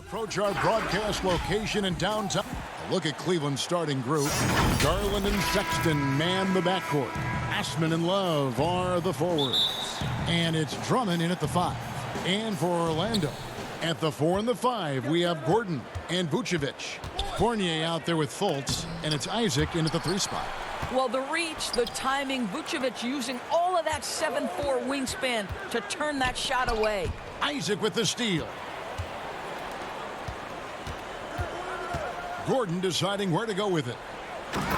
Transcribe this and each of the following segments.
Approach our broadcast location in downtown. A look at Cleveland's starting group. Garland and Sexton man the backcourt. Ashman and Love are the forwards. And it's Drummond in at the 5. And for Orlando, at the 4 and the 5, we have Gordon and Vucevic. Fournier out there with Fultz, and it's Isaac in at the 3 spot. Well, the reach, the timing, Vucevic using all of that 7'4" wingspan to turn that shot away. Isaac with the steal. Gordon deciding where to go with it.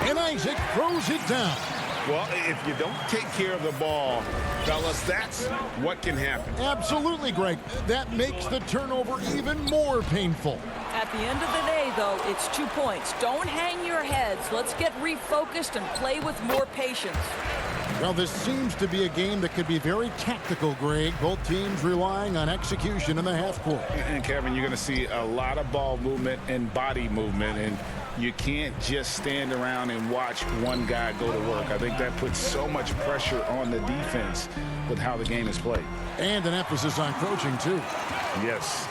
And Isaac throws it down. Well, if you don't take care of the ball, fellas, that's what can happen. Absolutely, Greg. That makes the turnover even more painful. At the end of the day, though, it's 2 points. Don't hang your heads. Let's get refocused and play with more patience. Well, this seems to be a game that could be very tactical, Greg. Both teams relying on execution in the half court. And Kevin, you're going to see a lot of ball movement and body movement, and you can't just stand around and watch one guy go to work. I think that puts so much pressure on the defense with how the game is played. And an emphasis on coaching, too. Yes.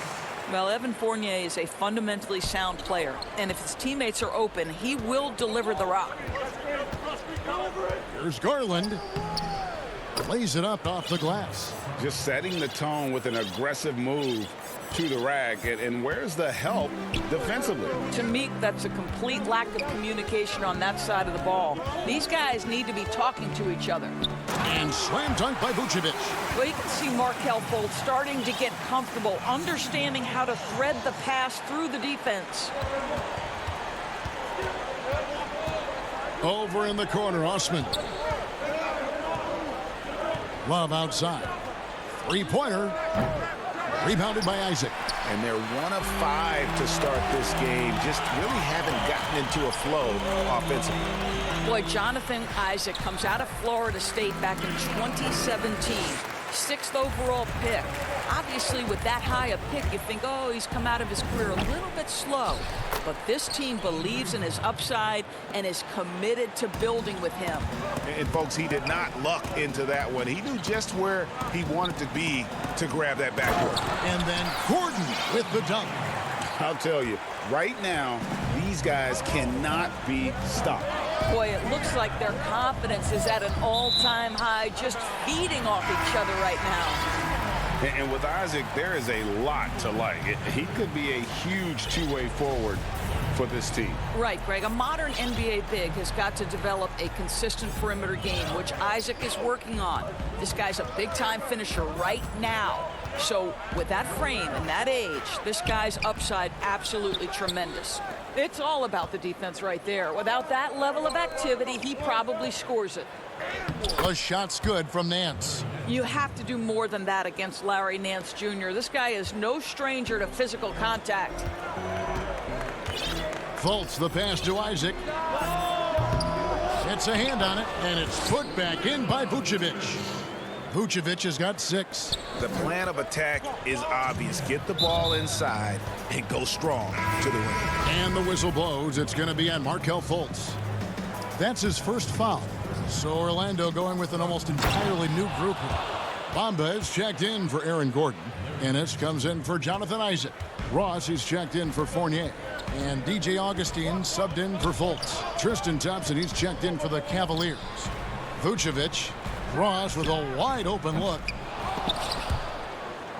Well, Evan Fournier is a fundamentally sound player, and if his teammates are open, he will deliver the rock. Here's Garland. Lays it up off the glass. Just setting the tone with an aggressive move to the rack. And where's the help defensively? To me, that's a complete lack of communication on that side of the ball. These guys need to be talking to each other. And slam dunk by Vucevic. Well, you can see Markelle Fultz starting to get comfortable, understanding how to thread the pass through the defense. Over in the corner, Osman. Love outside. Three-pointer. Rebounded by Isaac. And they're 1 of 5 to start this game. Just really haven't gotten into a flow offensively. Boy, Jonathan Isaac comes out of Florida State back in 2017. 6th overall pick. Obviously, with that high a pick, you think, oh, he's come out of his career a little bit slow. But this team believes in his upside and is committed to building with him. And folks, he did not luck into that one. He knew just where he wanted to be to grab that backboard. And then Gordon with the dunk. I'll tell you, right now, these guys cannot be stopped. Boy, it looks like their confidence is at an all-time high, just feeding off each other right now. And with Isaac, there is a lot to like. He could be a huge two-way forward for this team. Right, Greg. A modern NBA big has got to develop a consistent perimeter game, which Isaac is working on. This guy's a big-time finisher right now. So with that frame and that age, this guy's upside absolutely tremendous. It's all about the defense right there. Without that level of activity, he probably scores it. The shot's good from Nance. You have to do more than that against Larry Nance Jr. This guy is no stranger to physical contact. Fultz the pass to Isaac. Gets a hand on it, and it's put back in by Vucevic. Vucevic has got 6. The plan of attack is obvious. Get the ball inside and go strong to the rim. And the whistle blows. It's going to be on Markelle Fultz. That's his first foul. So Orlando going with an almost entirely new group here. Bamba is checked in for Aaron Gordon. Ennis comes in for Jonathan Isaac. Ross is checked in for Fournier. And DJ Augustine subbed in for Fultz. Tristan Thompson, he's checked in for the Cavaliers. Vucevic. Ross with a wide open look.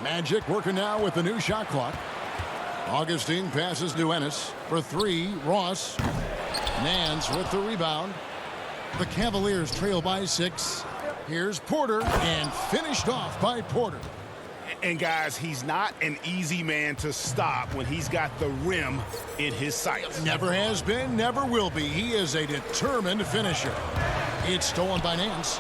Magic working now with the new shot clock. Augustine passes to Ennis for 3. Ross. Nance with the rebound. The Cavaliers trail by 6. Here's Porter, and finished off by Porter. And guys, he's not an easy man to stop when he's got the rim in his sights. Never has been, never will be. He is a determined finisher. It's stolen by Nance.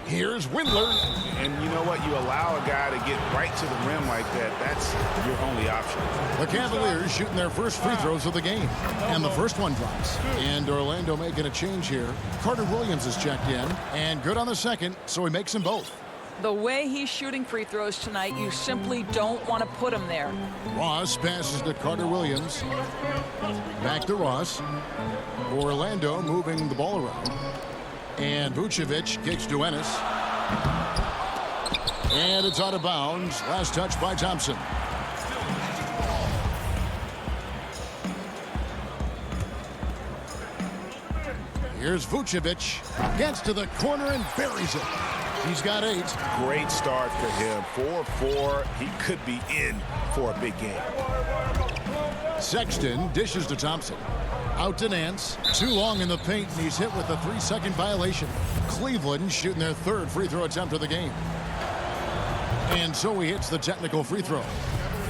Here's Windler. And you know what? You allow a guy to get right to the rim like that. That's your only option. The Cavaliers shooting their first free throws of the game. And the first one drops. And Orlando making a change here. Carter Williams is checked in. And good on the second, so he makes them both. The way he's shooting free throws tonight, you simply don't want to put him there. Ross passes to Carter Williams. Back to Ross. Orlando moving the ball around. And Vucevic kicks to Ennis. And it's out of bounds. Last touch by Thompson. Here's Vucevic. Gets to the corner and buries it. He's got 8. Great start for him. 4-4. He could be in for a big game. Sexton dishes to Thompson. Out to Nance. Too long in the paint, and he's hit with a 3-second violation. Cleveland shooting their 3rd free throw attempt of the game. And so he hits the technical free throw.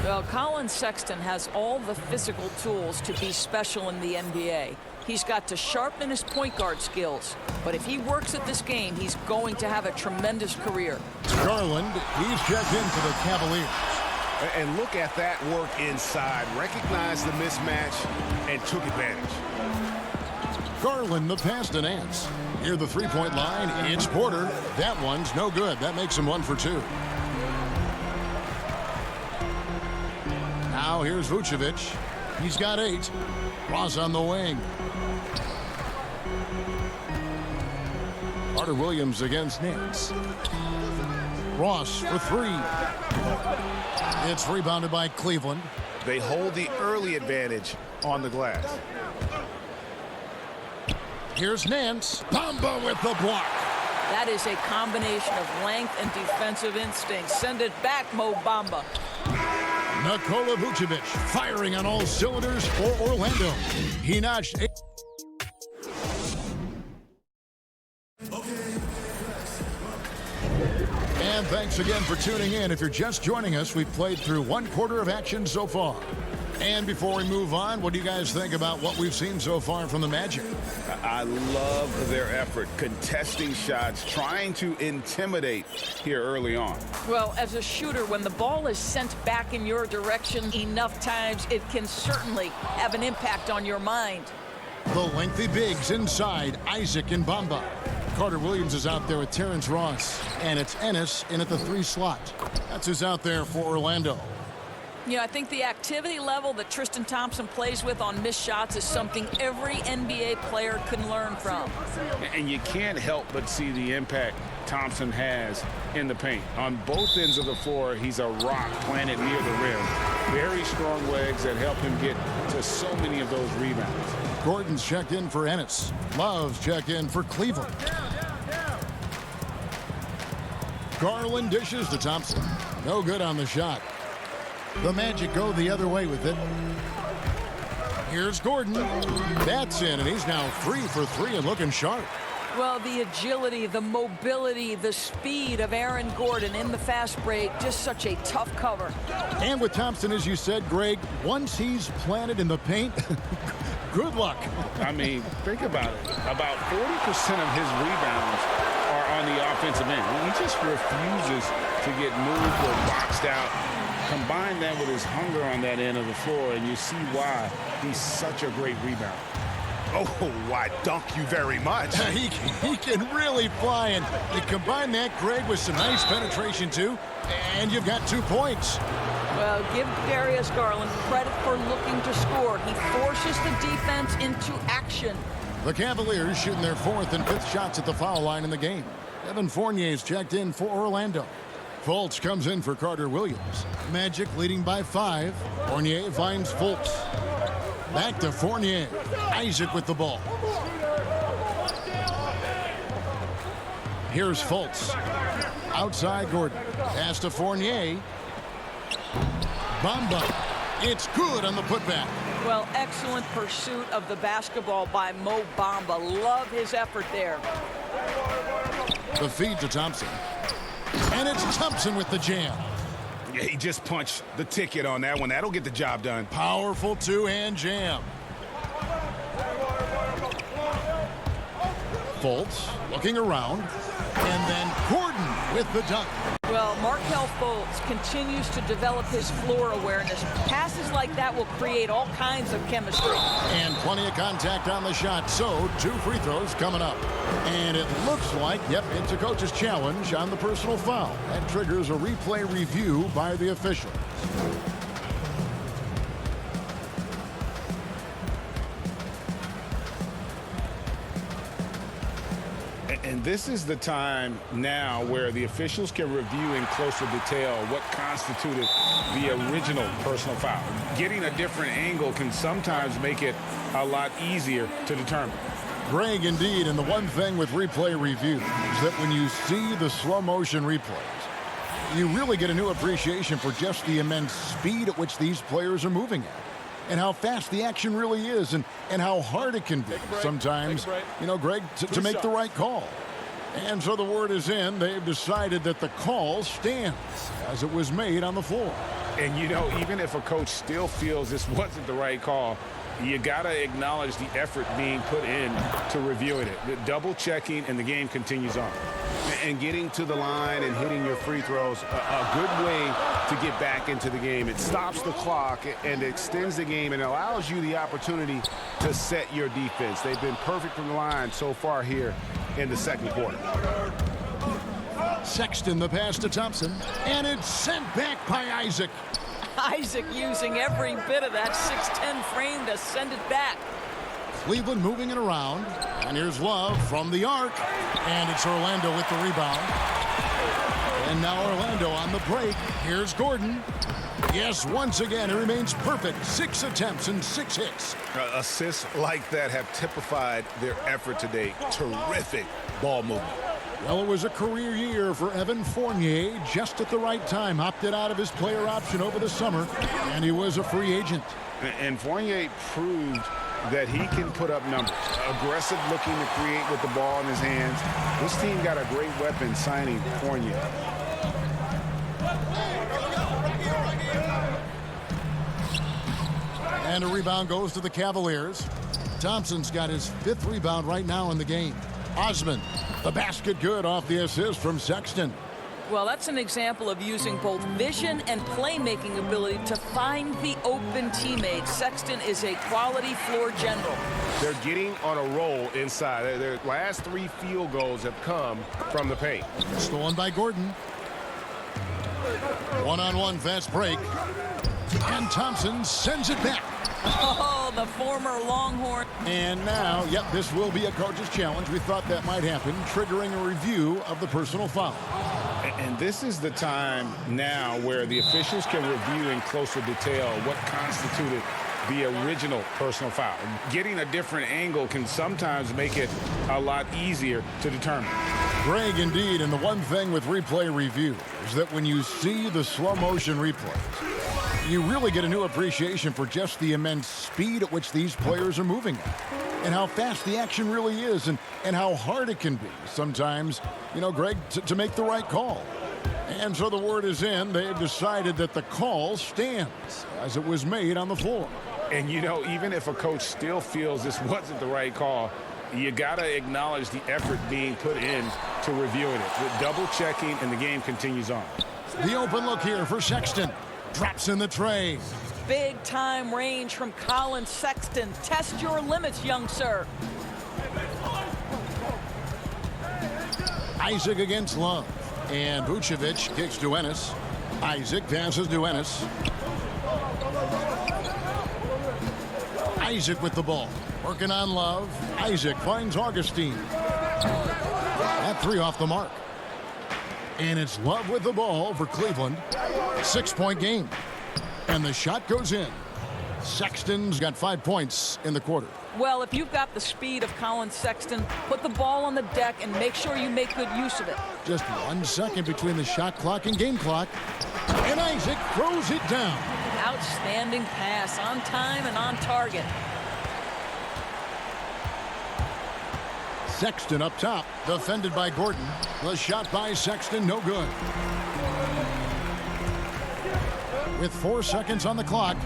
Well, Colin Sexton has all the physical tools to be special in the NBA. He's got to sharpen his point guard skills. But if he works at this game, he's going to have a tremendous career. Garland, he's checked in for the Cavaliers. And look at that work inside. Recognized the mismatch and took advantage. Garland, the pass to Nance. Near the three-point line, it's Porter. That one's no good. That makes him 1 for 2. Now here's Vucevic. He's got 8. Ross on the wing. Carter Williams against Nance. Ross for 3. It's rebounded by Cleveland. They hold the early advantage on the glass. Here's Nance. Bamba with the block. That is a combination of length and defensive instinct. Send it back, Mo Bamba. Nikola Vucevic firing on all cylinders for Orlando. He notched 8. And thanks again for tuning in. If you're just joining us, we've played through 1 quarter of action so far. And before we move on, what do you guys think about what we've seen so far from the Magic? I love their effort, contesting shots, trying to intimidate here early on. Well, as a shooter, when the ball is sent back in your direction enough times, it can certainly have an impact on your mind. The lengthy bigs inside, Isaac and Bamba. Carter Williams is out there with Terrence Ross. And it's Ennis in at the 3 slot. That's who's out there for Orlando. You know, I think the activity level that Tristan Thompson plays with on missed shots is something every NBA player can learn from. And you can't help but see the impact Thompson has in the paint. On both ends of the floor, he's a rock planted near the rim. Very strong legs that help him get to so many of those rebounds. Gordon's checked in for Ennis. Love's checked in for Cleveland. Garland dishes to Thompson. No good on the shot. The Magic go the other way with it. Here's Gordon. That's in, and he's now 3 for 3 and looking sharp. Well, the agility, the mobility, the speed of Aaron Gordon in the fast break, just such a tough cover. And with Thompson, as you said, Greg, once he's planted in the paint, good luck. I mean, think about it. About 40% of his rebounds are on the offensive end. He just refuses to get moved or boxed out. Combine that with his hunger on that end of the floor, and you see why he's such a great rebounder. Oh, why, dunk you very much. he can really fly, and you combine that, Greg, with some nice penetration, too, and you've got 2 points. Well, give Darius Garland credit for looking to score. He forces the defense into action. The Cavaliers shooting their 4th and 5th shots at the foul line in the game. Evan Fournier's checked in for Orlando. Fultz comes in for Carter Williams. Magic leading by 5. Fournier finds Fultz. Back to Fournier. Isaac with the ball. Here's Fultz. Outside Gordon. Pass to Fournier. Bamba. It's good on the putback. Well, excellent pursuit of the basketball by Mo Bamba. Love his effort there. The feed to Thompson. And it's Thompson with the jam. Yeah, he just punched the ticket on that one. That'll get the job done. Powerful 2-hand jam. Fultz looking around. And then Gordon with the dunk. Well, Markelle Fultz continues to develop his floor awareness. Passes like that will create all kinds of chemistry. And plenty of contact on the shot. So 2 free throws coming up. And it looks like, yep, it's a coach's challenge on the personal foul. That triggers a replay review by the officials. And this is the time now where the officials can review in closer detail what constituted the original personal foul. Getting a different angle can sometimes make it a lot easier to determine. Greg, indeed, and the one thing with replay review is that when you see the slow motion replays, you really get a new appreciation for just the immense speed at which these players are moving at, and how fast the action really is, and how hard it can be sometimes, you know, Greg, to make the right call. And so the word is in. They've decided that the call stands as it was made on the floor. And, you know, even if a coach still feels this wasn't the right call, you got to acknowledge the effort being put in to reviewing it. The double checking, and the game continues on. And getting to the line and hitting your free throws, a good way to get back into the game. It stops the clock and extends the game and allows you the opportunity to set your defense. They've been perfect from the line so far here in the second quarter. Sexton, the pass to Thompson, and it's sent back by Isaac. Isaac using every bit of that 6'10 frame to send it back. Cleveland moving it around, and here's Love from the arc, and it's Orlando with the rebound. And now Orlando on the break. Here's Gordon. Yes, once again, he remains perfect. 6 attempts and 6 hits. Assists like that have typified their effort today. Terrific ball movement. Well, it was a career year for Evan Fournier, just at the right time. Opted out of his player option over the summer, and he was a free agent. And Fournier proved that he can put up numbers. Aggressive looking to create with the ball in his hands. This team got a great weapon signing Fournier. And a rebound goes to the Cavaliers. Thompson's got his 5th rebound right now in the game. Osman, the basket good off the assist from Sexton. Well, that's an example of using both vision and playmaking ability to find the open teammate. Sexton is a quality floor general. They're getting on a roll inside. Their last 3 field goals have come from the paint. Stolen by Gordon. One-on-one fast break. And Thompson sends it back. Oh, the former Longhorn. And now, yep, this will be a coach's challenge. We thought that might happen, triggering a review of the personal foul. And this is the time now where the officials can review in closer detail what constituted the original personal foul. Getting a different angle can sometimes make it a lot easier to determine. Greg, indeed, and the one thing with replay review is that when you see the slow motion replays, you really get a new appreciation for just the immense speed at which these players are moving at, and how fast the action really is, and how hard it can be sometimes, you know, Greg, to make the right call. And so the word is in. They've decided that the call stands as it was made on the floor. And, you know, even if a coach still feels this wasn't the right call, you got to acknowledge the effort being put in to reviewing it. The double checking, and the game continues on. The open look here for Sexton. Drops in the tray. Big time range from Colin Sexton. Test your limits, young sir. Isaac against Love. And Vucevic kicks to Ennis. Isaac passes to Ennis. Isaac with the ball. Working on Love. Isaac finds Augustine. That 3 off the mark. And it's Love with the ball for Cleveland. 6-point game. And the shot goes in. Sexton's got 5 points in the quarter. Well, if you've got the speed of Colin Sexton, put the ball on the deck and make sure you make good use of it. Just 1 second between the shot clock and game clock. And Isaac throws it down. Outstanding pass, on time and on target. Sexton up top, defended by Gordon. The shot by Sexton, no good. With 4 seconds on the clock,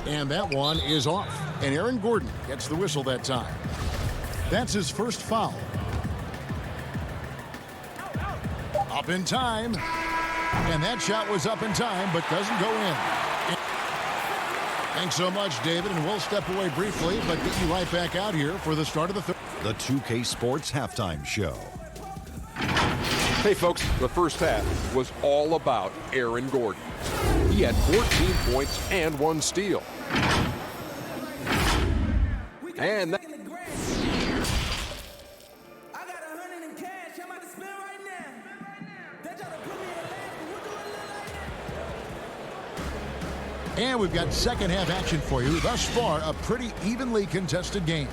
and that one is off. And Aaron Gordon gets the whistle that time. That's his first foul. Up in time. And that shot was up in time, but doesn't go in. Thanks so much, David, and we'll step away briefly, but get you right back out here for the start of the third. The 2K Sports Halftime Show. Hey folks, the first half was all about Aaron Gordon. He had 14 points and 1 steal. And that And we've got second half action for you. Thus far, a pretty evenly contested game.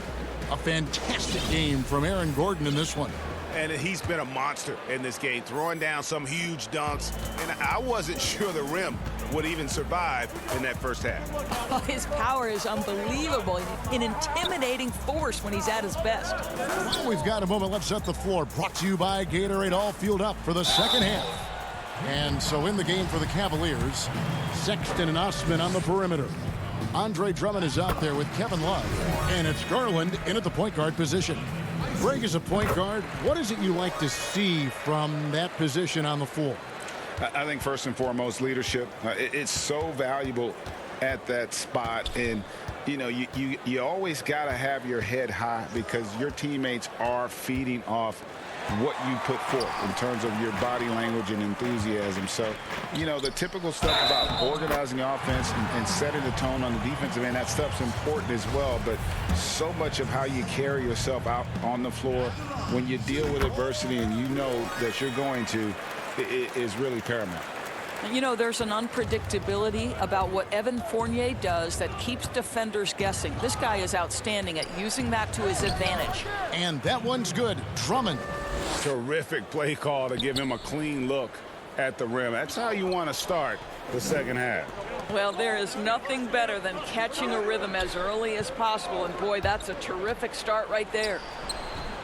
A fantastic game from Aaron Gordon in this one. And he's been a monster in this game, throwing down some huge dunks. And I wasn't sure the rim would even survive in that first half. Oh, his power is unbelievable. An intimidating force when he's at his best. Well, we've got a moment. Let's set the floor. Brought to you by Gatorade, all fueled up for the second half. And so in the game for the Cavaliers, Sexton and Osman on the perimeter. Andre Drummond is out there with Kevin Love. And it's Garland in at the point guard position. Greg, is a point guard, what is it you like to see from that position on the floor? I think first and foremost, leadership. It's so valuable at that spot. And, you know, you always got to have your head high because your teammates are feeding off what you put forth in terms of your body language and enthusiasm. So, you know, the typical stuff about organizing your offense and setting the tone on the defensive end, that stuff's important as well. But so much of how you carry yourself out on the floor when you deal with adversity and you know that you're going to, it is really paramount. You know, there's an unpredictability about what Evan Fournier does that keeps defenders guessing. This guy is outstanding at using that to his advantage. And that one's good. Drummond. Terrific play call to give him a clean look at the rim. That's how you want to start the second half. Well, there is nothing better than catching a rhythm as early as possible. And, boy, that's a terrific start right there.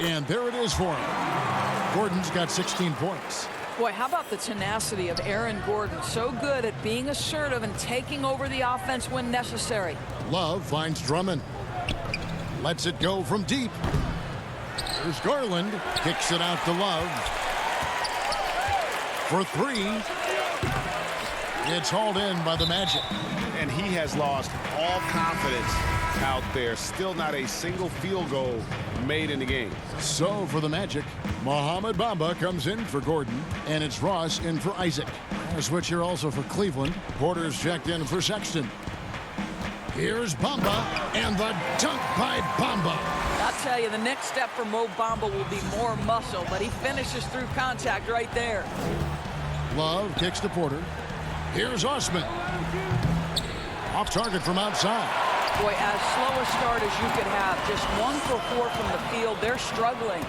And there it is for him. Gordon's got 16 points. Boy, how about the tenacity of Aaron Gordon? So good at being assertive and taking over the offense when necessary. Love finds Drummond. Lets it go from deep. Here's Garland. Kicks it out to Love. For three. It's hauled in by the Magic. And he has lost all confidence out there. Still not a single field goal made in the game. So for the Magic, Mohamed Bamba comes in for Gordon, and it's Ross in for Isaac. A switch here also for Cleveland. Porter's checked in for Sexton. Here's Bamba, and the dunk by Bamba. I'll tell you, the next step for Mo Bamba will be more muscle, but he finishes through contact right there. Love kicks to Porter. Here's Osman. Off target from outside. Boy, as slow a start as you could have. Just 1 for 4 from the field. They're struggling.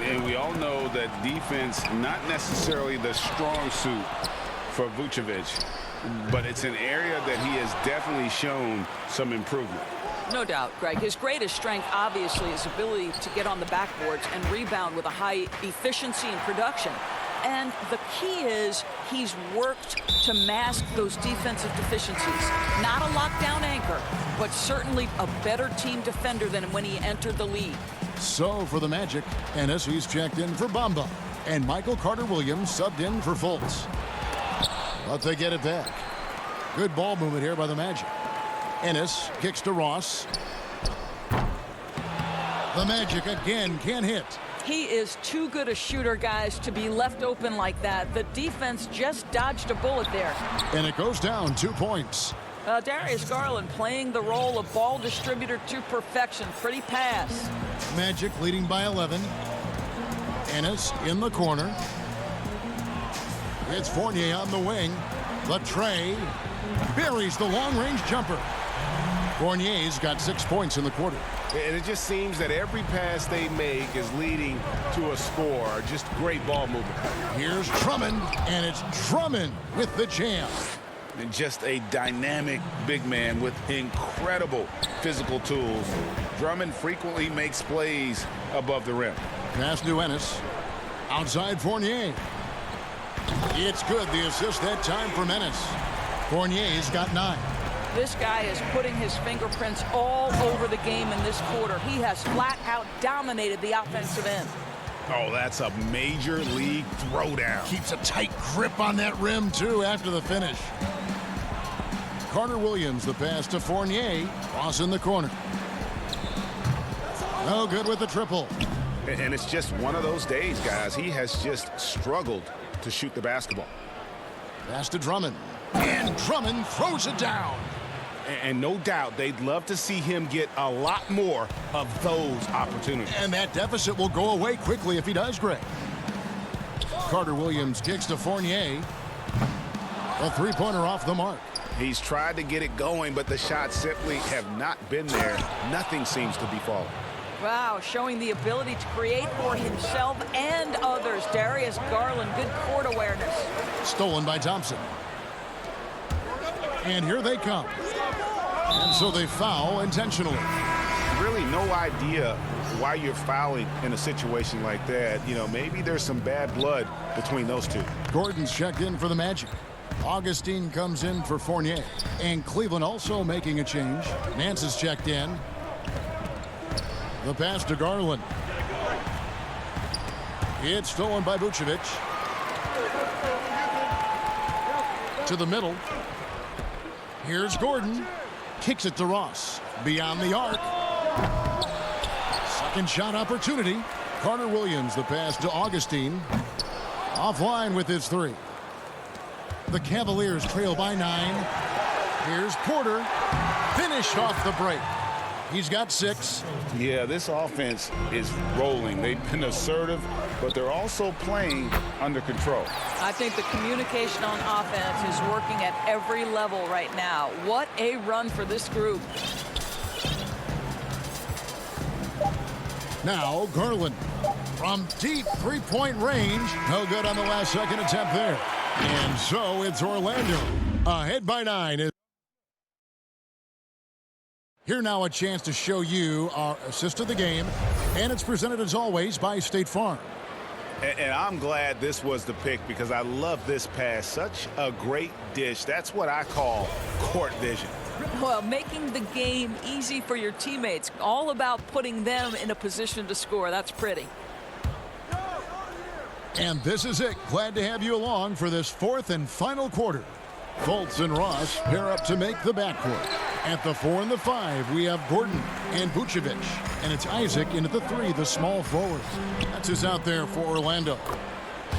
And we all know that defense, not necessarily the strong suit for Vucevic, but it's an area that he has definitely shown some improvement. No doubt, Greg. His greatest strength, obviously, is ability to get on the backboards and rebound with a high efficiency and production. And the key is he's worked to mask those defensive deficiencies. Not a lockdown anchor, but certainly a better team defender than when he entered the league. So for the Magic, Ennis, he's checked in for Bamba. And Michael Carter-Williams subbed in for Fultz. But they get it back. Good ball movement here by the Magic. Ennis kicks to Ross. The Magic again can't hit. He is too good a shooter, guys, to be left open like that. The defense just dodged a bullet there. And it goes down 2 points. Darius Garland playing the role of ball distributor to perfection. Pretty pass. Magic leading by 11. Ennis in the corner. It's Fournier on the wing. The tray buries the long-range jumper. Fournier's got 6 points in the quarter. And it just seems that every pass they make is leading to a score. Just great ball movement. Here's Drummond, and it's Drummond with the jam. And just a dynamic big man with incredible physical tools. Drummond frequently makes plays above the rim. Pass to Ennis. Outside Fournier. It's good. The assist that time for Ennis. Fournier's got 9. This guy is putting his fingerprints all over the game in this quarter. He has flat out dominated the offensive end. Oh, that's a major league throwdown. Keeps a tight grip on that rim, too, after the finish. Carter-Williams, the pass to Fournier. Cross in the corner. No good with the triple. And it's just one of those days, guys. He has just struggled to shoot the basketball. Pass to Drummond. And Drummond throws it down. And no doubt they'd love to see him get a lot more of those opportunities. And that deficit will go away quickly if he does, Greg. Carter-Williams kicks to Fournier. A three-pointer off the mark. He's tried to get it going, but the shots simply have not been there. Nothing seems to be falling. Wow, showing the ability to create for himself and others. Darius Garland, good court awareness. Stolen by Thompson. And here they come. And so they foul intentionally. Really no idea why you're fouling in a situation like that. You know, maybe there's some bad blood between those two. Gordon's checked in for the Magic. Augustine comes in for Fournier. And Cleveland also making a change. Nance is checked in. The pass to Garland. It's stolen by Vucevic. To the middle. Here's Gordon. Kicks it to Ross. Beyond the arc. Second shot opportunity. Carter Williams, the pass to Augustine. Offline with his three. The Cavaliers trail by 9. Here's Porter. Finished off the break. He's got 6. Yeah, this offense is rolling. They've been assertive, but they're also playing under control. I think the communication on offense is working at every level right now. What a run for this group. Now Garland from deep three-point range. No good on the last second attempt there. And so it's Orlando ahead by 9. Here now a chance to show you our assist of the game. And it's presented as always by State Farm. And I'm glad this was the pick because I love this pass. Such a great dish. That's what I call court vision. Well, making the game easy for your teammates. All about putting them in a position to score. That's pretty. And this is it. Glad to have you along for this fourth and final quarter. Fultz and Ross pair up to make the backcourt. At the 4 and the 5, we have Gordon and Vucevic. And it's Isaac into the 3, the small forward. That's who's out there for Orlando.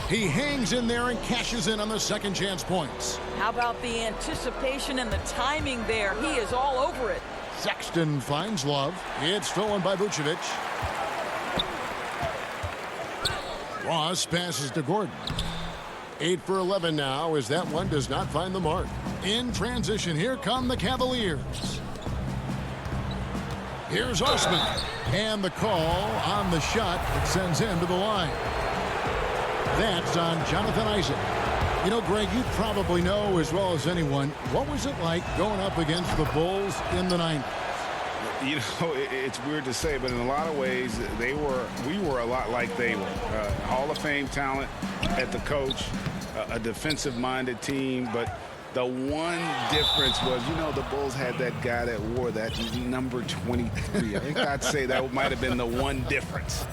He hangs in there and cashes in on the second chance points. How about the anticipation and the timing there? He is all over it. Sexton finds Love. It's stolen by Vucevic. Ross passes to Gordon. 8 for 11 now as that one does not find the mark. In transition, here come the Cavaliers. Here's Osman. And the call on the shot that sends him to the line. That's on Jonathan Isaac. You know, Greg, you probably know as well as anyone, what was it like going up against the Bulls in the 90s? You know, it's weird to say, but in a lot of ways, we were a lot like they were. Hall of Fame talent at the coach, a defensive-minded team, but the one difference was, you know, the Bulls had that guy that wore that number 23. I think I'd say that might have been the one difference.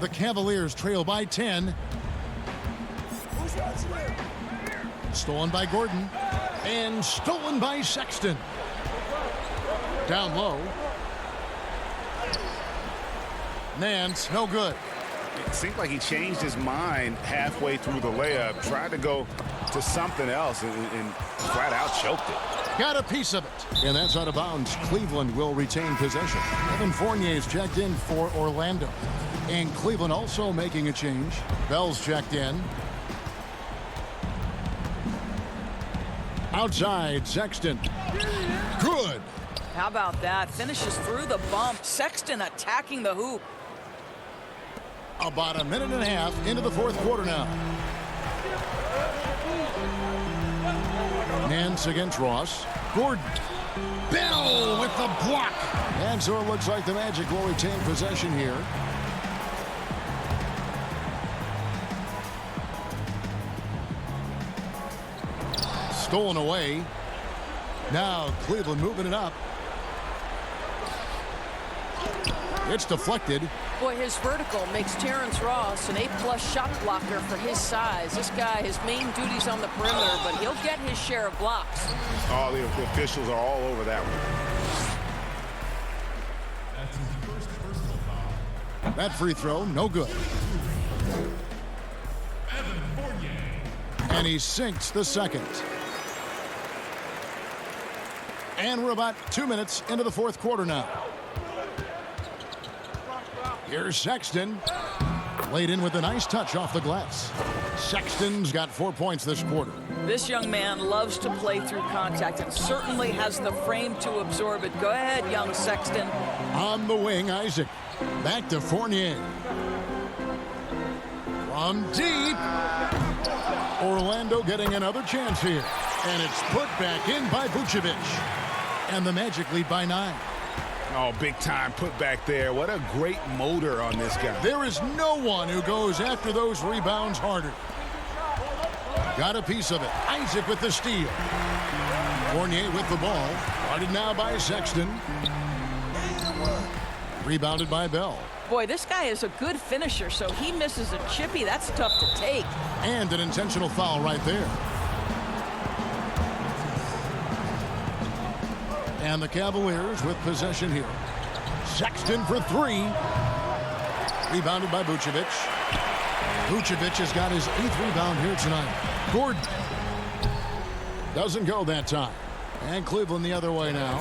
The Cavaliers trail by 10. Stolen by Gordon. And stolen by Sexton. Down low. Nance, no good. It seemed like he changed his mind halfway through the layup, tried to go to something else, and flat out choked it. Got a piece of it. And that's out of bounds. Cleveland will retain possession. Evan Fournier is checked in for Orlando. And Cleveland also making a change. Bell's checked in. Outside, Sexton. Good. How about that? Finishes through the bump. Sexton attacking the hoop. About a minute and a half into the fourth quarter now. Nance against Ross. Gordon. Bell with the block. And so it looks like the Magic will retain possession here. Stolen away. Now Cleveland moving it up. It's deflected. Boy, his vertical makes Terrence Ross an A+ shot blocker for his size. This guy, his main duty's on the perimeter, but he'll get his share of blocks. Oh, the officials are all over that one. That free throw, no good. And he sinks the second. And we're about 2 minutes into the fourth quarter now. Here's Sexton. Laid in with a nice touch off the glass. Sexton's got 4 points this quarter. This young man loves to play through contact and certainly has the frame to absorb it. Go ahead, young Sexton. On the wing, Isaac. Back to Fournier. From deep. Orlando getting another chance here. And it's put back in by Vucevic. And the Magic lead by 9. Oh, big time put back there. What a great motor on this guy. There is no one who goes after those rebounds harder. Got a piece of it. Isaac with the steal. Fournier with the ball. Guarded now by Sexton. Rebounded by Bell. Boy, this guy is a good finisher, so he misses a chippy. That's tough to take. And an intentional foul right there. And the Cavaliers with possession here. Sexton for 3. Rebounded by Vucevic. Vucevic has got his 8th rebound here tonight. Gordon doesn't go that time. And Cleveland the other way now.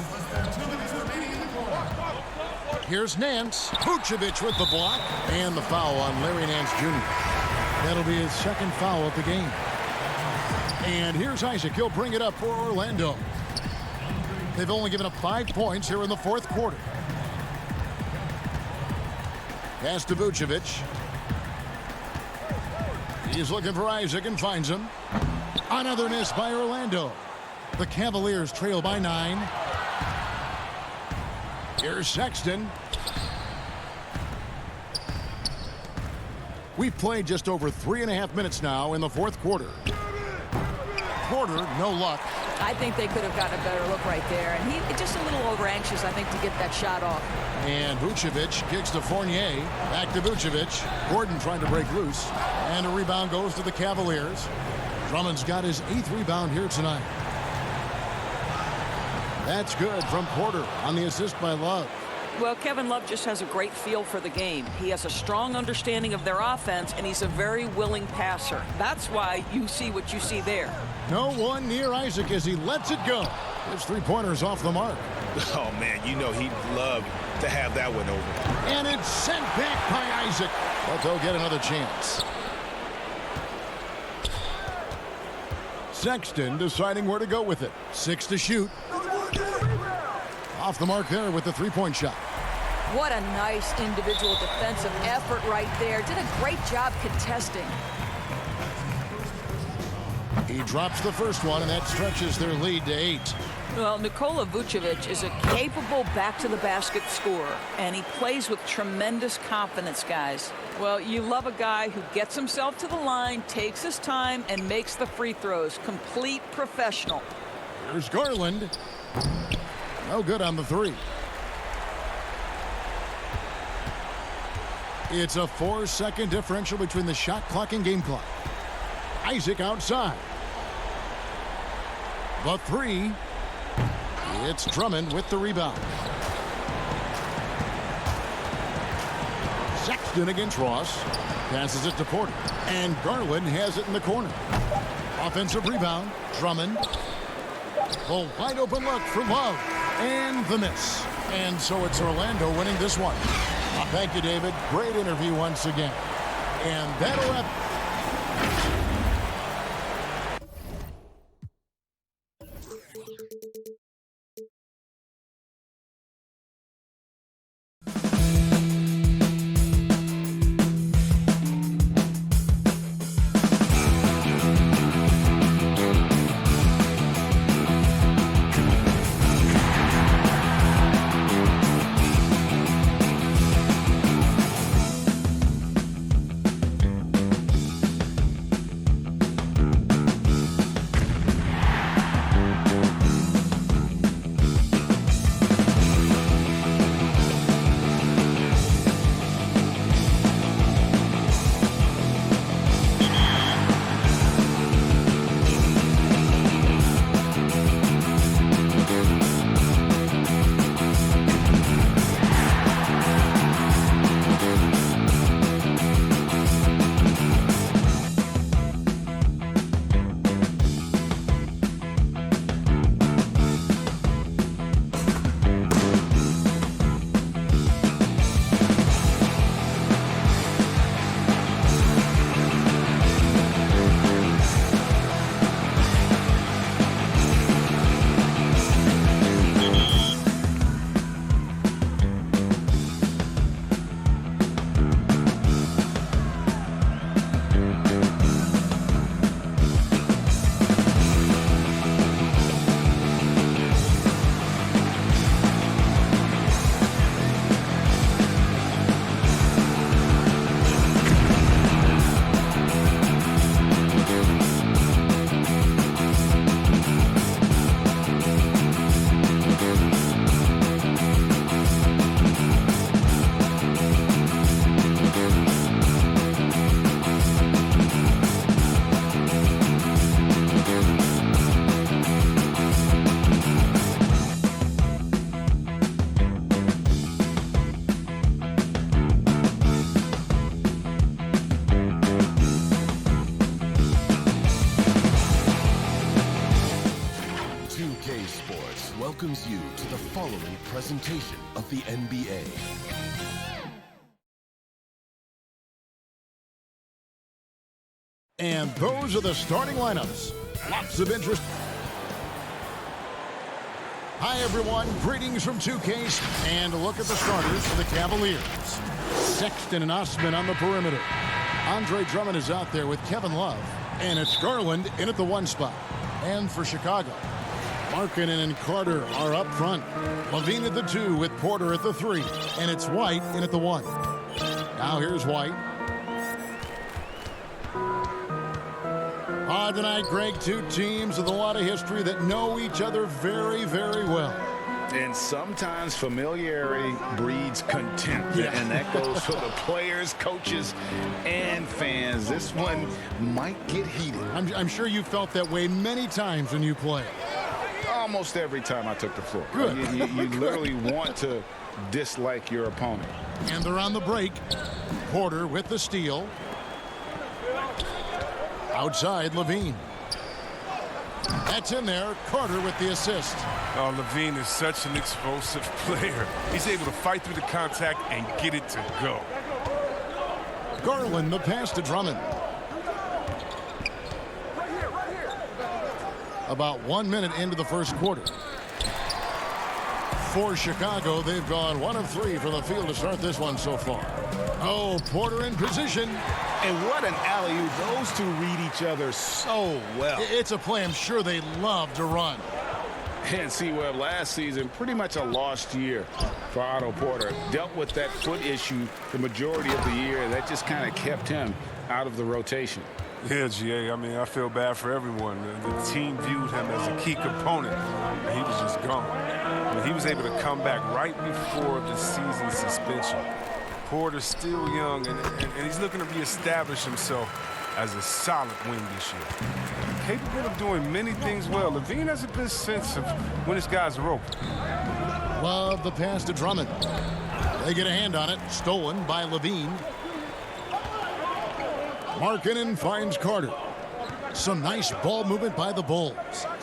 Here's Nance. Vucevic with the block. And the foul on Larry Nance Jr. That'll be his 2nd foul of the game. And here's Isaac. He'll bring it up for Orlando. They've only given up 5 points here in the 4th quarter. Pass to Vucevic. He's looking for Isaac and finds him. Another miss by Orlando. The Cavaliers trail by 9. Here's Sexton. We've played just over 3.5 minutes now in the 4th quarter. Porter, no luck. I think they could have gotten a better look right there. And he just a little over anxious, I think, to get that shot off. And Vucevic kicks to Fournier. Back to Vucevic. Gordon trying to break loose. And a rebound goes to the Cavaliers. Drummond's got his 8th rebound here tonight. That's good from Porter on the assist by Love. Well, Kevin Love just has a great feel for the game. He has a strong understanding of their offense, and he's a very willing passer. That's why you see what you see there. No one near Isaac as he lets it go. His 3-pointer's off the mark. Oh, man, you know he'd love to have that one over. And it's sent back by Isaac. But they'll get another chance. Sexton deciding where to go with it. 6 to shoot. Off the mark there with the 3-point shot. What a nice individual defensive effort right there. Did a great job contesting. He drops the first one, and that stretches their lead to 8. Well, Nikola Vucevic is a capable back-to-the-basket scorer, and he plays with tremendous confidence, guys. Well, you love a guy who gets himself to the line, takes his time, and makes the free throws. Complete professional. Here's Garland. No good on the 3. It's a 4-second differential between the shot clock and game clock. Isaac outside. The 3. It's Drummond with the rebound. Sexton against Ross. Passes it to Porter. And Garland has it in the corner. Offensive rebound. Drummond. A wide open look for Love. And the miss. And so it's Orlando winning this one. Thank you, David. Great interview once again. And that'll wrap. to the following presentation of the NBA. And those are the starting lineups. Lots of interest. Hi, everyone. Greetings from 2K. And a look at the starters for the Cavaliers. Sexton and Osman on the perimeter. Andre Drummond is out there with Kevin Love. And it's Garland in at the 1 spot. And for Chicago, Markkanen and Carter are up front. Levine at the 2 with Porter at the 3. And it's White in at the 1. Now here's White. Tonight, Greg, two teams with a lot of history that know each other very, very well. And sometimes familiarity breeds contempt. Yeah. And that goes for the players, coaches, and fans. This one might get heated. I'm sure you felt that way many times when you play. Almost every time I took the floor. Good. You literally want to dislike your opponent. And they're on the break. Porter with the steal. Outside, Levine. That's in there. Carter with the assist. Oh, Levine is such an explosive player. He's able to fight through the contact and get it to go. Garland, the pass to Drummond. About 1 minute into the first quarter. For Chicago, they've gone 1 of 3 from the field to start this one so far. Oh, Porter in position. And what an alley-oop. Those two read each other so well. It's a play I'm sure they love to run. And C-Webb last season, pretty much a lost year for Otto Porter. Dealt with that foot issue the majority of the year. That just kind of kept him out of the rotation. Yeah, GA, I mean, I feel bad for everyone. The team viewed him as a key component, and he was just gone. I mean, he was able to come back right before the season suspension. Porter's still young, and he's looking to reestablish himself as a solid wing this year. Capable of doing many things well. Levine has a good sense of when his guys are open. Love the pass to Drummond. They get a hand on it. Stolen by Levine. Markkanen finds Carter. Some nice ball movement by the Bulls.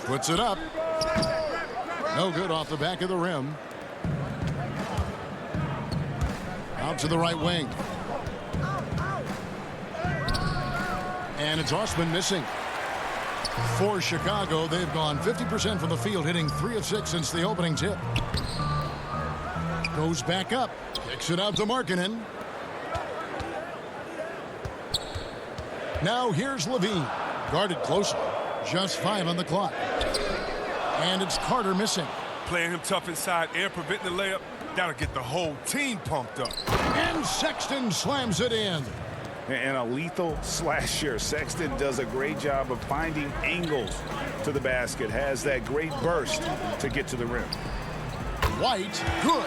Puts it up. No good off the back of the rim. Out to the right wing. And it's Osman missing. For Chicago, they've gone 50% from the field, hitting 3 of 6 since the opening tip. Goes back up. Kicks it out to Markkanen. Now here's Levine. Guarded closely. Just 5 on the clock. And it's Carter missing. Playing him tough inside and preventing the layup. That'll get the whole team pumped up. And Sexton slams it in. And a lethal slasher. Sexton does a great job of finding angles to the basket. Has that great burst to get to the rim. White, good.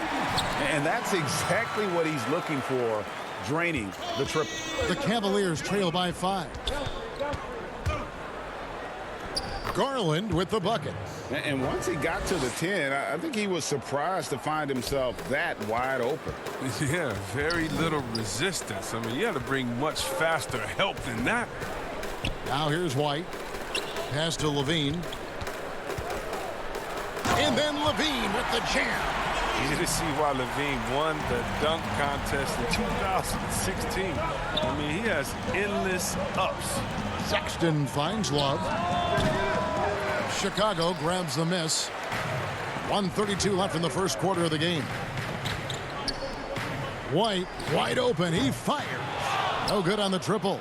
And that's exactly what he's looking for, draining the triple. The Cavaliers trail by 5. Garland with the bucket. And once he got to the 10, I think he was surprised to find himself that wide open. Yeah, very little resistance. I mean, you had to bring much faster help than that. Now here's White. Pass to Levine. And then Levine with the jam. Easy to see why Levine won the dunk contest in 2016. I mean, he has endless ups. Sexton finds Love. Chicago grabs the miss. 1:32 left in the first quarter of the game. White wide open. He fires. No good on the triple.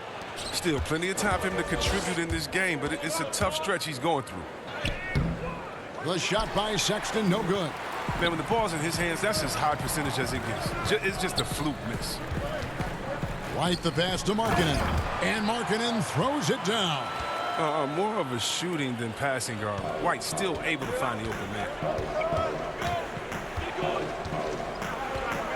Still plenty of time for him to contribute in this game, but it's a tough stretch he's going through. The shot by Sexton, no good. Man, when the ball's in his hands, that's as high percentage as it gets. It's just a fluke miss. White the pass to Markkanen. And Markkanen throws it down. More of a shooting than passing guard. White still able to find the open man.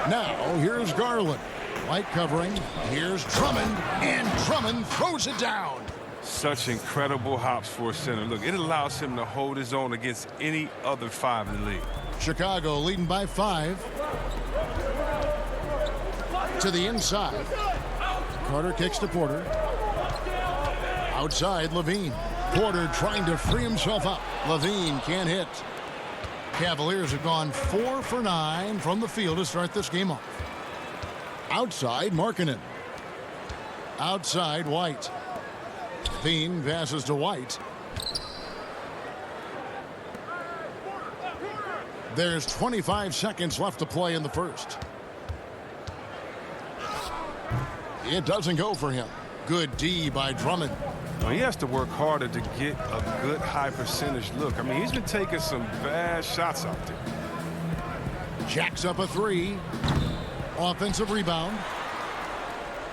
Now here's Garland. White covering. Here's Drummond. And Drummond throws it down. Such incredible hops for a center. Look, it allows him to hold his own against any other 5 in the league. Chicago leading by 5. To the inside. Carter kicks to Porter. Outside, Levine. Porter trying to free himself up. Levine can't hit. Cavaliers have gone 4 for 9 from the field to start this game off. Outside, Markkanen. Outside, White. Veen passes to White. There's 25 seconds left to play in the first. It doesn't go for him. Good D by Drummond. He has to work harder to get a good high percentage look. I mean, he's been taking some bad shots out there. Jacks up a three. Offensive rebound.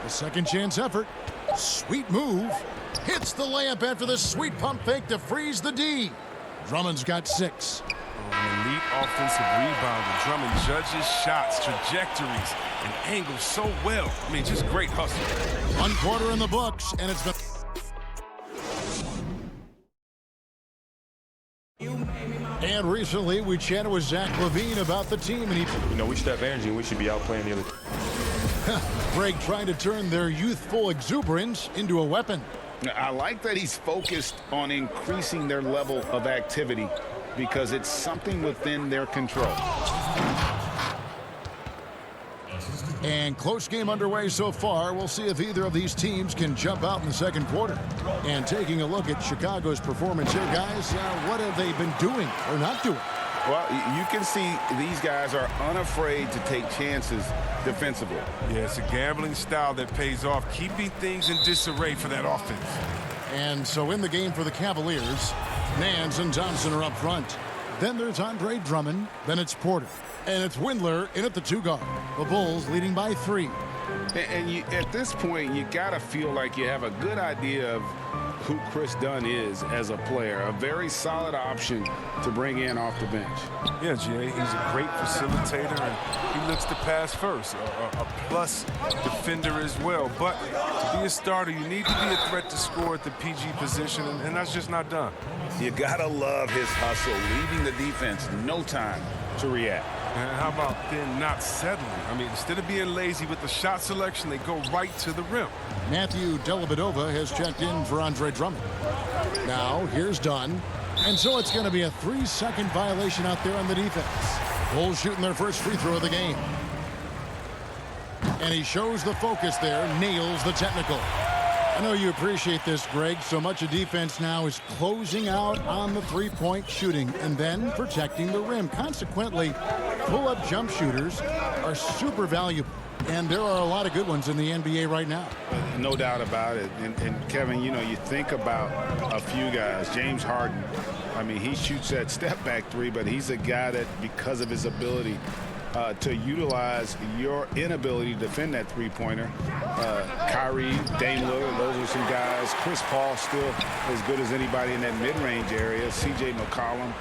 A second chance effort. Sweet move. Hits the layup after the sweet pump fake to freeze the D. Drummond's got 6. An elite offensive rebounder. Drummond judges shots, trajectories, and angles so well. I mean, just great hustle. 1 quarter in the books, and it's been... And recently, we chatted with Zach LaVine about the team, and he... we should have energy, and we should be out playing the other. Greg trying to turn their youthful exuberance into a weapon. I like that he's focused on increasing their level of activity because it's something within their control. And close game underway so far. We'll see if either of these teams can jump out in the second quarter. And taking a look at Chicago's performance here, guys, what have they been doing or not doing? Well, you can see these guys are unafraid to take chances defensively. Yeah, it's a gambling style that pays off, keeping things in disarray for that offense. And so in the game for the Cavaliers, Nance and Thompson are up front. Then there's Andre Drummond. Then it's Porter. And it's Windler in at the 2 guard. The Bulls leading by 3. And at this point, you got to feel like you have a good idea of who Chris Dunn is as a player. A very solid option to bring in off the bench. Yeah, Jay, he's a great facilitator, and he looks to pass first. A plus defender as well. But to be a starter, you need to be a threat to score at the PG position, and that's just not done. You got to love his hustle, leaving the defense no time to react. And how about then not settling? I mean, instead of being lazy with the shot selection, they go right to the rim. Matthew Dellavedova has checked in for Andre Drummond. Now, here's Dunn. And so it's going to be a 3-second violation out there on the defense. Bulls shooting their first free throw of the game. And he shows the focus there, nails the technical. I know you appreciate this, Greg. So much of defense now is closing out on the three-point shooting and then protecting the rim. Consequently, pull-up jump shooters are super valuable. And there are a lot of good ones in the NBA right now. No doubt about it. And Kevin, you think about a few guys. James Harden, I mean, he shoots that step-back 3, but he's a guy that, because of his ability to utilize your inability to defend that three-pointer. Kyrie, Dame Lillard, those are some guys. Chris Paul still as good as anybody in that mid-range area. C.J. McCollum.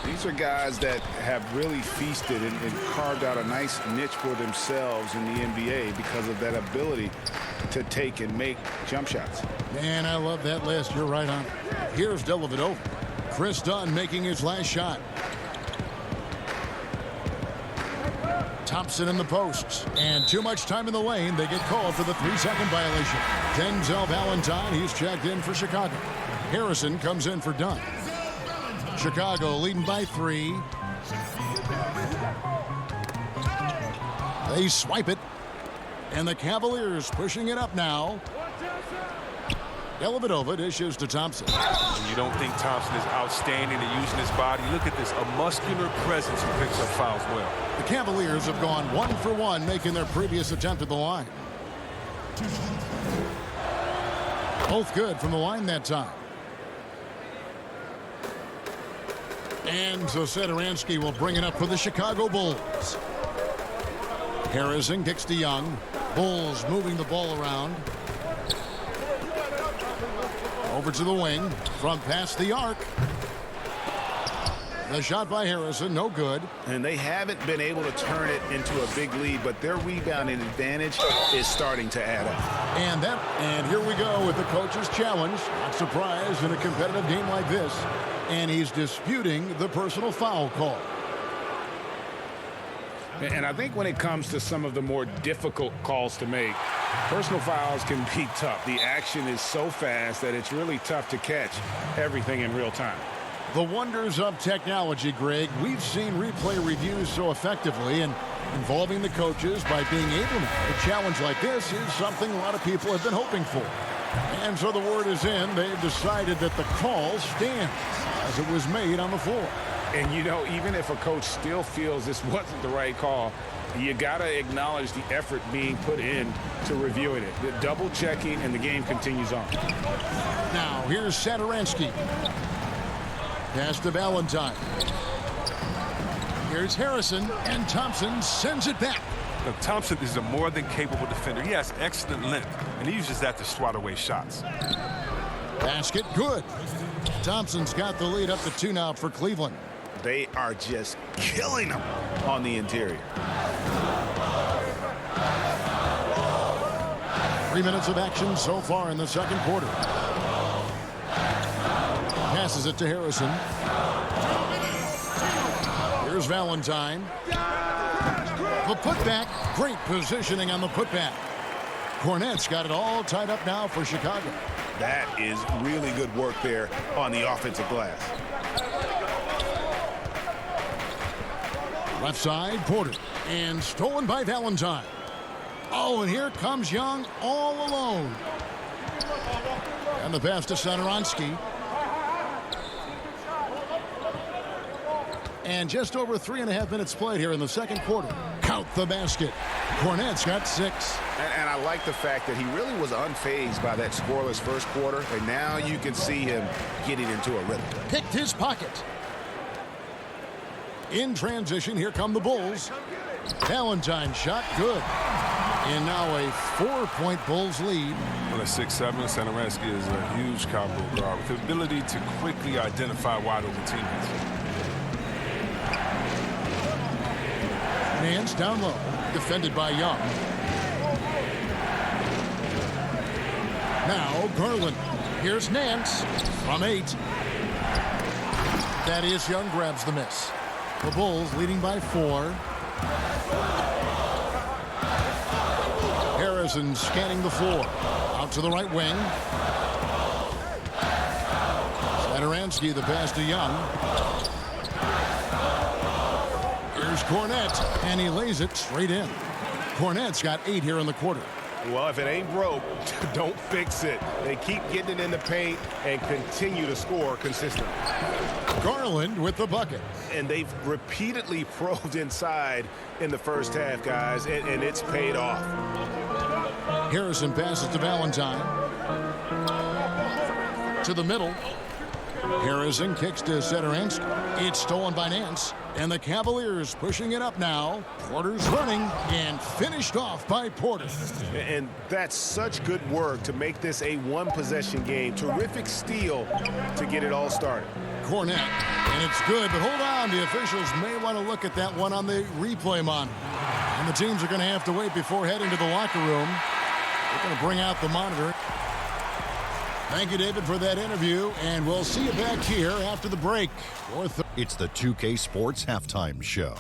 These are guys that have really feasted and carved out a nice niche for themselves in the NBA because of that ability to take and make jump shots. Man, I love that list. You're right on it. Here's Dellavedova. Chris Dunn making his last shot. Thompson in the posts. And too much time in the lane. They get called for the 3-second violation. Denzel Valentine, he's checked in for Chicago. Harrison comes in for Dunn. Chicago leading by 3. They swipe it. And the Cavaliers pushing it up now. Dellavedova dishes to Thompson. And you don't think Thompson is outstanding at using his body? Look at this, a muscular presence who picks up fouls well. The Cavaliers have gone 1 for 1, making their previous attempt at the line. Both good from the line that time. And so Satoransky will bring it up for the Chicago Bulls. Harrison kicks to Young. Bulls moving the ball around. Over to the wing, from past the arc. The shot by Harrison, no good. And they haven't been able to turn it into a big lead, but their rebounding advantage is starting to add up. And here we go with the coach's challenge. Not surprised in a competitive game like this. And he's disputing the personal foul call. And I think when it comes to some of the more difficult calls to make, personal fouls can be tough. The action is so fast that it's really tough to catch everything in real time. The wonders of technology, Greg. We've seen replay reviews so effectively, and involving the coaches by being able to challenge like this is something a lot of people have been hoping for. And so the word is in. They've decided that the call stands as it was made on the floor. And, you know, even if a coach still feels this wasn't the right call, you got to acknowledge the effort being put in to reviewing it. The double checking, and the game continues on. Now, here's Satoransky. Pass to Valentine. Here's Harrison, and Thompson sends it back. Look, Thompson is a more than capable defender. He has excellent length, and he uses that to swat away shots. Basket good. Thompson's got the lead up to 2 now for Cleveland. They are just killing them on the interior. 3 minutes of action so far in the second quarter. Passes it to Harrison. Here's Valentine. The putback. Great positioning on the putback. Cornette's got it all tied up now for Chicago. That is really good work there on the offensive glass. Left side, Porter. And stolen by Valentine. Oh, and here comes Young all alone. And the pass to Satoransky. And just over 3.5 minutes played here in the second quarter. Count the basket. Cornette's got 6. And I like the fact that he really was unfazed by that scoreless first quarter. And now you can see him getting into a rhythm. Picked his pocket. In transition, here come the Bulls. Valentine shot good. And now a 4-point Bulls lead. Well, at 6'7", Satoransky is a huge combo guard with the ability to quickly identify wide open teammates. Nance down low. Defended by Young. Now Garland. Here's Nance from 8. Thaddeus Young grabs the miss. The Bulls leading by 4. Harrison scanning the floor. Out to the right wing. Satoransky, the pass to Young. Here's Cornette, and he lays it straight in. Cornette's got 8 here in the quarter. Well, if it ain't broke, don't fix it. They keep getting it in the paint and continue to score consistently. Garland with the bucket. And they've repeatedly probed inside in the first half, guys, and it's paid off. Harrison passes to Valentine. To the middle. Harrison kicks to Satoransky. It's stolen by Nance. And the Cavaliers pushing it up now. Porter's running and finished off by Porter. And that's such good work to make this a one-possession game. Terrific steal to get it all started. Cornette. And it's good, but hold on. The officials may want to look at that one on the replay monitor. And the teams are going to have to wait before heading to the locker room. They're going to bring out the monitor. Thank you, David, for that interview, and we'll see you back here after the break. It's the 2K Sports Halftime Show.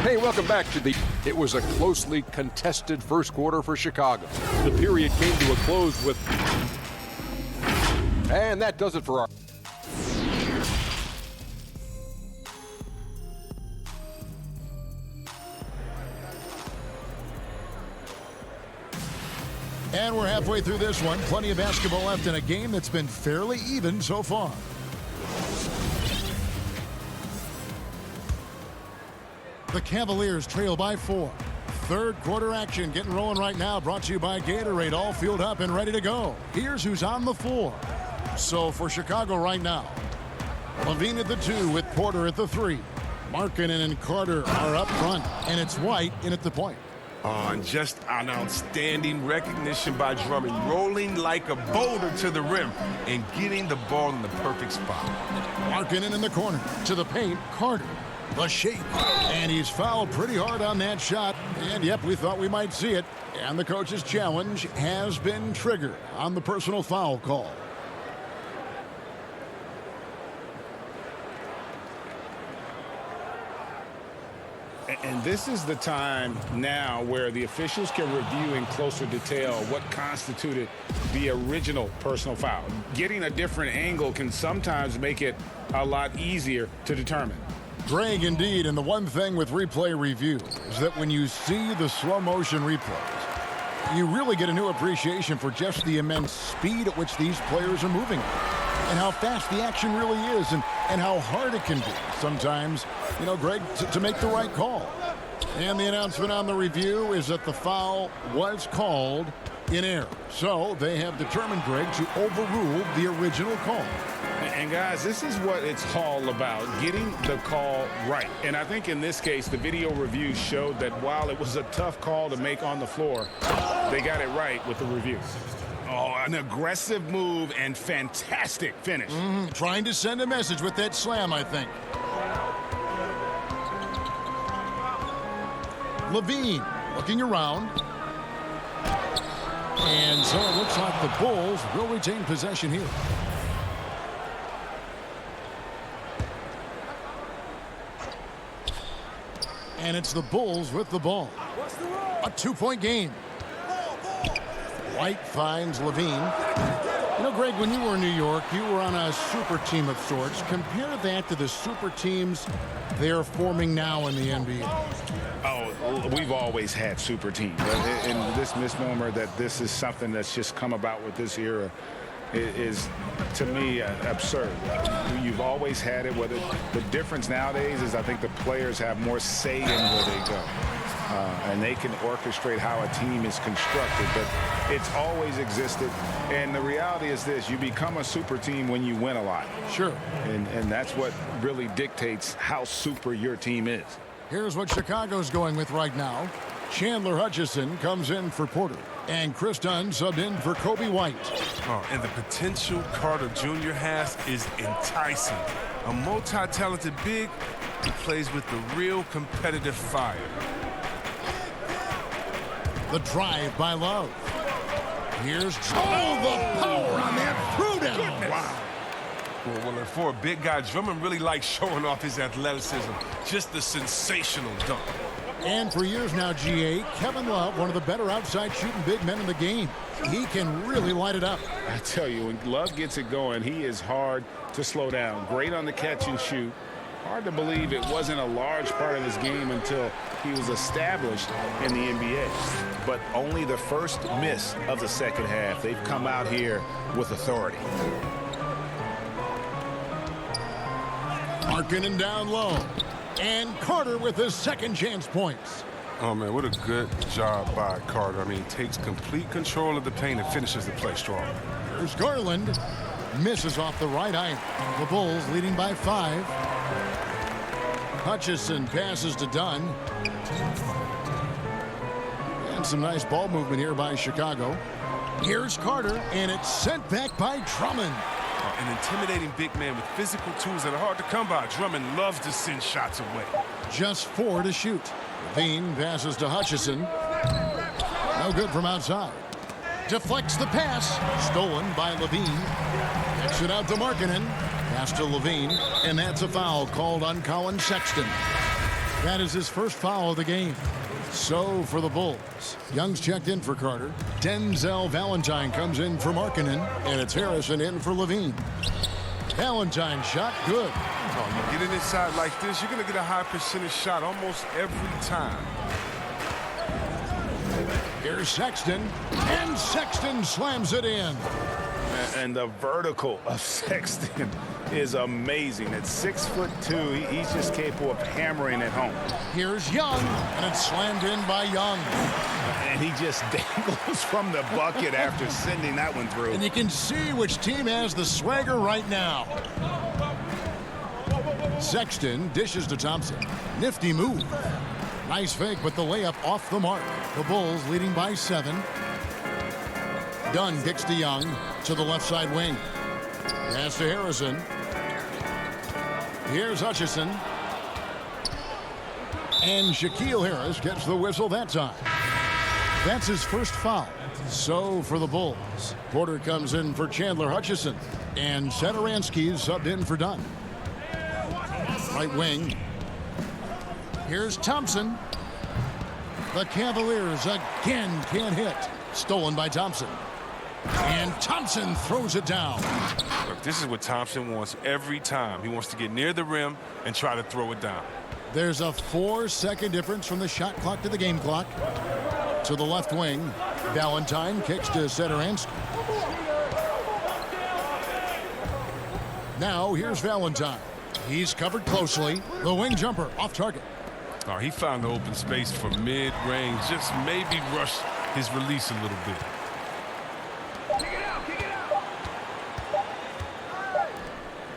Hey, welcome back to It was a closely contested first quarter for Chicago. The period came to a close with... And that does it for our... And we're halfway through this one. Plenty of basketball left in a game that's been fairly even so far. The Cavaliers trail by 4. Third quarter action getting rolling right now. Brought to you by Gatorade. All fueled up and ready to go. Here's who's on the floor. So for Chicago right now, Levine at the 2 with Porter at the 3. Markkanen and Carter are up front. And it's White in at the point. On just an outstanding recognition by Drummond, rolling like a boulder to the rim and getting the ball in the perfect spot. Markkanen in the corner. To the paint, Carter. The shake. And he's fouled pretty hard on that shot. And, yep, we thought we might see it. And the coach's challenge has been triggered on the personal foul call. And this is the time now where the officials can review in closer detail what constituted the original personal foul. Getting a different angle can sometimes make it a lot easier to determine. Greg, indeed, and the one thing with replay review is that when you see the slow motion replays, you really get a new appreciation for just the immense speed at which these players are moving and how fast the action really is and how hard it can be sometimes, you know, Greg, to make the right call. And the announcement on the review is that the foul was called in error. So they have determined, Greg, to overrule the original call. And guys, this is what it's all about, getting the call right. And I think in this case, the video review showed that while it was a tough call to make on the floor, they got it right with the review. Oh, an aggressive move and fantastic finish. Trying to send a message with that slam, I think. Levine looking around. And so it looks like the Bulls will retain possession here. And it's the Bulls with the ball. A 2-point game. White finds Levine. You know, Greg, when you were in New York, you were on a super team of sorts. Compare that to the super teams they're forming now in the NBA. Oh, we've always had super teams. And this misnomer that this is something that's just come about with this era is, to me, absurd. You've always had it. Whether the difference nowadays is I think the players have more say in where they go. And they can orchestrate how a team is constructed, but it's always existed. And the reality is this: you become a super team when you win a lot. Sure. And that's what really dictates how super your team is. Here's what Chicago's going with right now. Chandler Hutchison comes in for Porter, and Chris Dunn subbed in for Kobe White. Oh, and the potential Carter Jr. has is enticing. A multi-talented big who plays with the real competitive fire. The drive by Love. Here's the power on that throwdown. Wow. Well, for a big guy, Drummond really likes showing off his athleticism. Just a sensational dunk. And for years now, GA, Kevin Love, one of the better outside shooting big men in the game. He can really light it up. I tell you, when Love gets it going, he is hard to slow down. Great on the catch and shoot. Hard to believe it wasn't a large part of his game until he was established in the NBA. But only the first miss of the second half. They've come out here with authority. Markkanen down low. And Carter with his second chance points. Oh, man, what a good job by Carter. I mean, he takes complete control of the paint and finishes the play strong. Here's Garland. Misses off the right iron. The Bulls leading by 5. Hutchison passes to Dunn. And some nice ball movement here by Chicago. Here's Carter, and it's sent back by Drummond. An intimidating big man with physical tools that are hard to come by. Drummond loves to send shots away. Just 4 to shoot. Levine passes to Hutchison. No good from outside. Deflects the pass. Stolen by Levine. Kicks it out to Markkanen. Pass to Levine. And that's a foul called on Colin Sexton. That is his first foul of the game. So for the Bulls, Young's checked in for Carter. Denzel Valentine comes in for Markkanen. And it's Harrison in for Levine. Valentine shot good. Oh, you get it inside like this, you're going to get a high percentage shot almost every time. Here's Sexton. And Sexton slams it in. And the vertical of Sexton is amazing. At 6'2", he's just capable of hammering it home. Here's Young, and it's slammed in by Young. And he just dangles from the bucket after sending that one through. And you can see which team has the swagger right now. Sexton dishes to Thompson. Nifty move. Nice fake, but the layup off the mark. The Bulls leading by 7. Dunn kicks to Young to the left side wing. Pass to Harrison. Here's Hutchison. And Shaquille Harris gets the whistle that time. That's his first foul. So for the Bulls, Porter comes in for Chandler Hutchison. And Satoransky's subbed in for Dunn. Right wing. Here's Thompson. The Cavaliers again can't hit. Stolen by Thompson. And Thompson throws it down. Look, this is what Thompson wants every time. He wants to get near the rim and try to throw it down. There's a 4-second difference from the shot clock to the game clock. To the left wing, Valentine kicks to Sederansky. Now here's Valentine. He's covered closely. The wing jumper off target. Oh, he found the open space for mid-range. Just maybe rushed his release a little bit.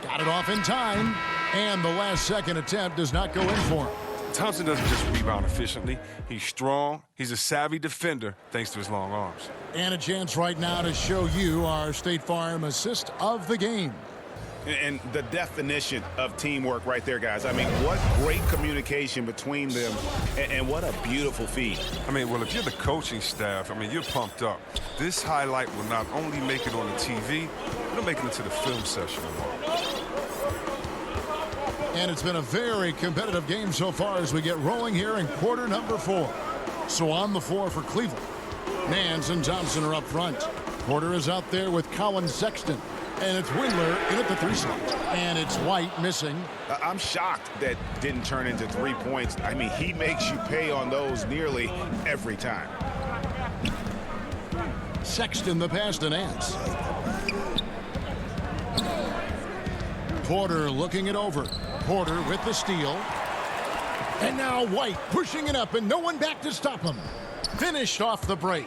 Got it off in time. And the last second attempt does not go in for him. Thompson doesn't just rebound efficiently. He's strong. He's a savvy defender thanks to his long arms. And a chance right now to show you our State Farm assist of the game. And the definition of teamwork right there, guys. I mean, what great communication between them, and what a beautiful feed. I mean, well, if you're the coaching staff, I mean, you're pumped up. This highlight will not only make it on the TV, it'll make it into the film session. And it's been a very competitive game so far as we get rolling here in quarter number 4. So on the floor for Cleveland, Nance and Thompson are up front. Porter is out there with Colin Sexton. And it's Windler in at the 3 slot. And it's White missing. I'm shocked that didn't turn into 3 points. I mean, he makes you pay on those nearly every time. Sexton the pass to Nance. Porter looking it over. Porter with the steal. And now White pushing it up and no one back to stop him. Finished off the break.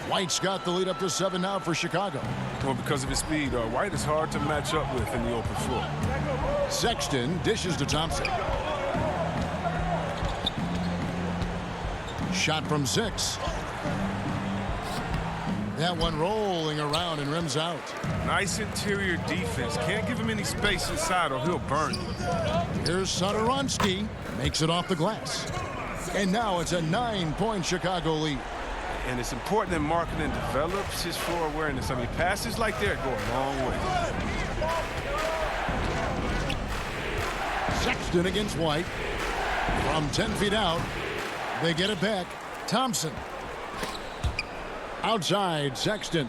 White's got the lead up to 7 now for Chicago. Well, because of his speed, White is hard to match up with in the open floor. Sexton dishes to Thompson. Shot from 6. That one rolling around and rims out. Nice interior defense. Can't give him any space inside or he'll burn you. Here's Sederansky. Makes it off the glass. And now it's a 9-point Chicago lead. And it's important that Markkanen develops his floor awareness. I mean, passes like that go a long way. Sexton against White. From 10 feet out, they get it back. Thompson. Outside, Sexton.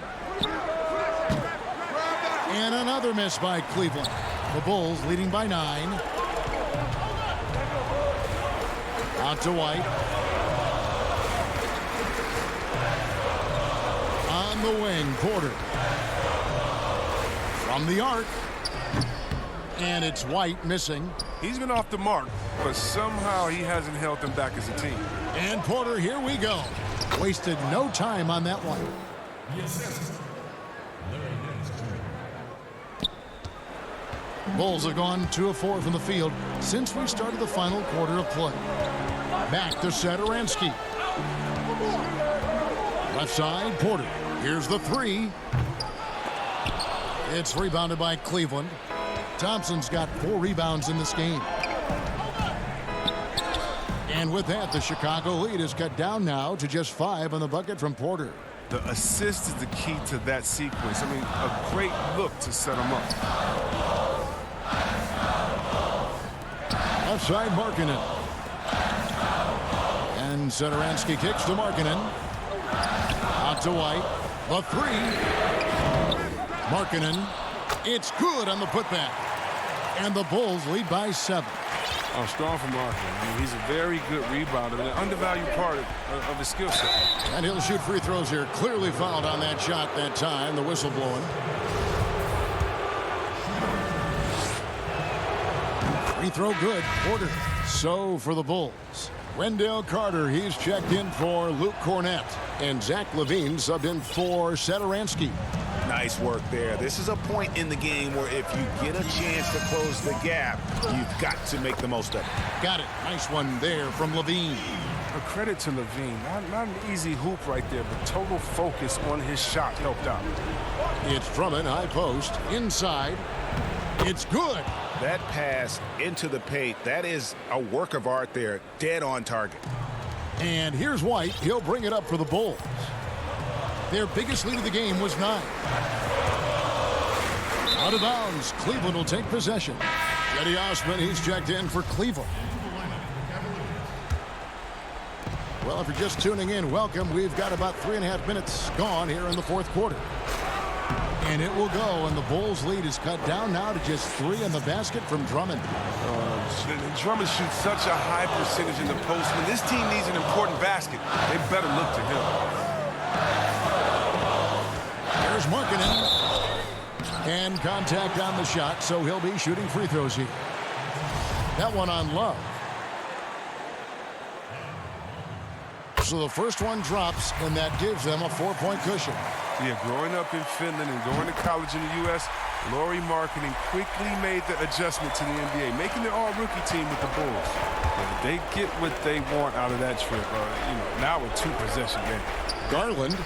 And another miss by Cleveland. The Bulls leading by 9. Out to White. On the wing, Porter. From the arc. And it's White missing. He's been off the mark, but somehow he hasn't held them back as a team. And Porter, here we go. Wasted no time on that one. Bulls have gone 2 of 4 from the field since we started the final quarter of play. Back to Sederansky. Left side, Porter. Here's the 3. It's rebounded by Cleveland. Thompson's got 4 rebounds in this game. And with that, the Chicago lead is cut down now to just 5 on the bucket from Porter. The assist is the key to that sequence. I mean, a great look to set him up. Outside, Markkanen. And Sederansky kicks to Markkanen. Out to White. The 3. Markkanen. It's good on the putback. And the Bulls lead by 7. Oh, strong from Markkanen. I mean, he's a very good rebounder and an undervalued part of his skill set. And he'll shoot free throws here. Clearly fouled on that shot that time. The whistle blowing. Free throw good. Porter. So for the Bulls. Wendell Carter, he's checked in for Luke Cornett. And Zach LaVine subbed in for Sederansky. Nice work there. This is a point in the game where if you get a chance to close the gap, you've got to make the most of it. Got it. Nice one there from LaVine. A credit to LaVine. Not an easy hoop right there, but total focus on his shot helped out. It's Drummond, high post, inside. It's good. That pass into the paint, that is a work of art there. Dead on target. And here's White. He'll bring it up for the Bulls. Their biggest lead of the game was 9. Out of bounds. Cleveland will take possession. Eddie Osman, he's checked in for Cleveland. Well, if you're just tuning in, welcome. We've got about 3.5 minutes gone here in the fourth quarter. And it will go, and the Bulls' lead is cut down now to just 3 in the basket from Drummond. Drummond shoots such a high percentage in the post. When this team needs an important basket, they better look to him. There's Markkanen. And contact on the shot, so he'll be shooting free throws here. That one on Love. So the first one drops, and that gives them a 4-point cushion. Yeah, growing up in Finland and going to college in the U.S., Lauri Markkanen quickly made the adjustment to the NBA, making the all-rookie team with the Bulls. And they get what they want out of that trip. Now a 2-possession game. Garland.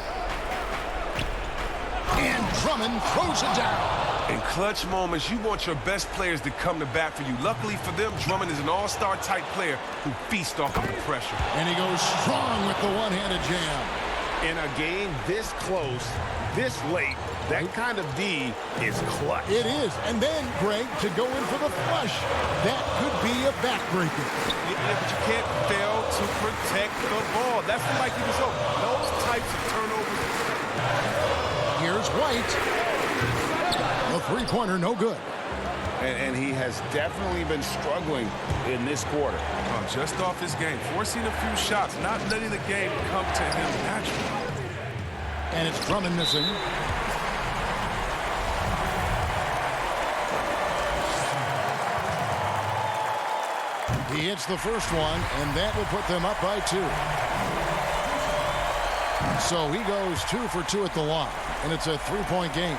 And Drummond throws it down. In clutch moments, you want your best players to come to bat for you. Luckily for them, Drummond is an all-star type player who feasts off of the pressure. And he goes strong with the one-handed jam. In a game this close, this late, that kind of D is clutch. It is. And then, Greg, to go in for the flush, that could be a backbreaker. Yeah, but you can't fail to protect the ball. That's the Mikey result. Those types of turnovers. Here's White. The three-pointer, no good. And he has definitely been struggling in this quarter. Just off his game, forcing a few shots, not letting the game come to him naturally. And it's Drummond missing. He hits the first one, and that will put them up by 2. So he goes 2 for 2 at the line, and it's a 3-point game.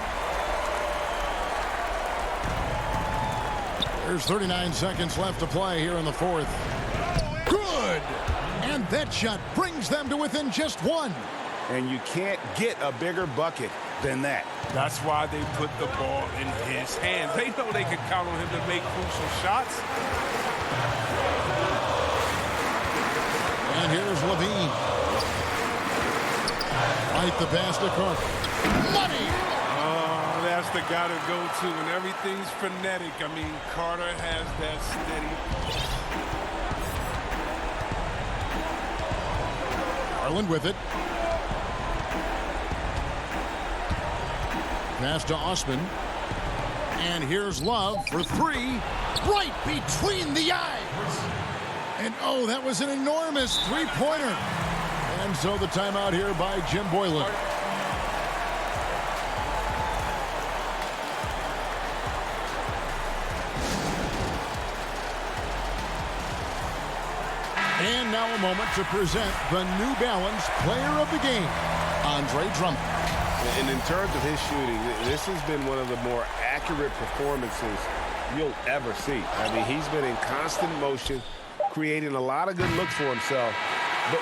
There's 39 seconds left to play here in the fourth. Good! And that shot brings them to within just 1. And you can't get a bigger bucket than that. That's why they put the ball in his hands. They know they can count on him to make crucial shots. And here's Levine. Right the pass to Carter. Money! That's the guy to go to, and everything's frenetic. I mean, Carter has that steady. Garland with it. Pass to Osman. And here's Love for 3. Right between the eyes. And oh, that was an enormous 3-pointer. And so the timeout here by Jim Boylan. And now a moment to present the New Balance Player of the Game, Andre Drummond. And in terms of his shooting, this has been one of the more accurate performances you'll ever see. I mean, he's been in constant motion, creating a lot of good looks for himself.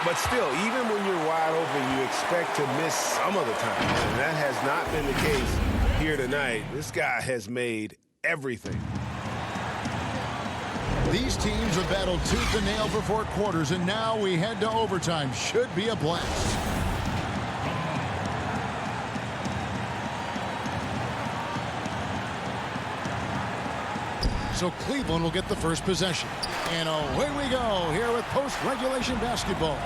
But still, even when you're wide open, you expect to miss some of the time. And that has not been the case here tonight. This guy has made everything. These teams have battled tooth and nail for 4 quarters, and now we head to overtime. Should be a blast. So Cleveland will get the first possession. And away we go here with post-regulation basketball.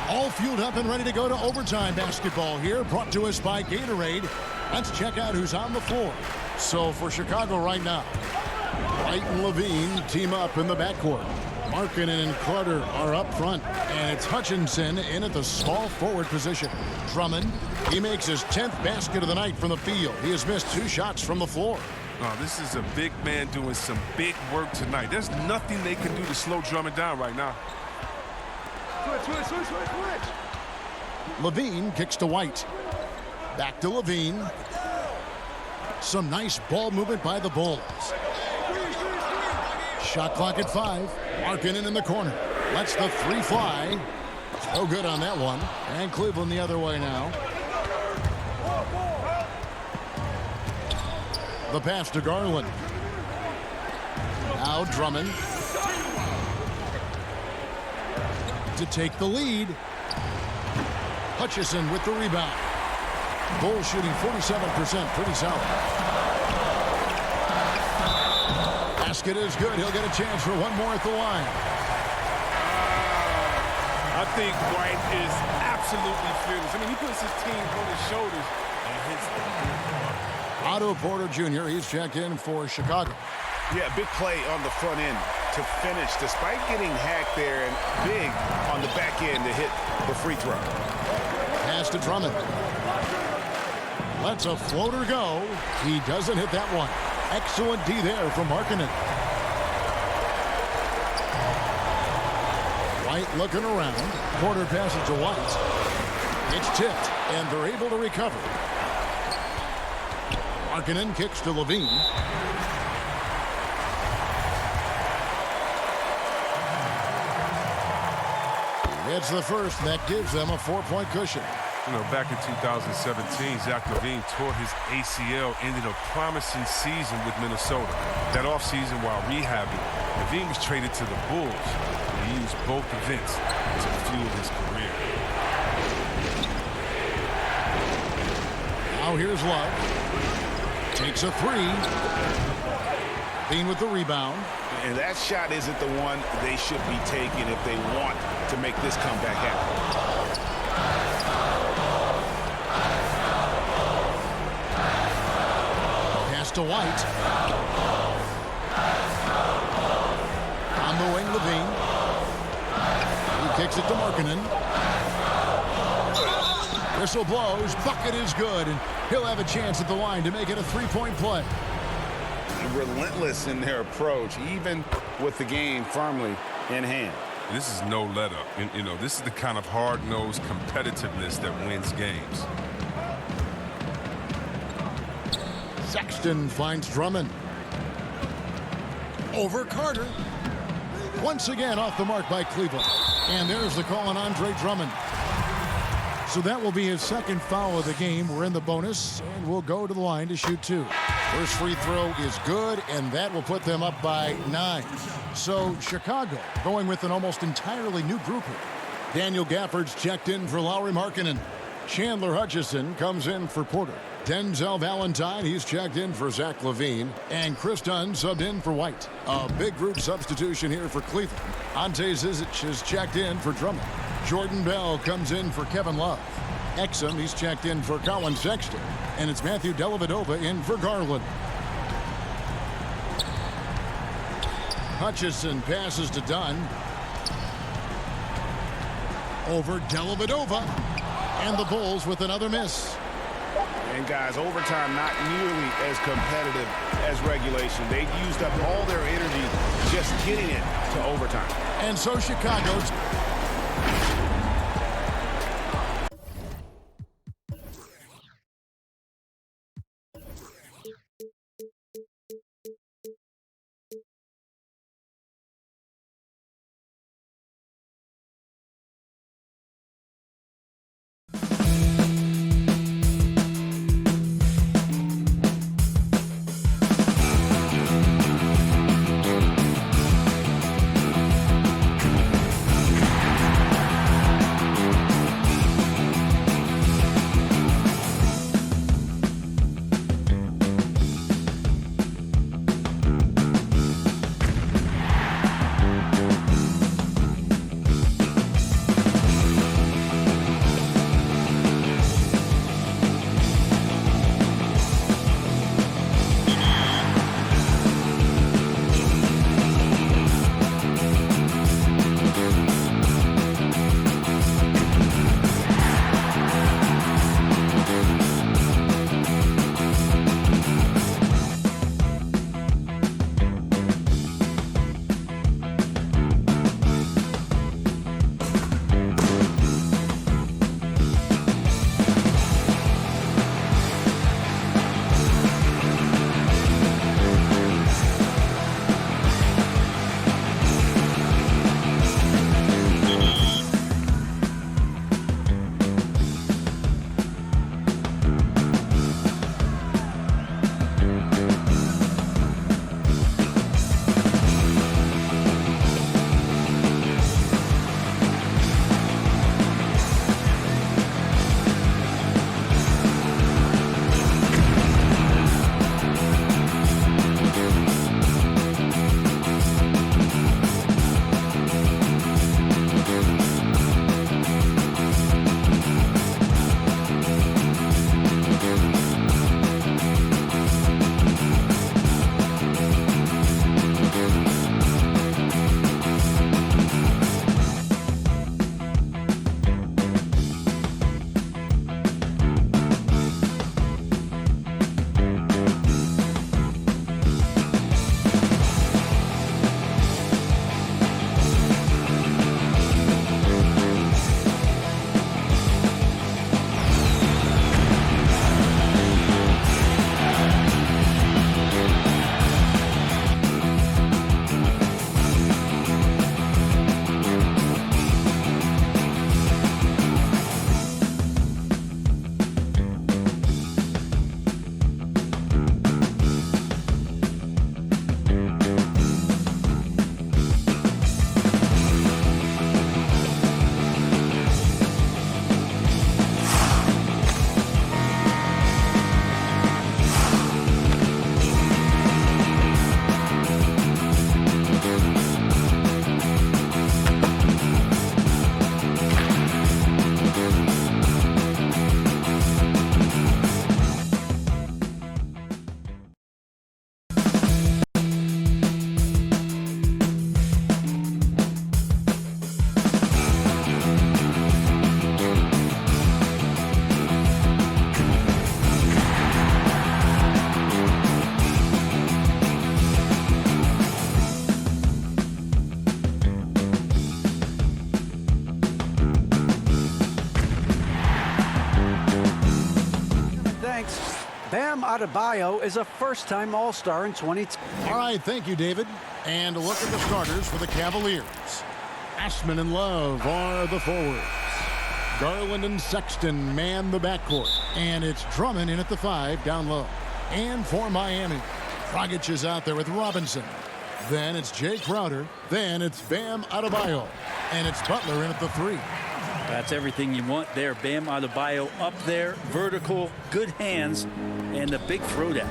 All fueled up and ready to go to overtime basketball here, brought to us by Gatorade. Let's check out who's on the floor. So for Chicago right now, White and Levine team up in the backcourt. Markkanen and Carter are up front. And it's Hutchinson in at the small forward position. Drummond, he makes his 10th basket of the night from the field. He has missed 2 shots from the floor. Oh, this is a big man doing some big work tonight. There's nothing they can do to slow Drummond down right now. Switch. Levine kicks to White. Back to Levine. Some nice ball movement by the Bulls. Shot clock at 5. Markkanen in the corner. Lets the 3 fly. No good on that one. And Cleveland the other way now. The pass to Garland. Now Drummond. To take the lead. Hutchison with the rebound. Bulls shooting 47%. Pretty solid. Basket is good. He'll get a chance for one more at the line. I think White is absolutely fearless. I mean, he puts his team on his shoulders and hits them. Otto Porter Jr., he's checked in for Chicago. Yeah, big play on the front end to finish, despite getting hacked there, and big on the back end to hit the free throw. Pass to Drummond. Lets a floater go. He doesn't hit that one. Excellent D there from Markkanen. White looking around. Porter passes to White. It's tipped, and they're able to recover. Markkanen kicks to Levine. It's the first, and that gives them a 4-point cushion. You know, back in 2017, Zach LaVine tore his ACL, ended a promising season with Minnesota. That offseason, while rehabbing, LaVine was traded to the Bulls. And he used both events to fuel his career. Now here's Love. Takes a three. LaVine with the rebound. And that shot isn't the one they should be taking if they want to make this comeback happen. Pass to White. On the wing, Levine. He kicks it to Markkanen. Whistle blows. Bucket is good, and he'll have a chance at the line to make it a three-point play. Relentless in their approach, even with the game firmly in hand. This is no let-up. You know, this is the kind of hard-nosed competitiveness that wins games. Sexton finds Drummond. Over Carter. Once again off the mark by Cleveland. And there's the call on Andre Drummond. So that will be his second foul of the game. We're in the bonus, and we'll go to the line to shoot two. First free throw is good, and that will put them up by 9. So Chicago going with an almost entirely new group here. Daniel Gafford's checked in for Lauri Markkanen. Chandler Hutchison comes in for Porter. Denzel Valentine, he's checked in for Zach LaVine. And Chris Dunn subbed in for White. A big group substitution here for Cleveland. Ante Zizic has checked in for Drummond. Jordan Bell comes in for Kevin Love. Exum, he's checked in for Colin Sexton. And it's Matthew Dellavedova in for Garland. Hutchison passes to Dunn. Over Dellavedova. And the Bulls with another miss. And guys, overtime not nearly as competitive as regulation. They used up all their energy just getting it to overtime. And so Chicago's... Bam Adebayo is a first-time All-Star in 2010. All right, thank you, David. And a look at the starters for the Cavaliers. Ashman and Love are the forwards. Garland and Sexton man the backcourt. And it's Drummond in at the 5 down low. And for Miami, Dragic is out there with Robinson. Then it's Jay Crowder. Then it's Bam Adebayo. And it's Butler in at the 3. That's everything you want there. Bam Adebayo up there, vertical, good hands, and a big throwdown.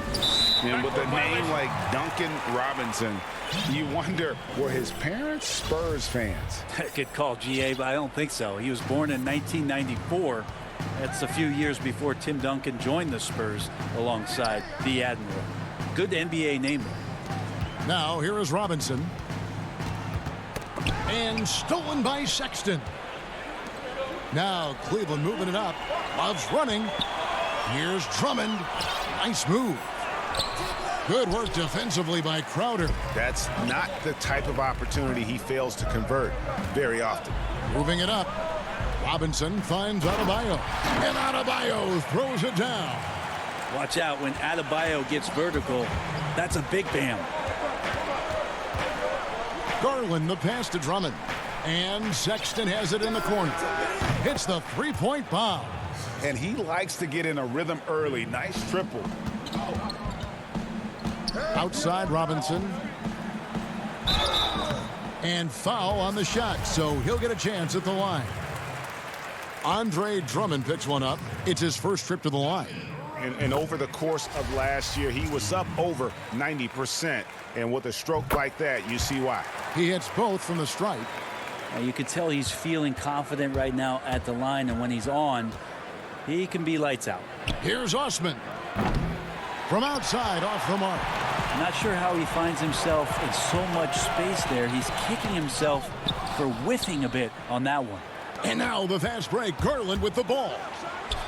And with a name like Duncan Robinson, you wonder, were his parents Spurs fans? Good call, GA, but I don't think so. He was born in 1994. That's a few years before Tim Duncan joined the Spurs alongside the Admiral. Good NBA name. Now here is Robinson. And stolen by Sexton. Now Cleveland moving it up. Love's running. Here's Drummond. Nice move. Good work defensively by Crowder. That's not the type of opportunity he fails to convert very often. Moving it up. Robinson finds Adebayo. And Adebayo throws it down. Watch out when Adebayo gets vertical. That's a big Bam. Garland the pass to Drummond. And Sexton has it in the corner. Hits the three-point bomb. And he likes to get in a rhythm early. Nice triple. Outside Robinson. And foul on the shot, so he'll get a chance at the line. Andre Drummond picks one up. It's his first trip to the line. And over the course of last year, he was up over 90%. And with a stroke like that, you see why. He hits both from the stripe. You can tell he's feeling confident right now at the line, and when he's on, he can be lights out. Here's Osman. From outside, off the mark. Not sure how he finds himself in so much space there. He's kicking himself for whiffing a bit on that one. And now the fast break. Garland with the ball.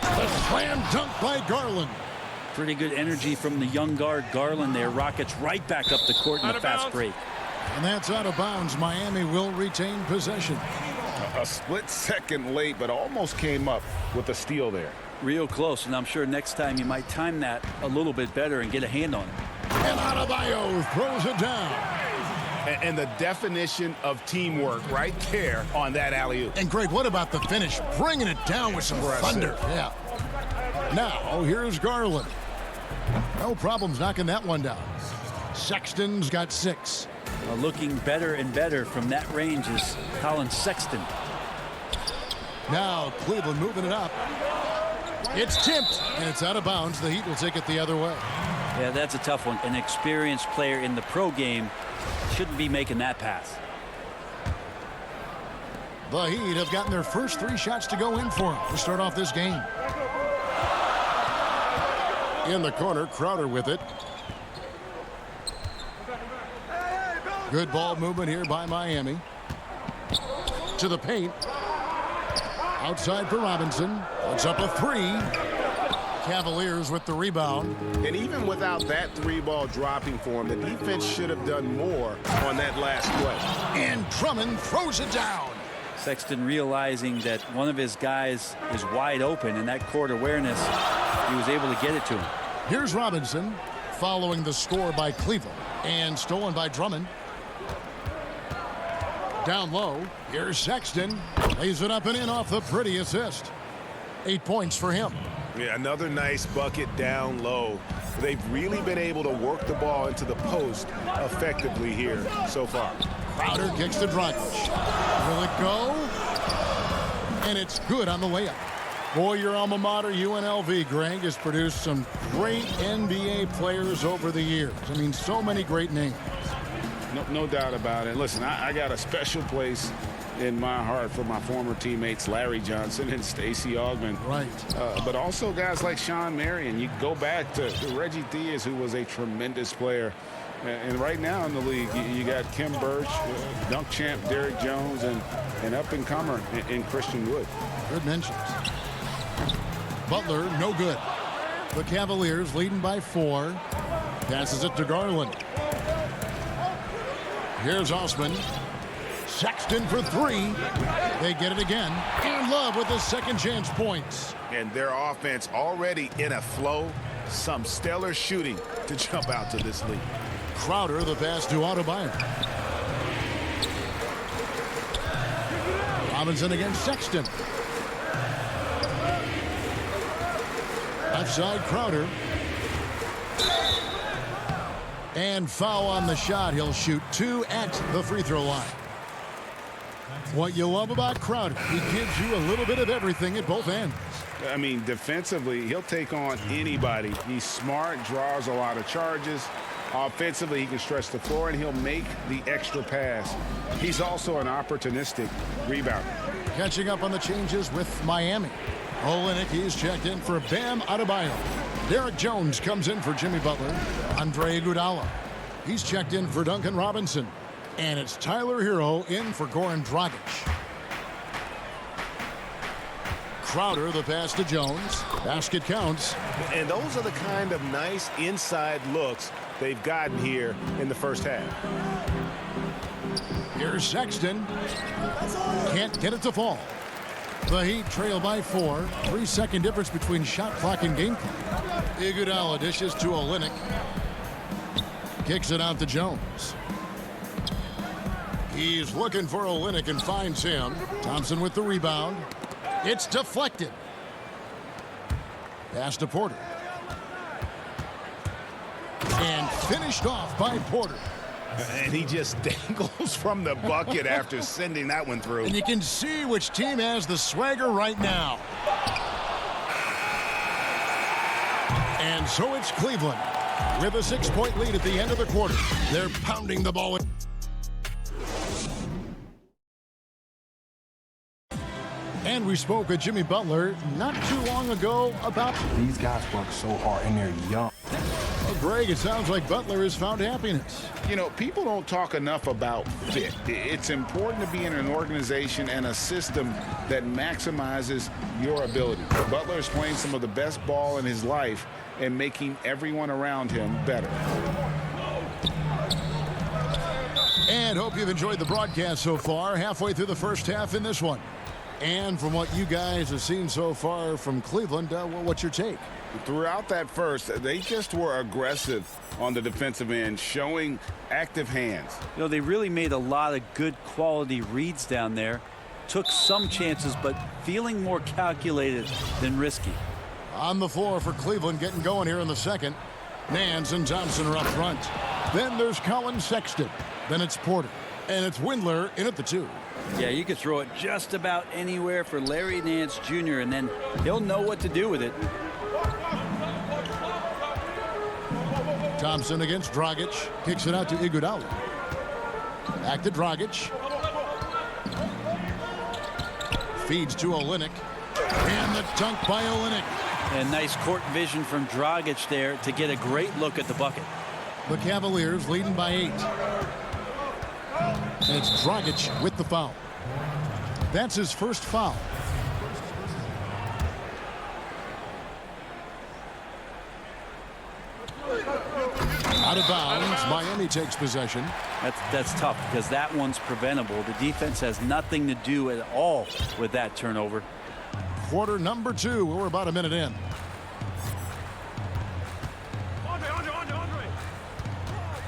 The slam dunk by Garland. Pretty good energy from the young guard Garland there. Rockets right back up the court in the fast break. And that's out of bounds. Miami will retain possession. A split second late, but almost came up with a steal there. Real close, and I'm sure next time you might time that a little bit better and get a hand on it. And Adebayo throws it down. And the definition of teamwork right there on that alley-oop. And Greg, what about the finish? Bringing it down with some thunder. Yeah. Now, here's Garland. No problems knocking that one down. Sexton's got 6. Looking better and better from that range is Colin Sexton. Now Cleveland moving it up. It's tipped, and it's out of bounds. The Heat will take it the other way. Yeah, that's a tough one. An experienced player in the pro game shouldn't be making that pass. The Heat have gotten their first 3 shots to go in for them to start off this game. In the corner, Crowder with it. Good ball movement here by Miami. To the paint. Outside for Robinson. Puts up a 3. Cavaliers with the rebound. And even without that 3-ball dropping for him, the defense should have done more on that last play. And Drummond throws it down. Sexton realizing that one of his guys is wide open, and that court awareness, he was able to get it to him. Here's Robinson following the score by Cleveland. And stolen by Drummond. Down low, here's Sexton. Lays it up and in off the pretty assist. 8 points for him. Yeah, another nice bucket down low. They've really been able to work the ball into the post effectively here so far. Crowder kicks to Dragic. Will it go? And it's good on the layup. Boy, your alma mater, UNLV, Greg, has produced some great NBA players over the years. I mean, so many great names. No doubt about it. Listen, I got a special place in my heart for my former teammates Larry Johnson and Stacey Augmon. Right. But also guys like Sean Marion. You go back to Reggie Diaz, who was a tremendous player. And right now in the league, you got Kim Birch, dunk champ Derrick Jones, and up-and-comer in Christian Wood. Good mentions. Butler, no good. The Cavaliers leading by 4. Passes it to Garland. Here's Osman. Sexton for 3. They get it again. And Love with the second chance points. And their offense already in a flow. Some stellar shooting to jump out to this lead. Crowder, the pass to Adebayo. Robinson against Sexton. Left side, Crowder. And foul on the shot. He'll shoot 2 at the free throw line. What you love about Crowder, he gives you a little bit of everything at both ends. I mean, defensively, he'll take on anybody. He's smart, draws a lot of charges. Offensively, he can stretch the floor, and he'll make the extra pass. He's also an opportunistic rebounder. Catching up on the changes with Miami. Olynyk, he's checked in for Bam Adebayo. Derek Jones comes in for Jimmy Butler. Andre Iguodala, he's checked in for Duncan Robinson. And it's Tyler Hero in for Goran Dragic. Crowder, the pass to Jones. Basket counts. And those are the kind of nice inside looks they've gotten here in the first half. Here's Sexton. Can't get it to fall. The Heat trail by 4. 3-second difference between shot clock and game clock. Iguodala dishes to Olynyk. Kicks it out to Jones. He's looking for Olynyk and finds him. Thompson with the rebound. It's deflected. Pass to Porter. And finished off by Porter. And he just dangles from the bucket after sending that one through. And you can see which team has the swagger right now. And so it's Cleveland with a 6-point lead at the end of the quarter. They're pounding the ball. And we spoke with Jimmy Butler not too long ago about these guys work so hard and they're young. Well, Greg, it sounds like Butler has found happiness. You know, people don't talk enough about fit. It's important to be in an organization and a system that maximizes your ability. Butler is playing some of the best ball in his life and making everyone around him better. And hope you've enjoyed the broadcast so far. Halfway through the first half in this one. And from what you guys have seen so far from Cleveland, what's your take? Throughout that first, they just were aggressive on the defensive end, showing active hands. You know, they really made a lot of good quality reads down there. Took some chances, but feeling more calculated than risky. On the floor for Cleveland, getting going here in the second. Nance and Thompson are up front. Then there's Colin Sexton. Then it's Porter. And it's Windler in at the 2. Yeah, you could throw it just about anywhere for Larry Nance Jr., and then he'll know what to do with it. Thompson against Dragic. Kicks it out to Iguodala. Back to Dragic. Feeds to Olynyk. And the dunk by Olynyk. And nice court vision from Dragic there to get a great look at the bucket. The Cavaliers leading by 8. And it's Dragic with the foul. That's his first foul. Out of bounds. Miami takes possession. That's tough because that one's preventable. The defense has nothing to do at all with that turnover. Quarter number 2. We're about a minute in.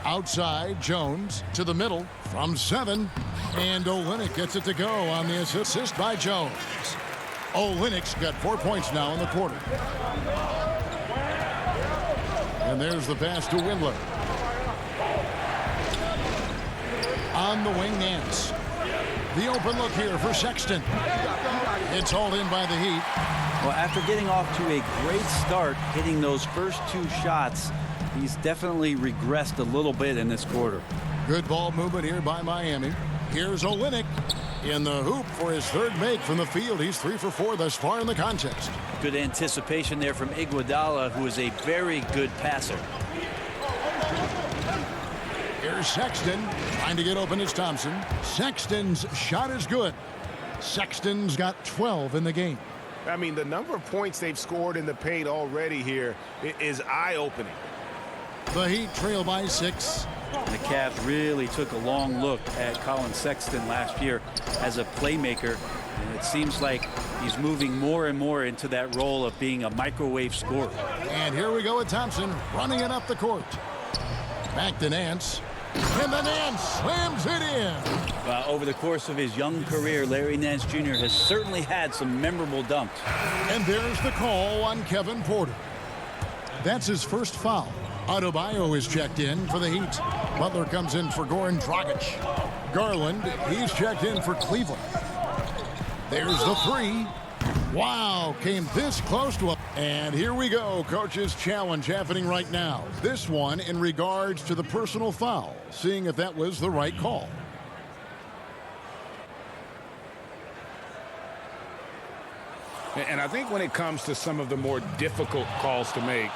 Outside, Jones to the middle from 7. And Olynyk gets it to go on the assist by Jones. Olynyk's got 4 points now in the quarter. And there's the pass to Windler. On the wing, Nance. The open look here for Sexton. It's hauled in by the Heat. Well, after getting off to a great start, hitting those first 2 shots, he's definitely regressed a little bit in this quarter. Good ball movement here by Miami. Here's Olynyk in the hoop for his 3rd make from the field. He's 3 for 4 thus far in the contest. Good anticipation there from Iguodala, who is a very good passer. Here's Sexton trying to get open. It's Thompson. Sexton's shot is good. Sexton's got 12 in the game. I mean, the number of points they've scored in the paint already here is eye-opening. The Heat trail by 6. The Cavs really took a long look at Colin Sexton last year as a playmaker, and it seems like He's moving more and more into that role of being a microwave scorer. And here we go with Thompson running it up the court. Back to Nance. And the Nance slams it in. Over the course of his young career, Larry Nance Jr. has certainly had some memorable dunks. And there's the call on Kevin Porter. That's his first foul. Adebayo is checked in for the Heat. Butler comes in for Goran Dragic. Garland, he's checked in for Cleveland. There's the three. Wow, came this close to a... And here we go, coach's challenge happening right now. This one in regards to the personal foul, seeing if that was the right call. And I think when it comes to some of the more difficult calls to make,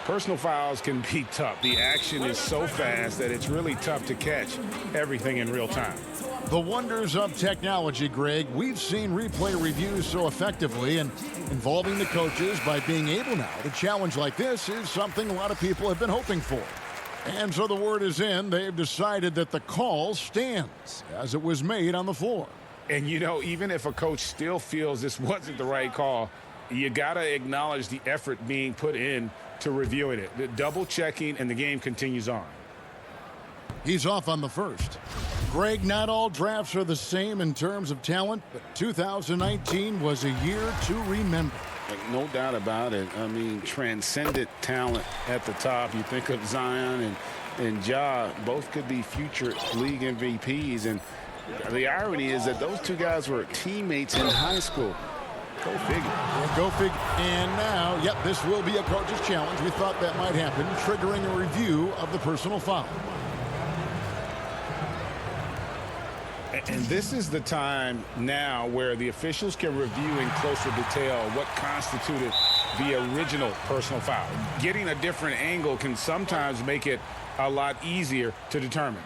personal fouls can be tough. The action is so fast that it's really tough to catch everything in real time. The wonders of technology, Greg. We've seen replay reviews so effectively, and involving the coaches by being able now to challenge like this is something a lot of people have been hoping for. And so the word is in. They've decided that the call stands as it was made on the floor. And, you know, even if a coach still feels this wasn't the right call, you got to acknowledge the effort being put in to reviewing it. The double checking, and the game continues on. He's off on the first. Greg, not all drafts are the same in terms of talent, but 2019 was a year to remember. No doubt about it. I mean, transcendent talent at the top. You think of Zion and Ja, both could be future league MVPs. And the irony is that those two guys were teammates in high school. Go figure. Yeah, go figure. And now, yep, this will be a coach's challenge. We thought that might happen, triggering a review of the personal foul. And this is the time now where the officials can review in closer detail what constituted the original personal foul. Getting a different angle can sometimes make it a lot easier to determine.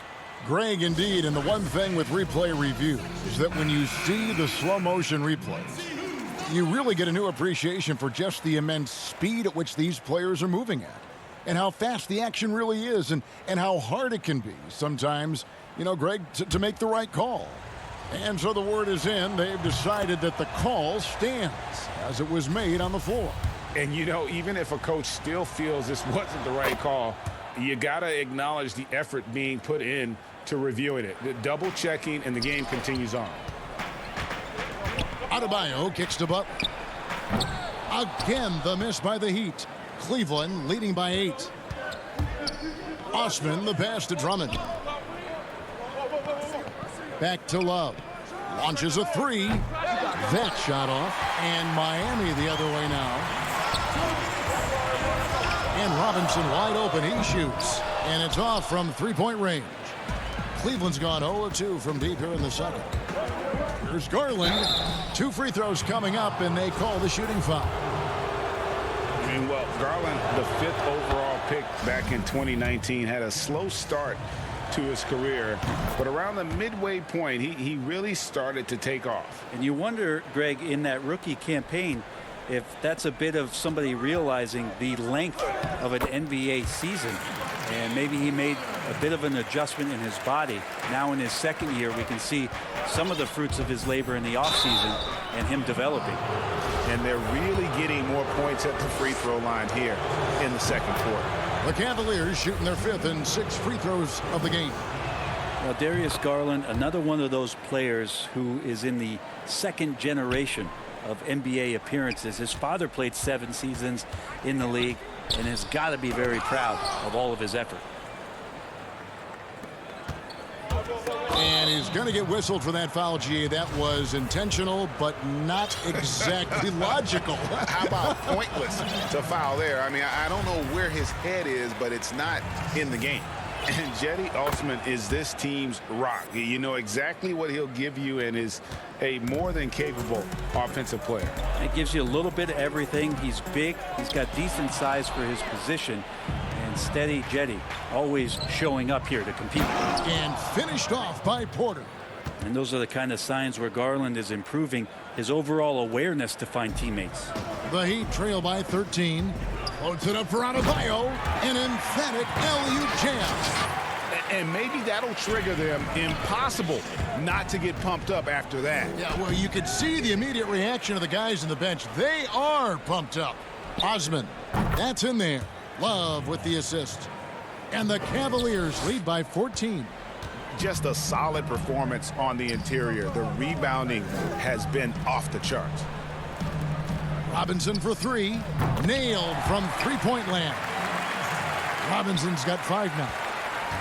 Greg, indeed, and the one thing with replay review is that when you see the slow motion replays, you really get a new appreciation for just the immense speed at which these players are moving at, and how fast the action really is, and how hard it can be sometimes, you know, Greg, to make the right call. And so the word is in. They've decided that the call stands as it was made on the floor. And, you know, even if a coach still feels this wasn't the right call, you got to acknowledge the effort being put in to reviewing it. The double checking, and the game continues on. Adebayo kicks to Butler. Again, the miss by the Heat. Cleveland leading by 8. Osman, the pass to Drummond. Back to Love. Launches a three. That shot off. And Miami the other way now. And Robinson wide open. He shoots. And it's off from three-point range. Cleveland's gone 0-2 from deep here in the second. Here's Garland. 2 free throws coming up, and they call the shooting foul. I mean, well, Garland, the 5th overall pick back in 2019, had a slow start to his career, but around the midway point, he really started to take off. And you wonder, Greg, in that rookie campaign, if that's a bit of somebody realizing the length of an NBA season, and maybe he made a bit of an adjustment in his body. Now in his second year, we can see some of the fruits of his labor in the offseason and him developing. And they're really getting more points at the free throw line here in the second quarter. The Cavaliers shooting their 5th and 6th free throws of the game. Now, Darius Garland, another one of those players who is in the second generation of NBA appearances. His father played 7 seasons in the league and has got to be very proud of all of his effort. And he's going to get whistled for that foul, G. That was intentional, but not exactly logical. How about pointless to foul there? I mean, I don't know where his head is, but it's not in the game. And Cedi Osman is this team's rock. You know exactly what he'll give you, and is a more than capable offensive player. It gives you a little bit of everything. He's big. He's got decent size for his position. And steady Cedi, always showing up here to compete. And finished off by Porter. And those are the kind of signs where Garland is improving his overall awareness to find teammates. The Heat trail by 13. Loads it up for Adebayo. An emphatic alley-oop jam. And maybe that'll trigger them. Impossible not to get pumped up after that. Yeah, well, you could see the immediate reaction of the guys on the bench. They are pumped up. Osman, that's in there. Love with the assist. And the Cavaliers lead by 14. Just a solid performance on the interior. The rebounding has been off the charts. Robinson for three. Nailed from three-point land. Robinson's got 5 now.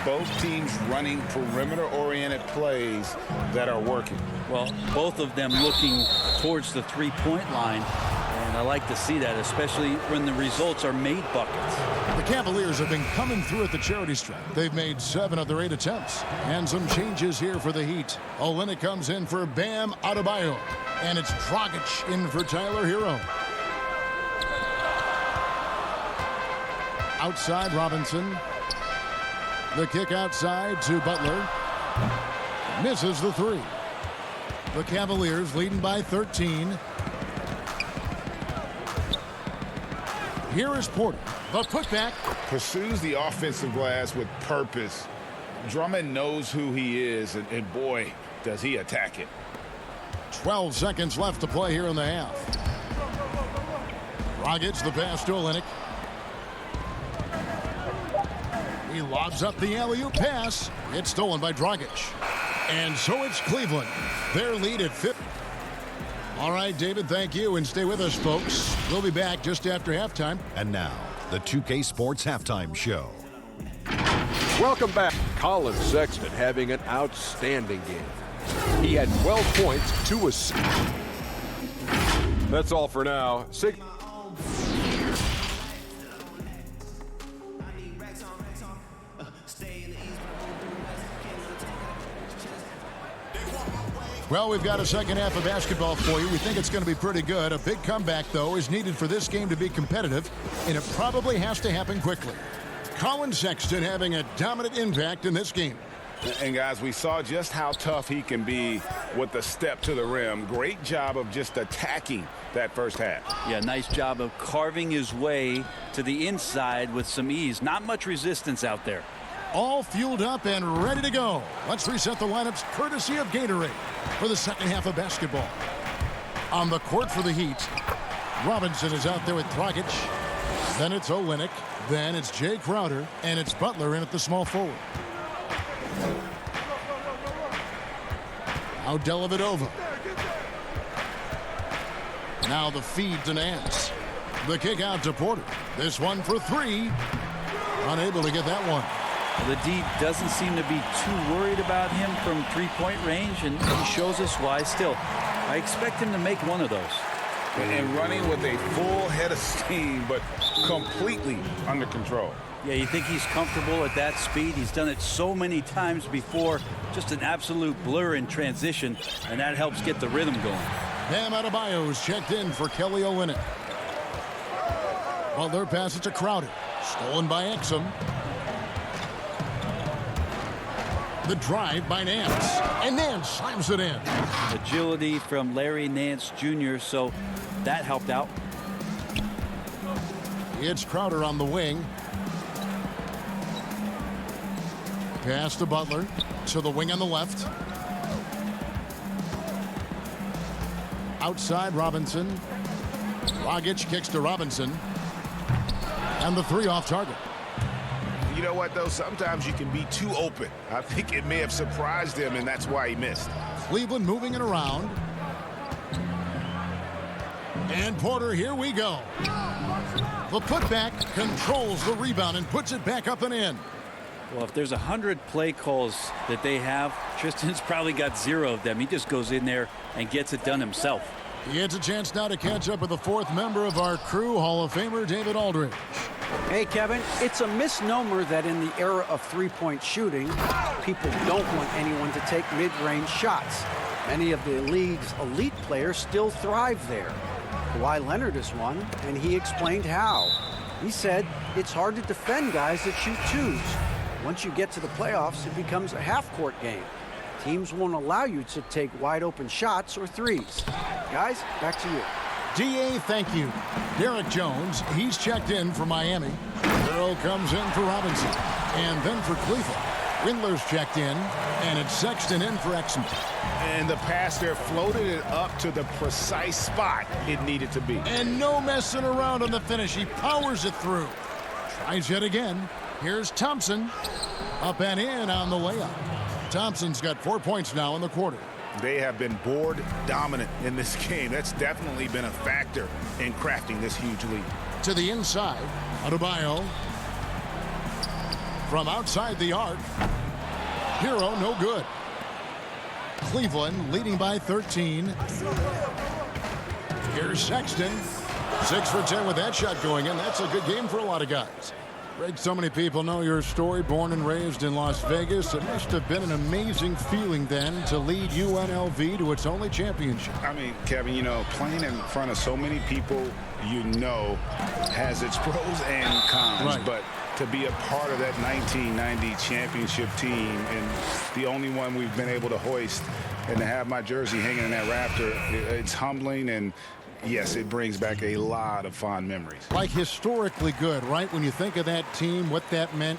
Both teams running perimeter-oriented plays that are working. Well, both of them looking towards the three-point line. And I like to see that, especially when the results are made buckets. The Cavaliers have been coming through at the charity stripe. They've made 7 of their 8 attempts. And some changes here for the Heat. Olynyk comes in for Bam Adebayo. And it's Dragic in for Tyler Hero. Outside Robinson. The kick outside to Butler. Misses the 3. The Cavaliers leading by 13. Here is Porter. The putback. Pursues the offensive glass with purpose. Drummond knows who he is, and boy, does he attack it. 12 seconds left to play here in the half. Dragic the pass to Olynyk. He lobs up the alley-oop pass. It's stolen by Dragic. And so it's Cleveland. Their lead at 5. All right, David, thank you. And stay with us, folks. We'll be back just after halftime. And now, the 2K Sports Halftime Show. Welcome back. Colin Sexton having an outstanding game. He had 12 points, 2 assists. That's all for now. Well, we've got a second half of basketball for you. We think it's going to be pretty good. A big comeback, though, is needed for this game to be competitive, and it probably has to happen quickly. Colin Sexton having a dominant impact in this game. And, guys, we saw just how tough he can be with the step to the rim. Great job of just attacking that first half. Yeah, nice job of carving his way to the inside with some ease. Not much resistance out there. All fueled up and ready to go. Let's reset the lineups courtesy of Gatorade for the second half of basketball. On the court for the Heat, Robinson is out there with Dragic. Then it's Olynyk. Then it's Jay Crowder. And it's Butler in at the small forward. Now Dellavedova. Now the feed to Nance. The kick out to Porter. This one for 3. Unable to get that one. The D doesn't seem to be too worried about him from three-point range, and he shows us why still. I expect him to make one of those. And running with a full head of steam, but completely under control. Yeah, you think he's comfortable at that speed. He's done it so many times before. Just an absolute blur in transition, and that helps get the rhythm going. Bam Adebayo is checked in for Kelly Olynyk. Butler passes to Crowder. Stolen by Exum. The drive by Nance. And Nance slams it in. Agility from Larry Nance Jr., so that helped out. It's Crowder on the wing. Pass to Butler. To the wing on the left. Outside Robinson. Dragic kicks to Robinson. And the 3 off target. You know what, though? Sometimes you can be too open. I think it may have surprised him, and that's why he missed. Cleveland moving it around. And Porter, here we go. The putback controls the rebound and puts it back up and in. Well, if there's 100 play calls that they have, Tristan's probably got 0 of them. He just goes in there and gets it done himself. He gets a chance now to catch up with the 4th member of our crew, Hall of Famer David Aldridge. Hey, Kevin, it's a misnomer that in the era of three-point shooting, people don't want anyone to take mid-range shots. Many of the league's elite players still thrive there. Kawhi Leonard is one, and he explained how. He said it's hard to defend guys that shoot 2s. Once you get to the playoffs, it becomes a half-court game. Teams won't allow you to take wide-open shots or 3s. Guys, back to you. DA, thank you. Derek Jones, he's checked in for Miami. Earl comes in for Robinson. And then for Cleveland, Windler's checked in, and it's Sexton in for Exum. And the pass there floated it up to the precise spot it needed to be. And no messing around on the finish. He powers it through. Tries yet again. Here's Thompson. Up and in on the layup. Thompson's got 4 points now in the quarter. They have been board dominant in this game. That's definitely been a factor in crafting this huge lead. To the inside. Adebayo. From outside the arc. Hero, no good. Cleveland leading by 13. Here's Sexton. 6 for 10 with that shot going in. That's a good game for a lot of guys. Greg, so many people know your story. Born and raised in Las Vegas. It must have been an amazing feeling then to lead UNLV to its only championship. I mean, Kevin, you know, playing in front of so many people you know has its pros and cons. Right. But to be a part of that 1990 championship team and the only one we've been able to hoist and to have my jersey hanging in that rafter, it's humbling, and yes, it brings back a lot of fond memories. Like historically good, right? When you think of that team, what that meant,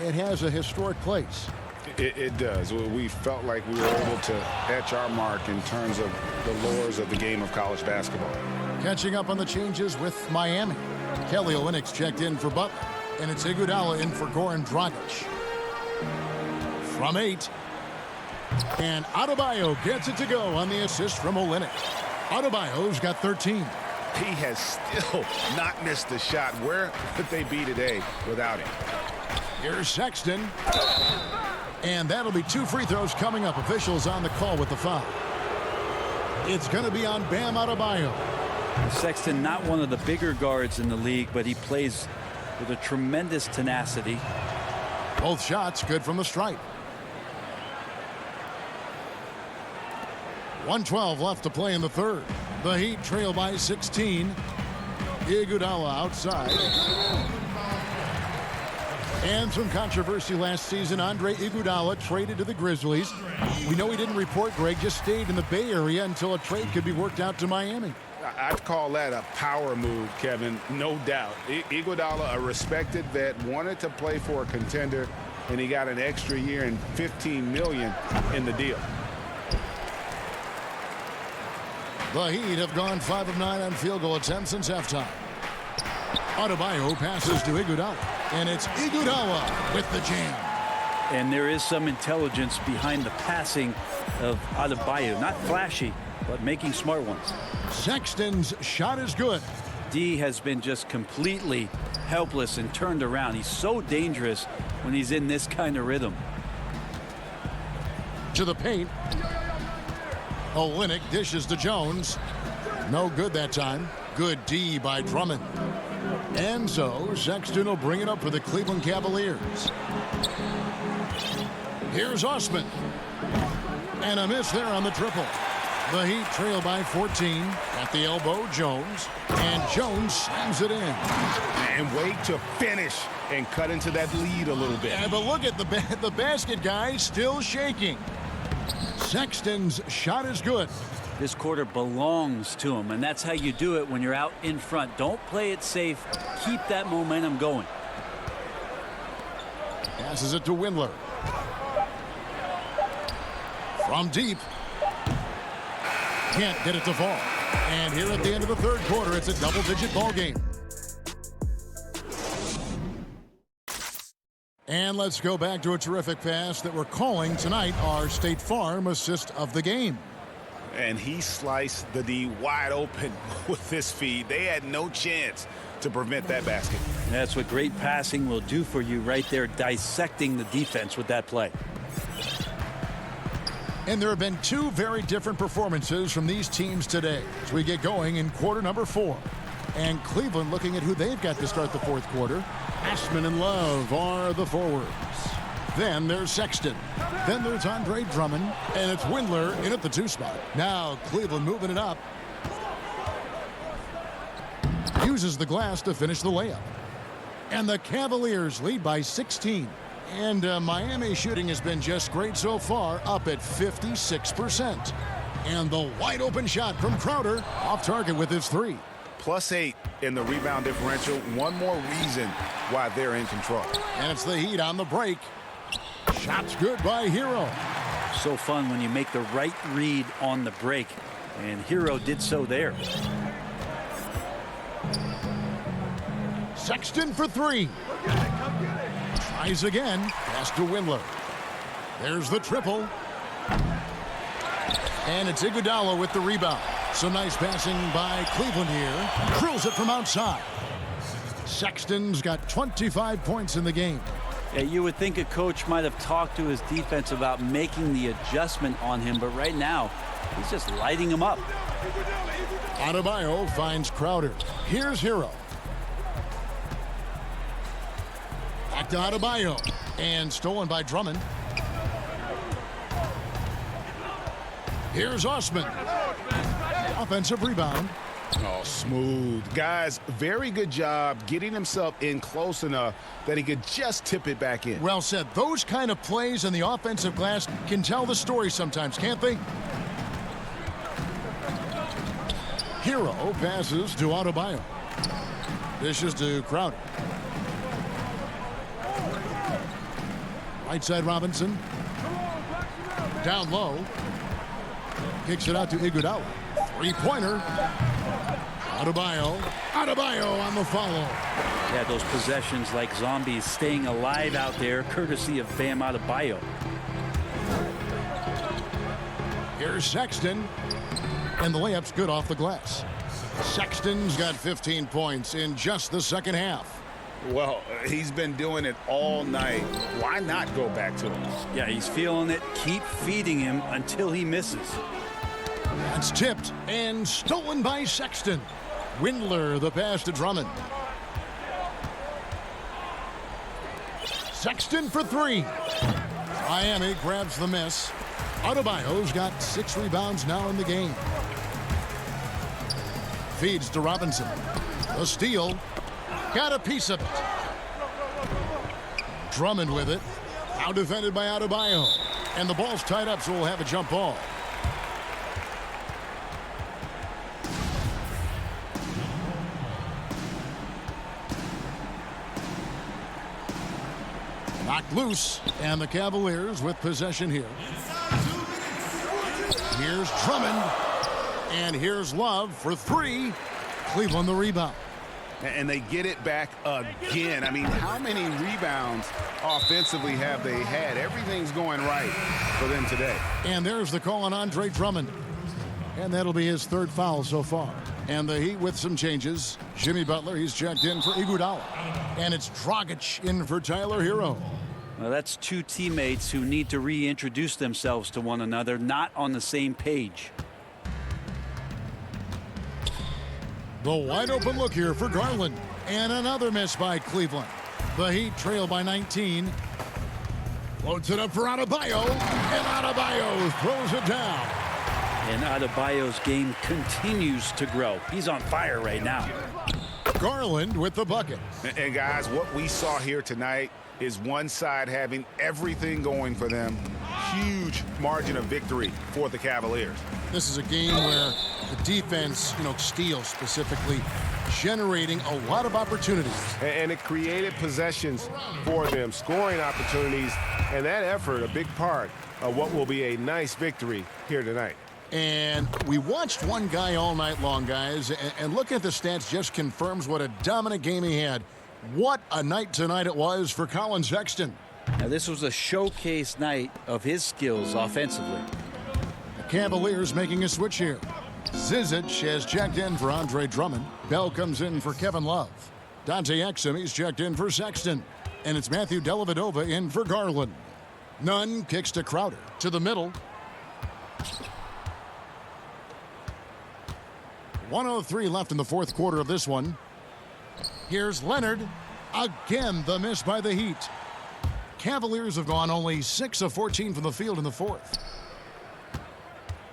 it has a historic place. It does. We felt like we were able to etch our mark in terms of the lures of the game of college basketball. Catching up on the changes with Miami. Kelly Olynyk's checked in for Butler, and it's Iguodala in for Goran Dragic. From 8. And Adebayo gets it to go on the assist from Olynyk. Adebayo's got 13. He has still not missed a shot. Where would they be today without him? Here's Sexton. And that'll be 2 free throws coming up. Officials on the call with the foul. It's going to be on Bam Adebayo. Sexton, not one of the bigger guards in the league, but he plays with a tremendous tenacity. Both shots good from the stripe. 1:12 left to play in the third. The Heat trail by 16. Iguodala outside. And some controversy last season. Andre Iguodala traded to the Grizzlies. We know he didn't report, Greg, just stayed in the Bay Area until a trade could be worked out to Miami. I'd call that a power move, Kevin, no doubt. Iguodala, a respected vet, wanted to play for a contender, and he got an extra year and $15 million in the deal. The Heat have gone 5 of 9 on field goal attempts since halftime. Adebayo passes to Iguodala, and it's Iguodala with the jam. And there is some intelligence behind the passing of Adebayo. Not flashy, but making smart ones. Sexton's shot is good. D has been just completely helpless and turned around. He's so dangerous when he's in this kind of rhythm. To the paint. Olynyk dishes to Jones. No good that time. Good D by Drummond. And so Sexton will bring it up for the Cleveland Cavaliers. Here's Osman. And a miss there on the triple. The Heat trail by 14. At the elbow, Jones. And Jones slams it in. And wait to finish and cut into that lead a little bit. Yeah, but look at the basket guy still shaking. Sexton's shot is good. This quarter belongs to him, and that's how you do it when you're out in front. Don't play it safe. Keep that momentum going. Passes it to Windler. From deep. Can't get it to fall. And here at the end of the third quarter, it's a double-digit ball game. And let's go back to a terrific pass that we're calling tonight our State Farm assist of the game. And he sliced the D wide open with this feed. They had no chance to prevent that basket. That's what great passing will do for you right there, dissecting the defense with that play. And there have been 2 very different performances from these teams today as we get going in quarter number 4. And Cleveland looking at who they've got to start the fourth quarter. Ashman and Love are the forwards. Then there's Sexton. Then there's Andre Drummond. And it's Windler in at the 2 spot. Now Cleveland moving it up. Uses the glass to finish the layup. And the Cavaliers lead by 16. And Miami shooting has been just great so far, up at 56%. And the wide open shot from Crowder, off target with his 3. +8 in the rebound differential. One more reason why they're in control. And it's the Heat on the break. Shot's good by Hero. So fun when you make the right read on the break, and Hero did so there. Sexton for three. Tries again. Pass to Windler. There's the triple. And it's Iguodala with the rebound. Some nice passing by Cleveland here. Drills it from outside. Sexton's got 25 points in the game. Yeah, you would think a coach might have talked to his defense about making the adjustment on him, but right now, he's just lighting him up. Adebayo finds Crowder. Here's Hero. Back to Adebayo. And stolen by Drummond. Here's Osman. Offensive rebound. Oh, smooth. Guys, very good job getting himself in close enough that he could just tip it back in. Well said. Those kind of plays in the offensive glass can tell the story sometimes, can't they? Hero passes to Adebayo. Dishes to Crowder. Right side Robinson. Down low. Kicks it out to Iguodala. Three-pointer. Adebayo on the follow. Yeah, those possessions like zombies staying alive out there, courtesy of Bam Adebayo. Here's Sexton. And the layup's good off the glass. Sexton's got 15 points in just the second half. Well, he's been doing it all night. Why not go back to him? Yeah, he's feeling it. Keep feeding him until he misses. That's tipped and stolen by Sexton. Windler the pass to Drummond. Sexton for three. Miami grabs the miss. Adebayo's got 6 rebounds now in the game. Feeds to Robinson. The steal. Got a piece of it. Drummond with it. Now defended by Adebayo. And the ball's tied up, so we'll have a jump ball. Knocked loose, and the Cavaliers with possession here. Here's Drummond, and here's Love for three. Cleveland the rebound. And they get it back again. I mean, how many rebounds offensively have they had? Everything's going right for them today. And there's the call on Andre Drummond. And that'll be his 3rd foul so far. And the Heat with some changes. Jimmy Butler, he's checked in for Iguodala. And it's Dragic in for Tyler Hero. Well, that's 2 teammates who need to reintroduce themselves to one another, not on the same page. The wide open look here for Garland. And another miss by Cleveland. The Heat trail by 19. Floats it up for Adebayo. And Adebayo throws it down. And Adebayo's game continues to grow. He's on fire right now. Garland with the bucket. And guys, what we saw here tonight is one side having everything going for them. Huge margin of victory for the Cavaliers. This is a game where the defense, steals specifically, generating a lot of opportunities. And it created possessions for them, scoring opportunities, and that effort a big part of what will be a nice victory here tonight. And we watched one guy all night long, guys, and looking at the stats just confirms what a dominant game he had. What a night tonight it was for Colin Sexton. Now, this was a showcase night of his skills offensively. The Cavaliers making a switch here. Zizic has checked in for Andre Drummond. Bell comes in for Kevin Love. Dante Exum, he's checked in for Sexton. And it's Matthew Dellavedova in for Garland. Nunn kicks to Crowder. To the middle. 1:03 left in the 4th quarter of this one. Here's Leonard. Again, the miss by the Heat. Cavaliers have gone only 6 of 14 from the field in the 4th.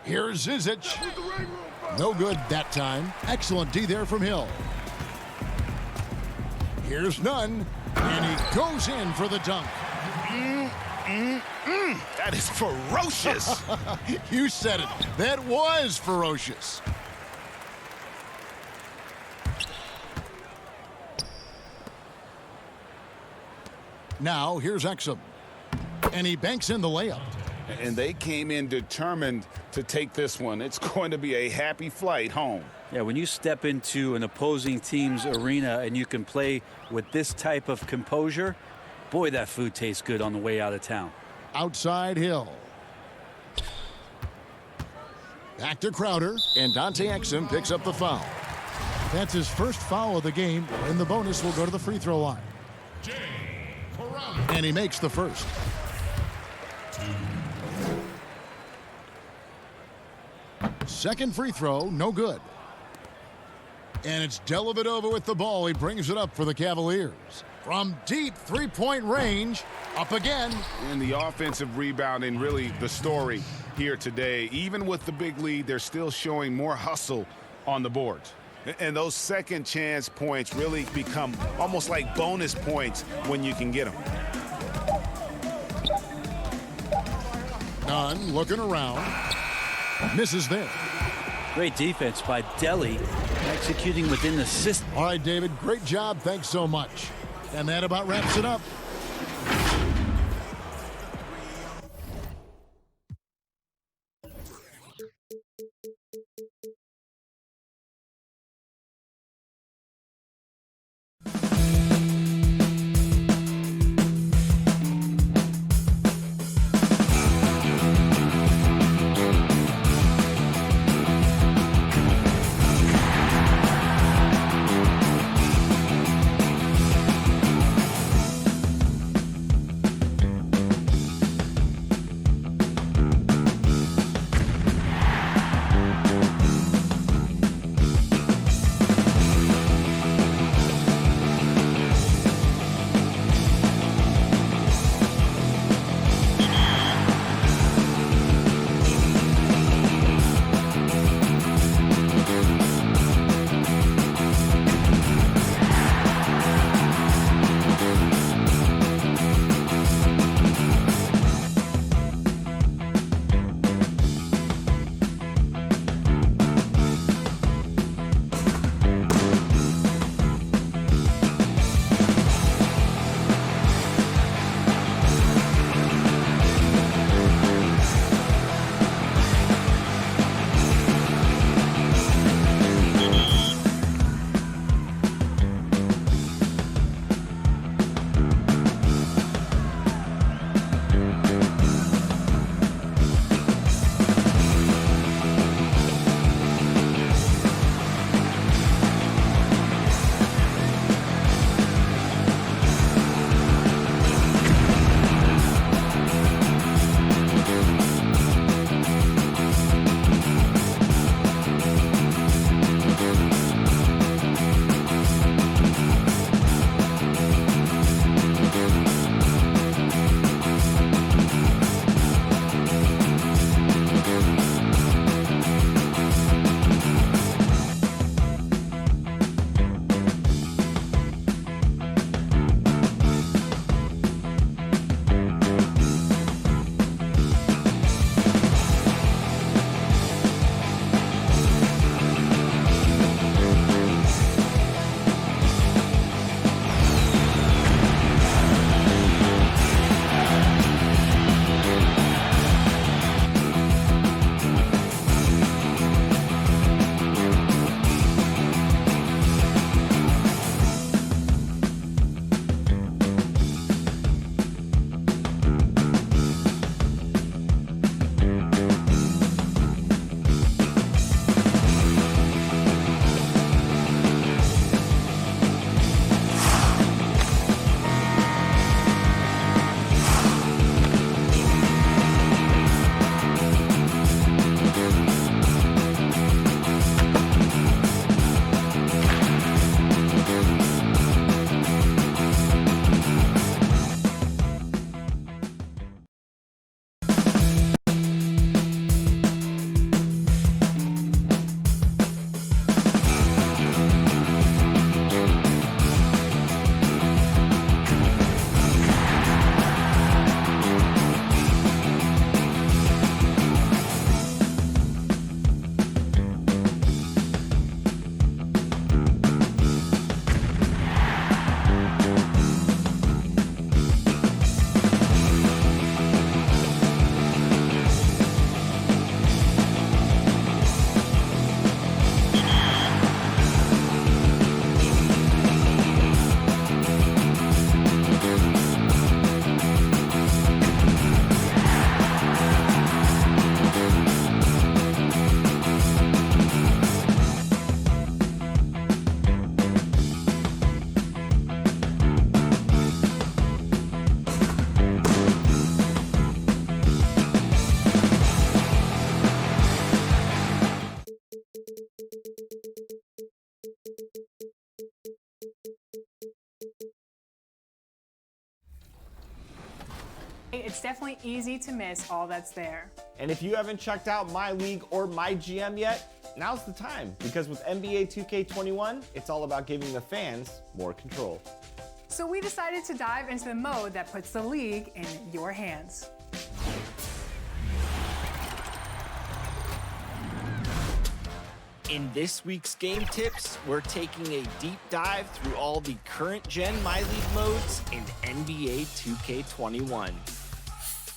Here's Zizic. No good that time. Excellent D there from Hill. Here's Nunn. And he goes in for the dunk. That is ferocious. You said it. That was ferocious. Now, here's Exum. And he banks in the layup. And they came in determined to take this one. It's going to be a happy flight home. Yeah, when you step into an opposing team's arena and you can play with this type of composure, boy, that food tastes good on the way out of town. Outside Hill. Back to Crowder, and Dante Exum picks up the foul. That's his first foul of the game, and the bonus will go to the free throw line. And he makes the first. Second free throw, no good. And it's Dellavedova with the ball. He brings it up for the Cavaliers. From deep three-point range, up again. And the offensive rebounding, really the story here today. Even with the big lead, they're still showing more hustle on the boards. And those second chance points really become almost like bonus points when you can get them. Nunn looking around. Misses there. Great defense by Delly, executing within the system. All right, David, great job. Thanks so much. And that about wraps it up. It's definitely easy to miss all that's there. And if you haven't checked out My League or My GM yet, now's the time, because with NBA 2K21, it's all about giving the fans more control. So we decided to dive into the mode that puts the league in your hands. In this week's game tips, we're taking a deep dive through all the current gen My League modes in NBA 2K21.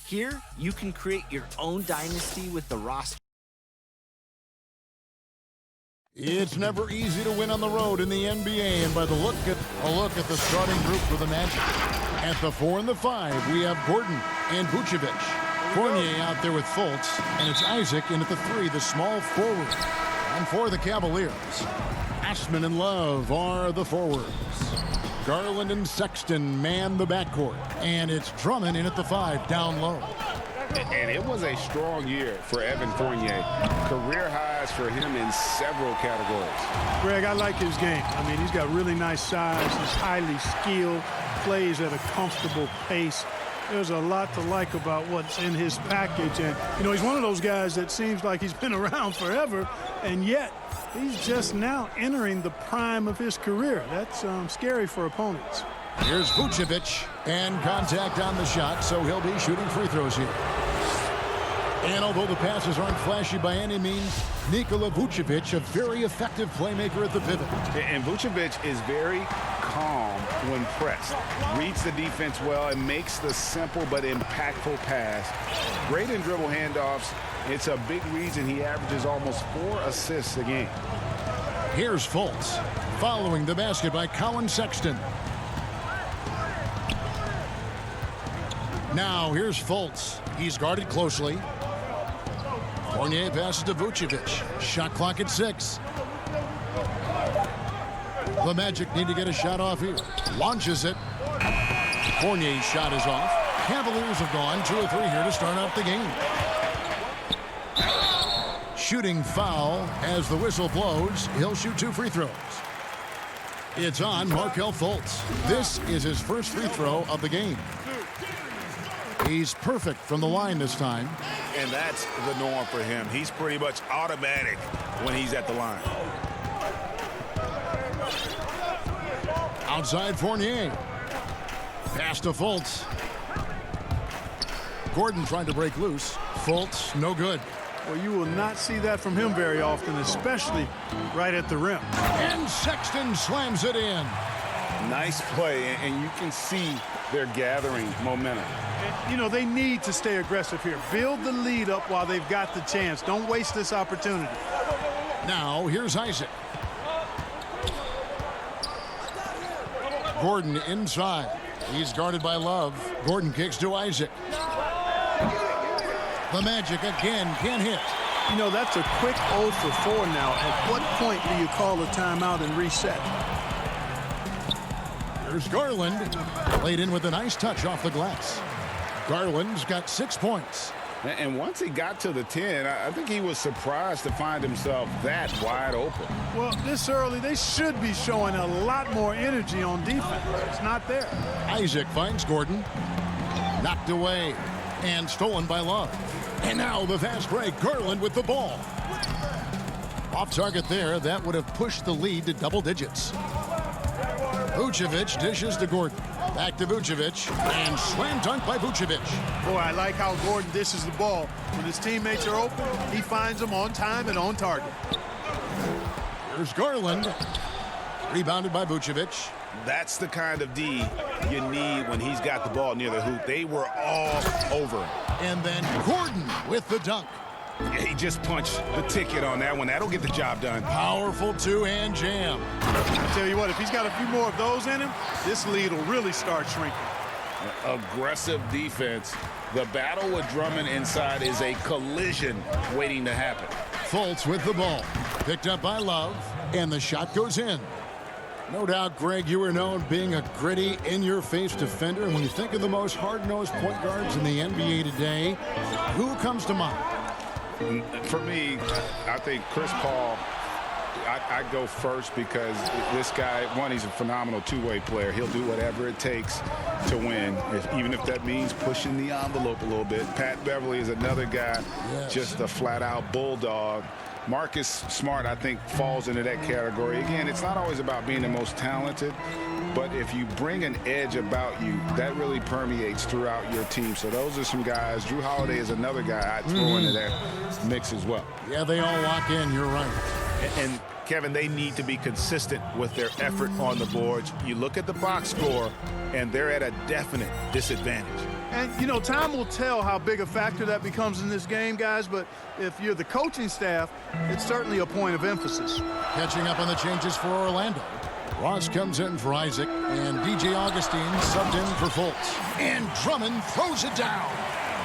Here, you can create your own dynasty with the roster. It's never easy to win on the road in the NBA, and by the look at the starting group for the Magic. At the 4 and the 5, we have Gordon and Vucevic. Fournier out there with Fultz, and it's Isaac in at the 3, the small forward. And for the Cavaliers, Ashman and Love are the forwards. Garland and Sexton man the backcourt, and it's Drummond in at the 5, down low. And it was a strong year for Evan Fournier. Career highs for him in several categories. Greg, I like his game. I mean, he's got really nice size. He's highly skilled, plays at a comfortable pace. There's a lot to like about what's in his package. And, you know, he's one of those guys that seems like he's been around forever, and yet he's just now entering the prime of his career. That's scary for opponents. Here's Vucevic, and contact on the shot, so he'll be shooting free throws here. And although the passes aren't flashy by any means, Nikola Vucevic, a very effective playmaker at the pivot. And Vucevic is very calm when pressed. Reads the defense well and makes the simple but impactful pass. Great in dribble handoffs. It's a big reason he averages almost 4 assists a game. Here's Fultz, following the basket by Colin Sexton. Now here's Fultz. He's guarded closely. Fournier passes to Vucevic. Shot clock at 6. The Magic need to get a shot off here. Launches it. Fournier's shot is off. Cavaliers have gone 2 or 3 here to start out the game. Shooting foul as the whistle blows. He'll shoot 2 free throws. It's on Markelle Fultz. This is his first free throw of the game. He's perfect from the line this time. And that's the norm for him. He's pretty much automatic when he's at the line. Outside Fournier. Pass to Fultz. Gordon trying to break loose. Fultz, no good. Well, you will not see that from him very often, especially right at the rim. And Sexton slams it in. Nice play, and you can see they're gathering momentum. You know, they need to stay aggressive here. Build the lead up while they've got the chance. Don't waste this opportunity. Now, here's Isaac. Gordon inside. He's guarded by Love. Gordon kicks to Isaac. The Magic again can't hit. You know, that's a quick 0 for 4 now. At what point do you call a timeout and reset? There's Garland. Laid in with a nice touch off the glass. Garland's got 6 points. And once he got to the 10, I think he was surprised to find himself that wide open. Well, this early, they should be showing a lot more energy on defense. It's not there. Isaac finds Gordon. Knocked away and stolen by Love. And now the fast break. Garland with the ball. Off target there. That would have pushed the lead to double digits. Vucevic dishes to Gordon. Back to Vucevic, and slam dunk by Vucevic. Boy, I like how Gordon dishes the ball. When his teammates are open, he finds them on time and on target. Here's Garland. Rebounded by Vucevic. That's the kind of D you need when he's got the ball near the hoop. They were all over him. And then Gordon with the dunk. Yeah, he just punched the ticket on that one. That'll get the job done. Powerful two-hand jam. I tell you what, if he's got a few more of those in him, this lead will really start shrinking. Aggressive defense. The battle with Drummond inside is a collision waiting to happen. Fultz with the ball. Picked up by Love, and the shot goes in. No doubt, Greg, you are known being a gritty, in-your-face defender. And when you think of the most hard-nosed point guards in the NBA today, who comes to mind? For me, I think Chris Paul I go first because this guy, one, he's a phenomenal two-way player. He'll do whatever it takes to win, even if that means pushing the envelope a little bit. Pat Beverly is another guy, just a flat-out bulldog. Marcus Smart, I think, falls into that category. Again, it's not always about being the most talented, but if you bring an edge about you, that really permeates throughout your team. So those are some guys. Drew Holiday is another guy I'd throw into that mix as well. Yeah, they all lock in. You're right. And Kevin, they need to be consistent with their effort on the boards. You look at the box score, and they're at a definite disadvantage. And, you know, time will tell how big a factor that becomes in this game, guys, but if you're the coaching staff, it's certainly a point of emphasis. Catching up on the changes for Orlando. Ross comes in for Isaac, and DJ Augustine subbed in for Fultz. And Drummond throws it down.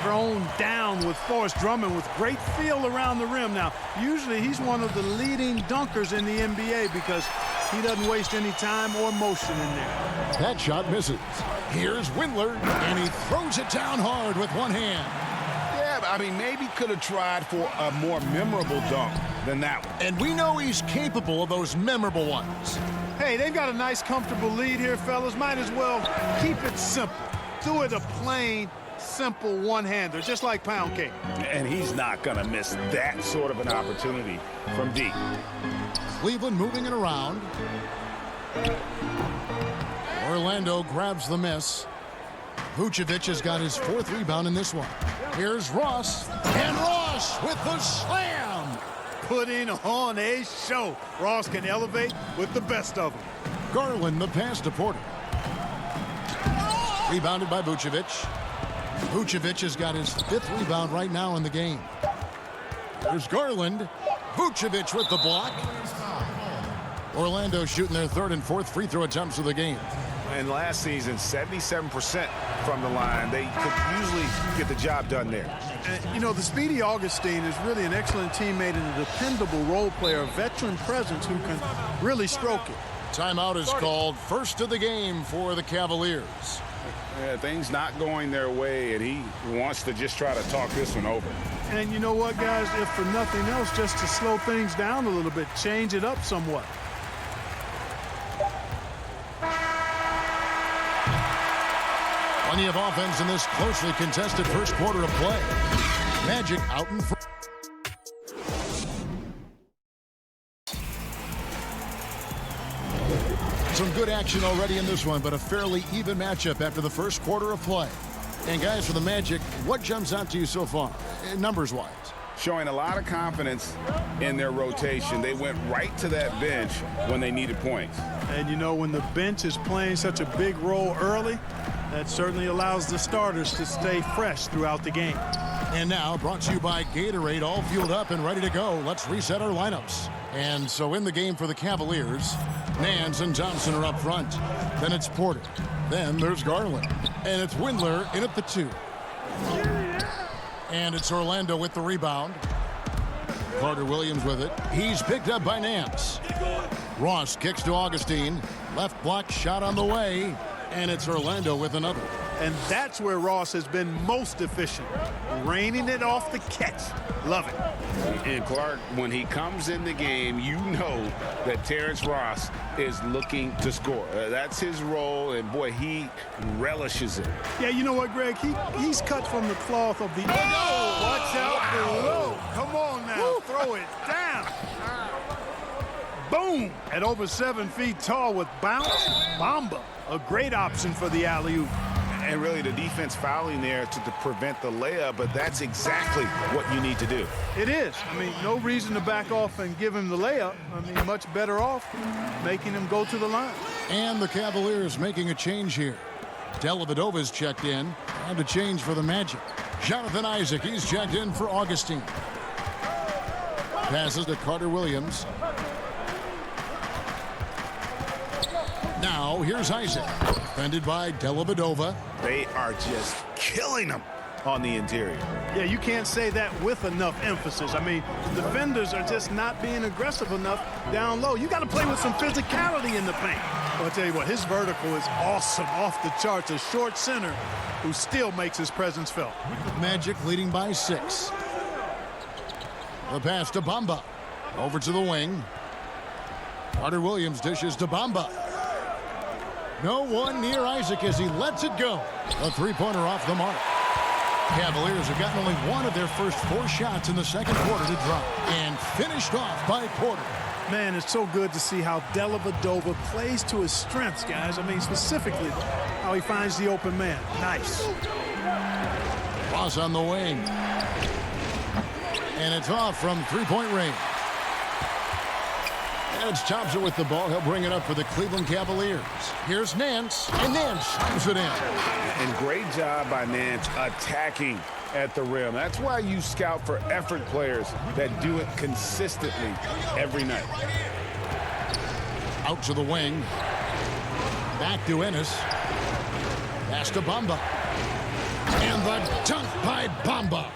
Thrown down with Forrest Drummond with great feel around the rim. Now, usually he's one of the leading dunkers in the NBA because he doesn't waste any time or motion in there. That shot misses. Here's Windler, and he throws it down hard with one hand. Yeah, but I mean, maybe could have tried for a more memorable dunk than that one. And we know he's capable of those memorable ones. Hey, they've got a nice, comfortable lead here, fellas. Might as well keep it simple. Do it a plain, simple one-hander, just like pound cake. And he's not going to miss that sort of an opportunity from deep. Cleveland moving it around. Orlando grabs the miss. Vucevic has got his fourth rebound in this one. Here's Ross, and Ross with the slam. Putting on a show. Ross can elevate with the best of them. Garland the pass to Porter. Rebounded by Vucevic. Vucevic has got his fifth rebound right now in the game. There's Garland. Vucevic with the block. Orlando shooting their third and fourth free throw attempts of the game. And last season, 77% from the line. They could usually get the job done there. And, you know, the speedy Augustine is really an excellent teammate and a dependable role player, a veteran presence who can really stroke it. Timeout is called. First of the game for the Cavaliers. Yeah, things not going their way, and he wants to just try to talk this one over. And you know what, guys? If for nothing else, just to slow things down a little bit, change it up somewhat. Plenty of offense in this closely contested first quarter of play. Magic out in front. Some good action already in this one, but a fairly even matchup after the first quarter of play. And guys, for the Magic, what jumps out to you so far, numbers-wise? Showing a lot of confidence in their rotation. They went right to that bench when they needed points. And you know, when the bench is playing such a big role early, that certainly allows the starters to stay fresh throughout the game. And now, brought to you by Gatorade, all fueled up and ready to go. Let's reset our lineups. And so in the game for the Cavaliers, Nance and Thompson are up front. Then it's Porter. Then there's Garland. And it's Windler in at the 2. And it's Orlando with the rebound. Carter Williams with it. He's picked up by Nance. Ross kicks to Augustine. Left block shot on the way. And it's Orlando with another. And that's where Ross has been most efficient, raining it off the catch. Love it. And Clark, when he comes in the game, you know that Terrence Ross is looking to score. That's his role, and boy, he relishes it. Yeah, you know what, Greg? He's cut from the cloth of the... Oh, watch out below. Come on now, woo. Throw it down. Boom! At over 7 feet tall with bounce, Bamba. A great option for the alley-oop. And really the defense fouling there to prevent the layup, but that's exactly what you need to do. It is. I mean, no reason to back off and give him the layup. I mean, much better off making him go to the line. And the Cavaliers making a change here. Dellavedova's checked in, and a change for the Magic. Jonathan Isaac, he's checked in for Augustine. Passes to Carter Williams. Now, here's Isaac, defended by Dellavedova. They are just killing them on the interior. Yeah, you can't say that with enough emphasis. I mean, defenders are just not being aggressive enough down low. You got to play with some physicality in the paint. Well, I'll tell you what, his vertical is awesome, off the charts. A short center who still makes his presence felt. Magic leading by 6. The pass to Bamba. Over to the wing. Carter Williams dishes to Bamba. No one near Isaac as he lets it go. A three-pointer off the mark. Cavaliers have gotten only one of their first 4 shots in the second quarter to drop. And finished off by Porter. Man, it's so good to see how Dellavedova plays to his strengths, guys. I mean, specifically, how he finds the open man. Nice. Cross on the wing. And it's off from three-point range. It's Thompson with the ball. He'll bring it up for the Cleveland Cavaliers. Here's Nance, and Nance slams it in. And great job by Nance attacking at the rim. That's why you scout for effort players that do it consistently every night. Out to the wing. Back to Ennis. Pass to Bamba. And the dunk by Bamba.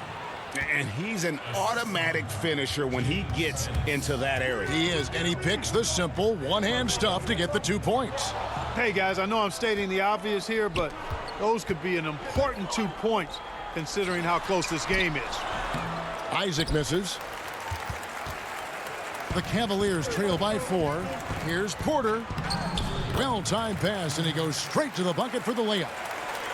And he's an automatic finisher when he gets into that area. He is, and he picks the simple one-hand stuff to get the 2 points. Hey, guys, I know I'm stating the obvious here, but those could be an important 2 points considering how close this game is. Isaac misses. The Cavaliers trail by 4. Here's Porter. Well-timed pass, and he goes straight to the bucket for the layup.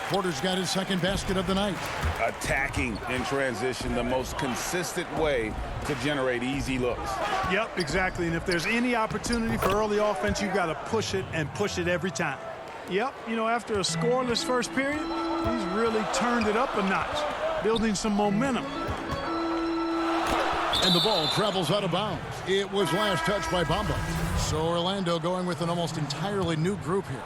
Porter's got his second basket of the night. Attacking in transition, the most consistent way to generate easy looks. Yep, exactly. And if there's any opportunity for early offense, you've got to push it and push it every time. Yep, you know, after a scoreless first period, he's really turned it up a notch, building some momentum. And the ball travels out of bounds. It was last touched by Bamba. So Orlando going with an almost entirely new group here.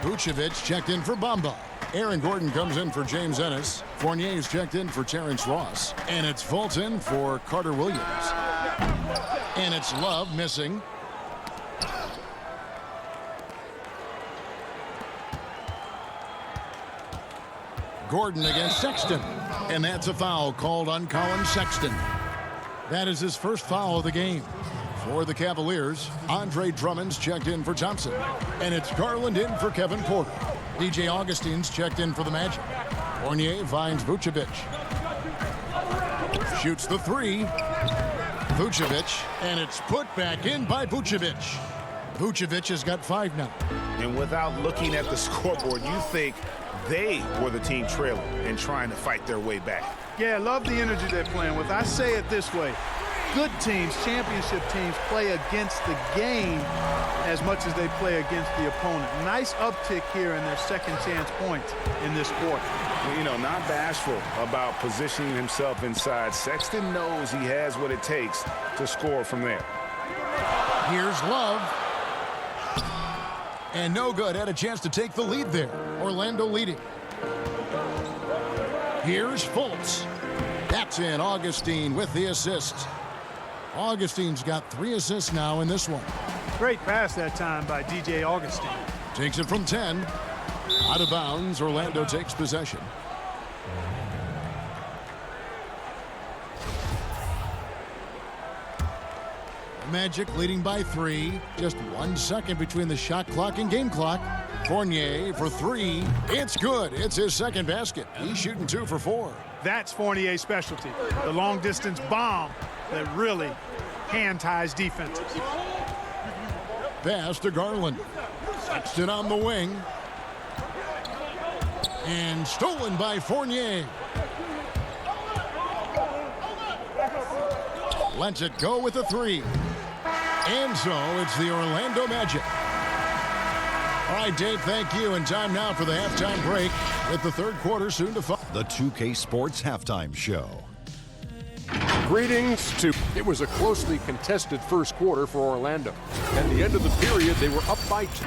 Vucevic checked in for Bamba. Aaron Gordon comes in for James Ennis. Fournier's checked in for Terrence Ross. And it's Fulton for Carter Williams. And it's Love missing. Gordon against Sexton. And that's a foul called on Colin Sexton. That is his first foul of the game. For the Cavaliers, Andre Drummond's checked in for Thompson. And it's Garland in for Kevin Porter. DJ Augustine's checked in for the Magic. Fournier finds Vucevic. Shoots the three. Vucevic, and it's put back in by Vucevic. Vucevic has got 5 now. And without looking at the scoreboard, you think they were the team trailing and trying to fight their way back. Yeah, I love the energy they're playing with. I say it this way. Good teams, championship teams, play against the game as much as they play against the opponent. Nice uptick here in their second chance points in this quarter. You know, not bashful about positioning himself inside. Sexton knows he has what it takes to score from there. Here's Love. And no good. Had a chance to take the lead there. Orlando leading. Here's Fultz. That's in. Augustine with the assist. Augustine's got 3 assists now in this one. Great pass that time by DJ Augustine. Takes it from 10. Out of bounds. Orlando takes possession. Magic leading by 3. Just 1 second between the shot clock and game clock. Fournier for 3. It's good. It's his second basket. He's shooting 2 for 4. That's Fournier's specialty. The long distance bomb that really hand ties defenses. Pass to Garland. Sexton on the wing. And stolen by Fournier. Lets it go with a 3. And so it's the Orlando Magic. All right, Dave, thank you. And time now for the halftime break with the third quarter soon to follow. The 2K Sports Halftime Show. Greetings to... It was a closely contested first quarter for Orlando. At the end of the period, they were up by 2.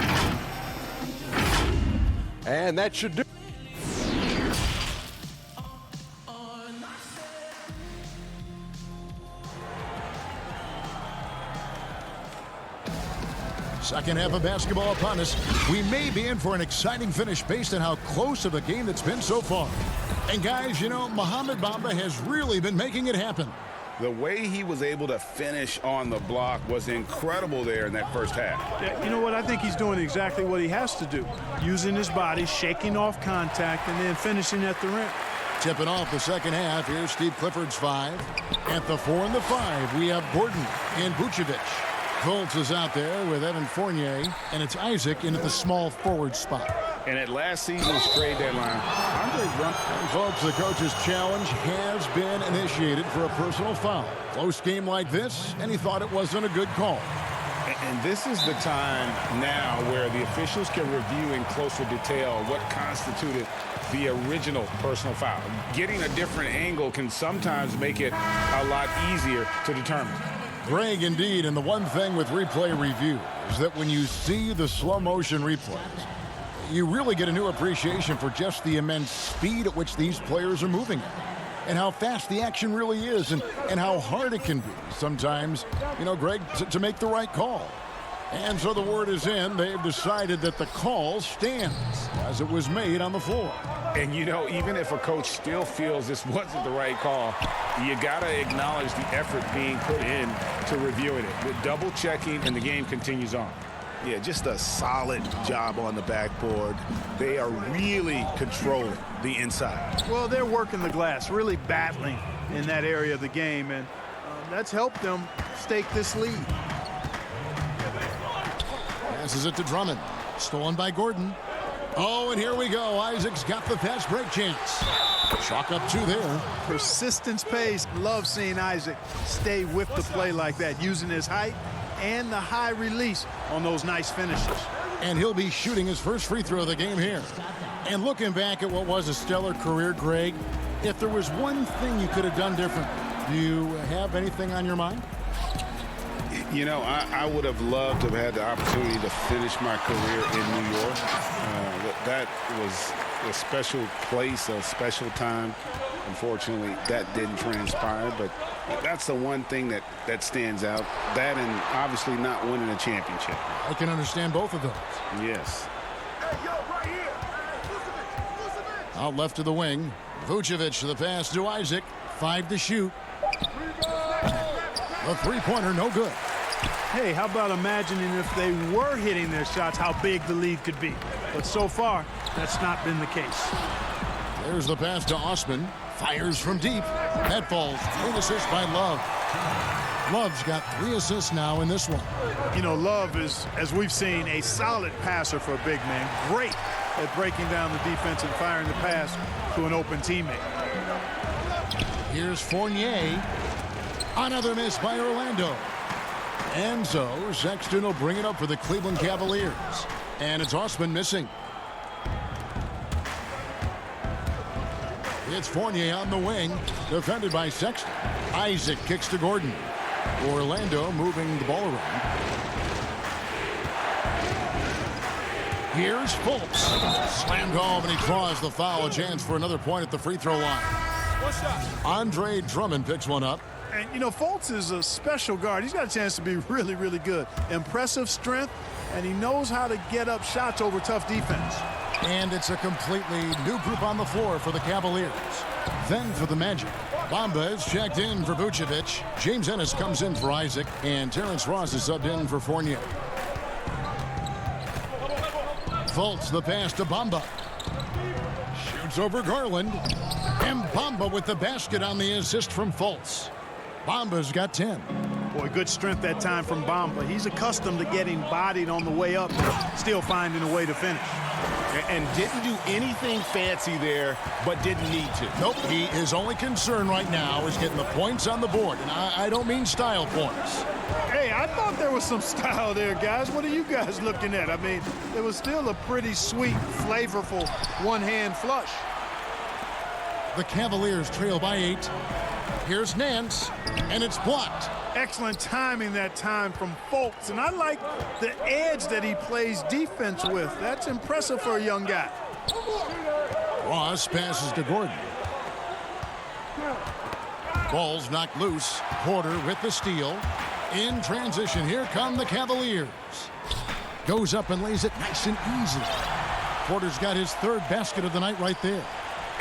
And that should do. Second half of basketball upon us. We may be in for an exciting finish based on how close of a game that's been so far. And guys, you know, Mohamed Bamba has really been making it happen. The way he was able to finish on the block was incredible there in that first half. Yeah, you know what? I think he's doing exactly what he has to do. Using his body, shaking off contact, and then finishing at the rim. Tipping off the second half. Here's Steve Clifford's 5. At the 4 and the 5, we have Gordon and Vucevic. Fultz is out there with Evan Fournier, and it's Isaac in at the small forward spot. And at last season's trade deadline, Andre Drummond. Folks, the coach's challenge has been initiated for a personal foul. Close game like this, and he thought it wasn't a good call. And this is the time now where the officials can review in closer detail what constituted the original personal foul. Getting a different angle can sometimes make it a lot easier to determine. Greg, indeed, and the one thing with replay review is that when you see the slow motion replays, you really get a new appreciation for just the immense speed at which these players are moving and how fast the action really is and how hard it can be sometimes, you know, Greg, to make the right call. And so the word is in. They've decided that the call stands as it was made on the floor. And, you know, even if a coach still feels this wasn't the right call, you got to acknowledge the effort being put in to reviewing it. With double checking, and the game continues on. Yeah, just a solid job on the backboard. They are really controlling the inside. Well, they're working the glass, really battling in that area of the game, and that's helped them stake this lead. Passes it to Drummond. Stolen by Gordon. Oh, and here we go. Isaac's got the fast break chance. Chalk up 2 there. Persistence pays. Love seeing Isaac stay with the play like that, using his height and the high release on those nice finishes. And he'll be shooting his first free throw of the game here. And looking back at what was a stellar career, Greg, if there was one thing you could have done different, do you have anything on your mind? You know, I would have loved to have had the opportunity to finish my career in New York. That was a special place, a special time. Unfortunately, that didn't transpire, but that's the one thing that stands out. That and obviously not winning a championship. I can understand both of those. Yes. Out left to the wing. Vucevic to the pass to Isaac. 5 to shoot. The three-pointer, no good. Hey, how about imagining if they were hitting their shots, how big the lead could be. But so far, that's not been the case. There's the pass to Osman. Fires from deep. That falls. Great assist by Love. Love's got 3 assists now in this one. You know, Love is, as we've seen, a solid passer for a big man. Great at breaking down the defense and firing the pass to an open teammate. Here's Fournier. Another miss by Orlando. And so Sexton will bring it up for the Cleveland Cavaliers. And it's Osman missing. It's Fournier on the wing, defended by Sexton. Isaac kicks to Gordon. Orlando moving the ball around. Here's Fultz. Slammed home, and he draws the foul. A chance for another point at the free throw line. Andre Drummond picks one up. And, you know, Fultz is a special guard. He's got a chance to be really, really good. Impressive strength, and he knows how to get up shots over tough defense. And it's a completely new group on the floor for the Cavaliers. Then for the Magic. Bamba is checked in for Vucevic. James Ennis comes in for Isaac. And Terrence Ross is subbed in for Fournier. Fultz the pass to Bamba. Shoots over Garland. And Bamba with the basket on the assist from Fultz. Bamba's got 10. Boy, good strength that time from Bamba. He's accustomed to getting bodied on the way up, still finding a way to finish. And didn't do anything fancy there, but didn't need to. Nope, his only concern right now is getting the points on the board. And I don't mean style points. Hey, I thought there was some style there, guys. What are you guys looking at? I mean, it was still a pretty sweet, flavorful one-hand flush. The Cavaliers trail by 8. Here's Nance, and it's blocked. Excellent timing that time from Fultz, and I like the edge that he plays defense with. That's impressive for a young guy. Ross passes to Gordon. Ball's knocked loose. Porter with the steal. In transition, here come the Cavaliers. Goes up and lays it nice and easy. Porter's got his 3rd basket of the night right there.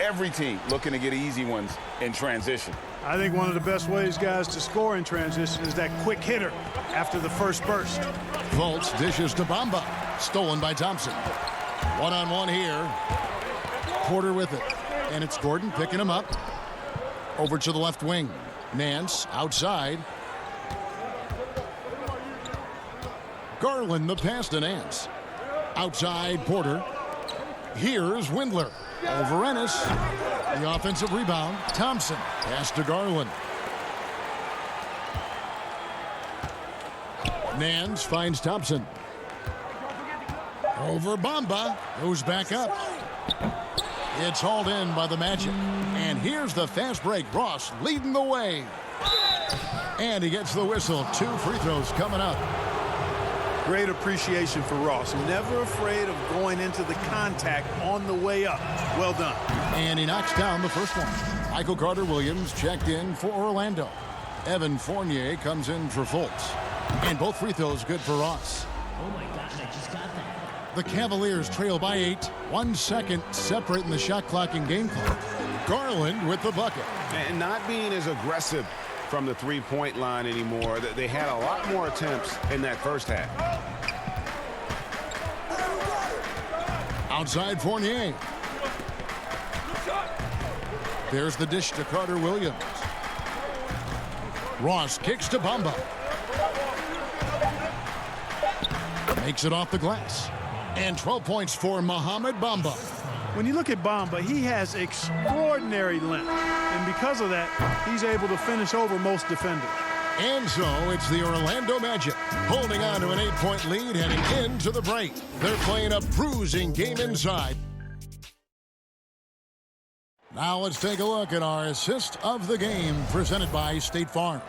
Every team looking to get easy ones in transition. I think one of the best ways, guys, to score in transition is that quick hitter after the first burst. Fultz dishes to Bamba. Stolen by Thompson. One-on-one here. Porter with it. And it's Gordon picking him up. Over to the left wing. Nance outside. Garland the pass to Nance. Outside Porter. Here's Windler. Over Ennis. The offensive rebound. Thompson. Pass to Garland. Nance finds Thompson. Over Bamba. Goes back up. It's hauled in by the Magic. And here's the fast break. Ross leading the way. And he gets the whistle. 2 free throws coming up. Great appreciation for Ross. Never afraid of going into the contact on the way up. Well done. And he knocks down the first one. Michael Carter-Williams checked in for Orlando. Evan Fournier comes in for Fultz. And both free throws good for Ross. Oh my gosh, I just got that. The Cavaliers trail by 8. 1 second separating the shot clock and game clock. Garland with the bucket. And not being as aggressive from the three-point line anymore. They had a lot more attempts in that first half. Outside Fournier. There's the dish to Carter-Williams. Ross kicks to Bamba. Makes it off the glass. And 12 points for Mohamed Bamba. When you look at Bamba, he has extraordinary length. And because of that, he's able to finish over most defenders. And so it's the Orlando Magic holding on to an 8-point lead heading into the break. They're playing a bruising game inside. Now let's take a look at our assist of the game presented by State Farm.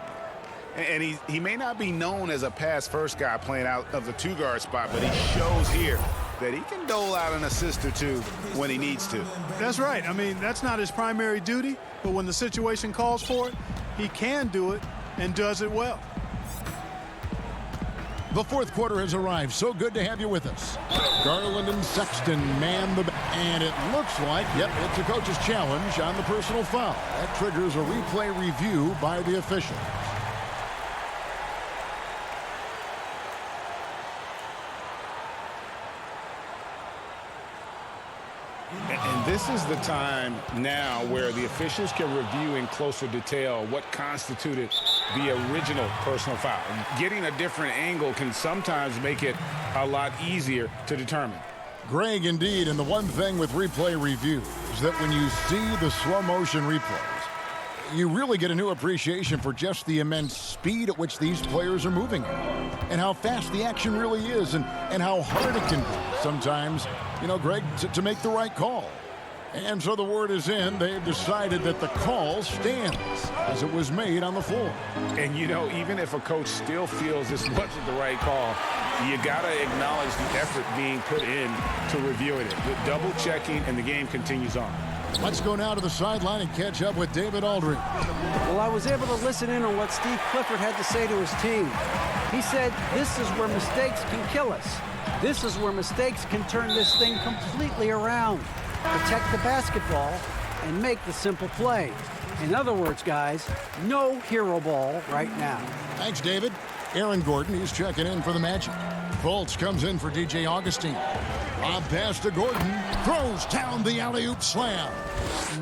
And he may not be known as a pass-first guy playing out of the 2-guard spot, but he shows here that he can dole out an assist or two when he needs to. That's right. I mean, that's not his primary duty, but when the situation calls for it, he can do it and does it well. The fourth quarter has arrived. So good to have you with us. Garland and Sexton man the... And it looks like, yep, it's a coach's challenge on the personal foul. That triggers a replay review by the officials. And this is the time now where the officials can review in closer detail what constituted the original personal foul. Getting a different angle can sometimes make it a lot easier to determine. Greg, indeed, and the one thing with replay review is that when you see the slow motion replays, you really get a new appreciation for just the immense speed at which these players are moving and how fast the action really is and how hard it can be sometimes, you know, Greg, to make the right call. And so the word is in. They've decided that the call stands as it was made on the floor. And, you know, even if a coach still feels this wasn't the right call, you got to acknowledge the effort being put in to reviewing it. The double checking, and the game continues on. Let's go now to the sideline and catch up with David Aldridge. Well, I was able to listen in on what Steve Clifford had to say to his team. He said, this is where mistakes can kill us. This is where mistakes can turn this thing completely around. Protect the basketball and make the simple play. In other words, guys, no hero ball right now. Thanks, David. Aaron Gordon, he's checking in for the Magic. Fultz comes in for DJ Augustine. Lob pass to Gordon. Throws down the alley-oop slam.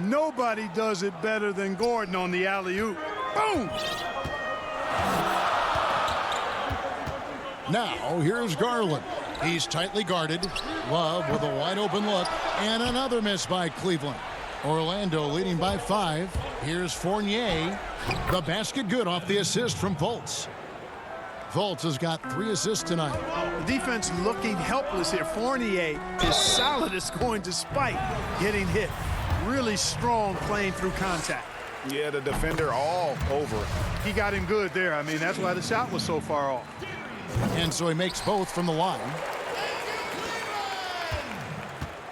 Nobody does it better than Gordon on the alley-oop. Boom! Now, here's Garland. He's tightly guarded. Love with a wide-open look. And another miss by Cleveland. Orlando leading by 5. Here's Fournier. The basket good off the assist from Fultz. Fultz has got 3 assists tonight. The defense looking helpless here. Fournier is solid as going despite getting hit. Really strong playing through contact. Yeah, the defender all over. He got him good there. I mean, that's why the shot was so far off. And so he makes both from the line.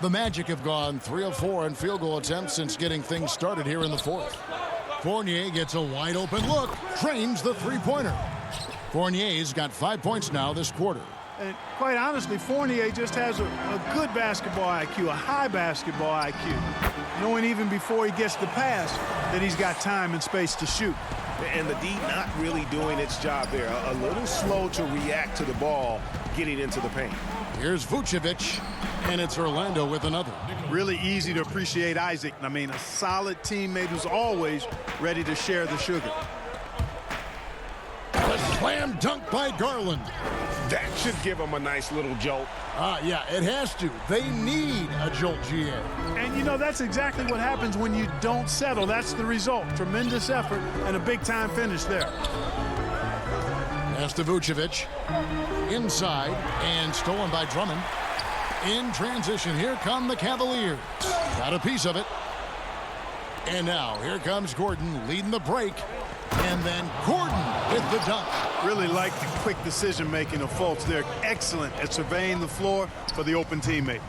The Magic have gone 3 of 4 in field goal attempts since getting things started here in the fourth. Fournier gets a wide open look, drains the three-pointer. Fournier's got 5 points now this quarter. And quite honestly, Fournier just has a good basketball IQ, a high basketball IQ, knowing even before he gets the pass that he's got time and space to shoot. And the D not really doing its job there. A little slow to react to the ball getting into the paint. Here's Vucevic, and it's Orlando with another. Really easy to appreciate Isaac. I mean, a solid teammate who's always ready to share the sugar. A slam dunk by Garland. That should give them a nice little jolt. Yeah, it has to. They need a jolt, GA. And, you know, that's exactly what happens when you don't settle. That's the result. Tremendous effort and a big-time finish there. Pass to Vucevic. Inside and stolen by Drummond. In transition, here come the Cavaliers. Got a piece of it. And now, here comes Gordon leading the break. And then Gordon with the dunk. Really like the quick decision-making of Fultz. They're excellent at surveying the floor for the open teammate.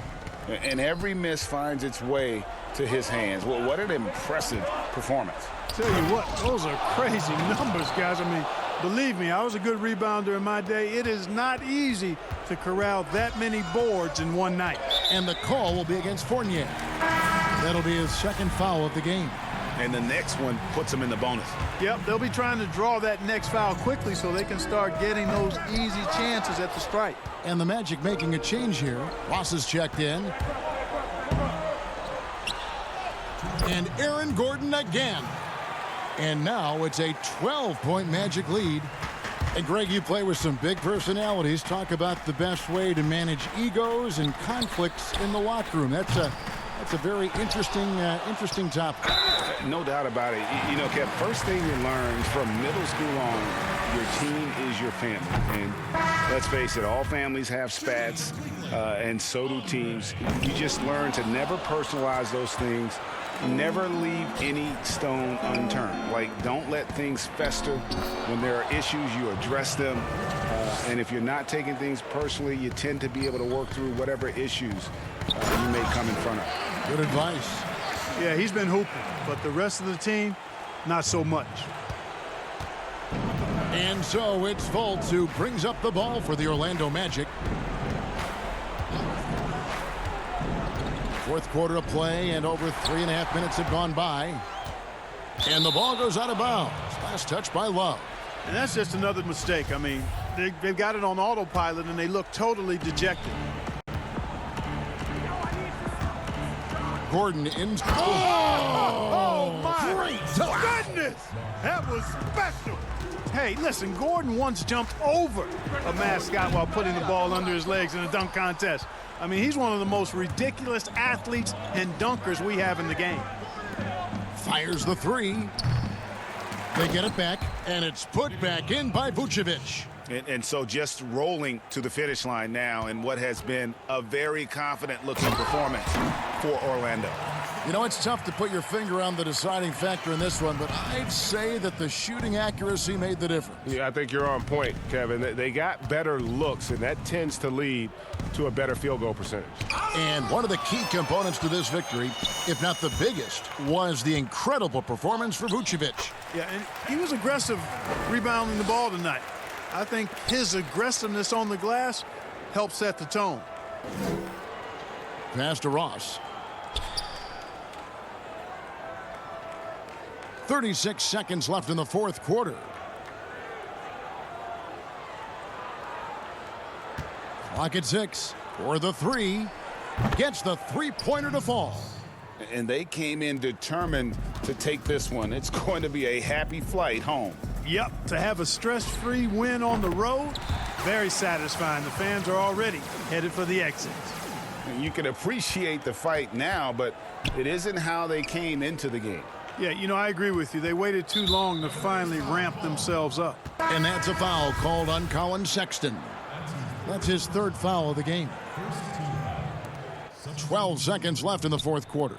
And every miss finds its way to his hands. Well, what an impressive performance. Tell you what, those are crazy numbers, guys. I mean, believe me, I was a good rebounder in my day. It is not easy to corral that many boards in one night. And the call will be against Fournier. That'll be his second foul of the game. And the next one puts him in the bonus. Yep, they'll be trying to draw that next foul quickly so they can start getting those easy chances at the strike. And the Magic making a change here. Ross is checked in. And Aaron Gordon again. And now it's a 12-point Magic lead. And Greg, you play with some big personalities. Talk about the best way to manage egos and conflicts in the locker room. That's a very interesting topic. No doubt about it. You know, Kev, first thing you learn from middle school on, your team is your family. And let's face it, all families have spats, and so do teams. You just learn to never personalize those things. Never leave any stone unturned. Like, don't let things fester. When there are issues, you address them. And if you're not taking things personally, you tend to be able to work through whatever issues you may come in front of. Good advice. Yeah, he's been hooping, but the rest of the team, not so much. And so it's Fultz who brings up the ball for the Orlando Magic. Fourth quarter of play, and over 3.5 minutes have gone by. And the ball goes out of bounds. Last touch by Love. And that's just another mistake. I mean, they've got it on autopilot, and they look totally dejected. Gordon in. Oh my goodness! That was special. Hey, listen, Gordon once jumped over a mascot while putting the ball under his legs in a dunk contest. I mean, he's one of the most ridiculous athletes and dunkers we have in the game. Fires the three. They get it back, and it's put back in by Vucevic. And so just rolling to the finish line now in what has been a very confident-looking performance for Orlando. You know, it's tough to put your finger on the deciding factor in this one, but I'd say that the shooting accuracy made the difference. Yeah, I think you're on point, Kevin. They got better looks, and that tends to lead to a better field goal percentage. And one of the key components to this victory, if not the biggest, was the incredible performance for Vucevic. Yeah, and he was aggressive rebounding the ball tonight. I think his aggressiveness on the glass helped set the tone. Pass to Ross. 36 seconds left in the fourth quarter. Clock at 6 for the three. Gets the three-pointer to fall. And they came in determined to take this one. It's going to be a happy flight home. Yep, to have a stress-free win on the road, very satisfying. The fans are already headed for the exits. And you can appreciate the fight now, but it isn't how they came into the game. Yeah, you know, I agree with you. They waited too long to finally ramp themselves up. And that's a foul called on Colin Sexton. That's his third foul of the game. 12 seconds left in the fourth quarter.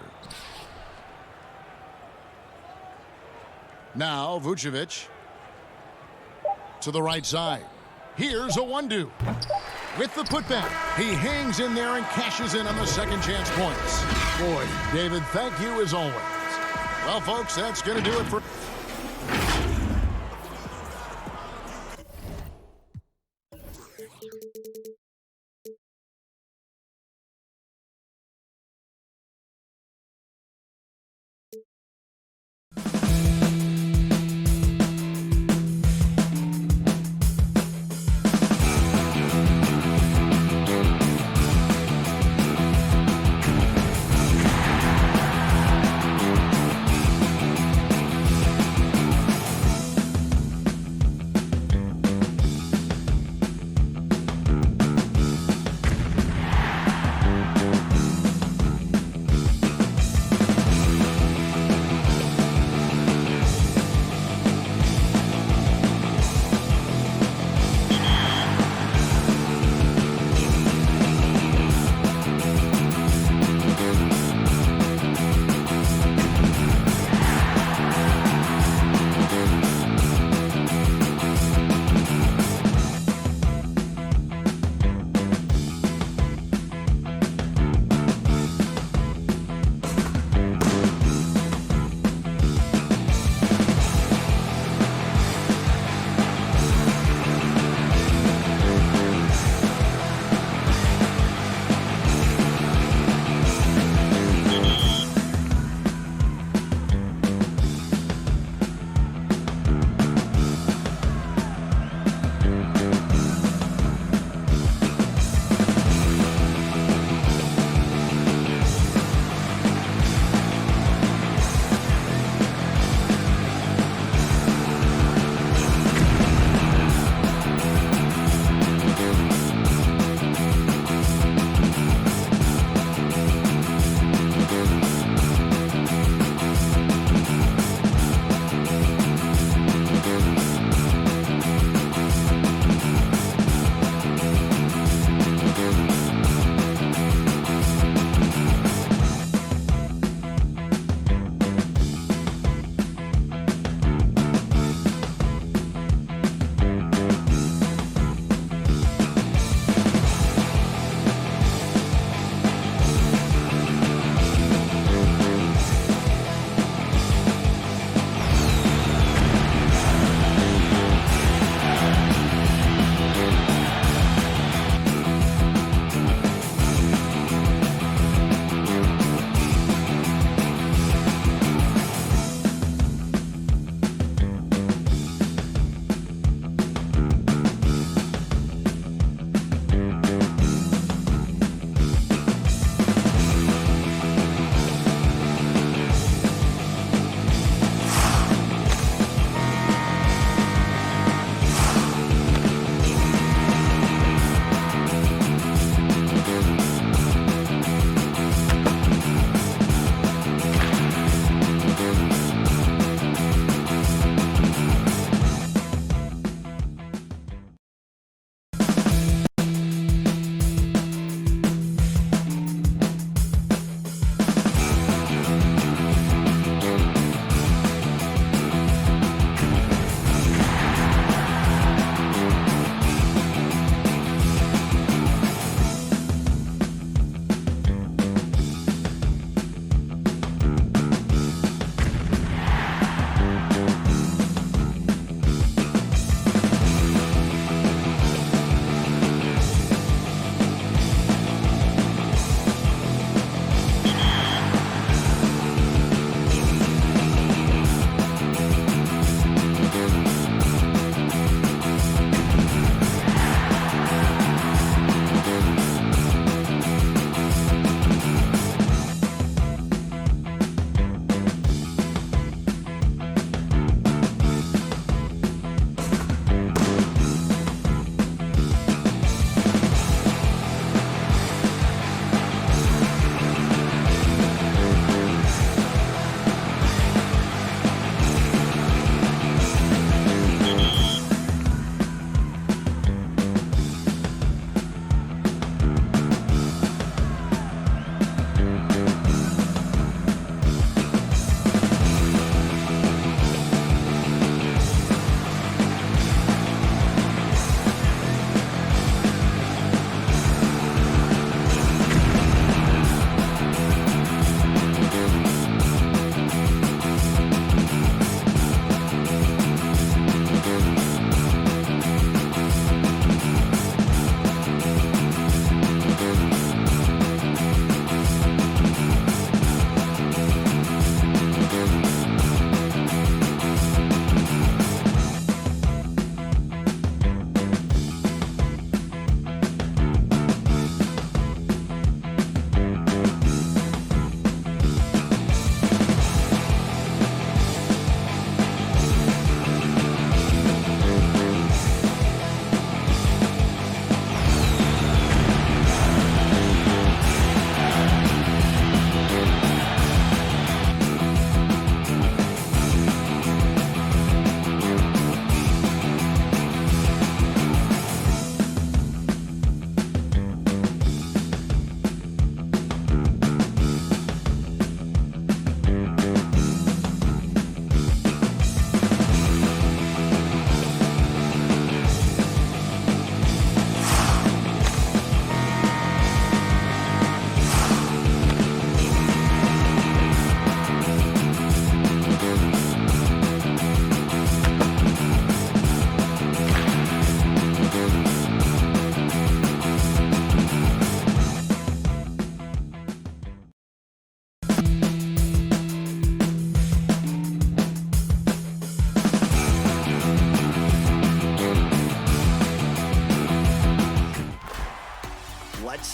Now Vucevic to the right side. Here's a one-do. With the putback, he hangs in there and cashes in on the second chance points. Boy, David, thank you as always. Well, folks, that's going to do it for...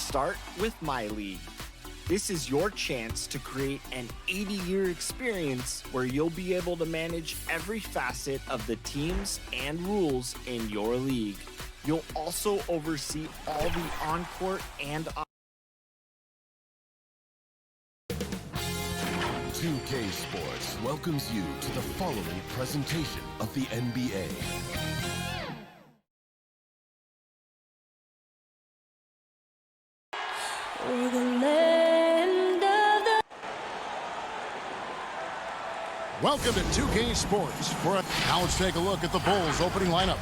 start with My League. This is your chance to create an 80-year experience where you'll be able to manage every facet of the teams and rules in your league. You'll also oversee all the on-court and 2K Sports welcomes you to the following presentation of the NBA. Welcome to 2K Sports. Now let's take a look at the Bulls opening lineup.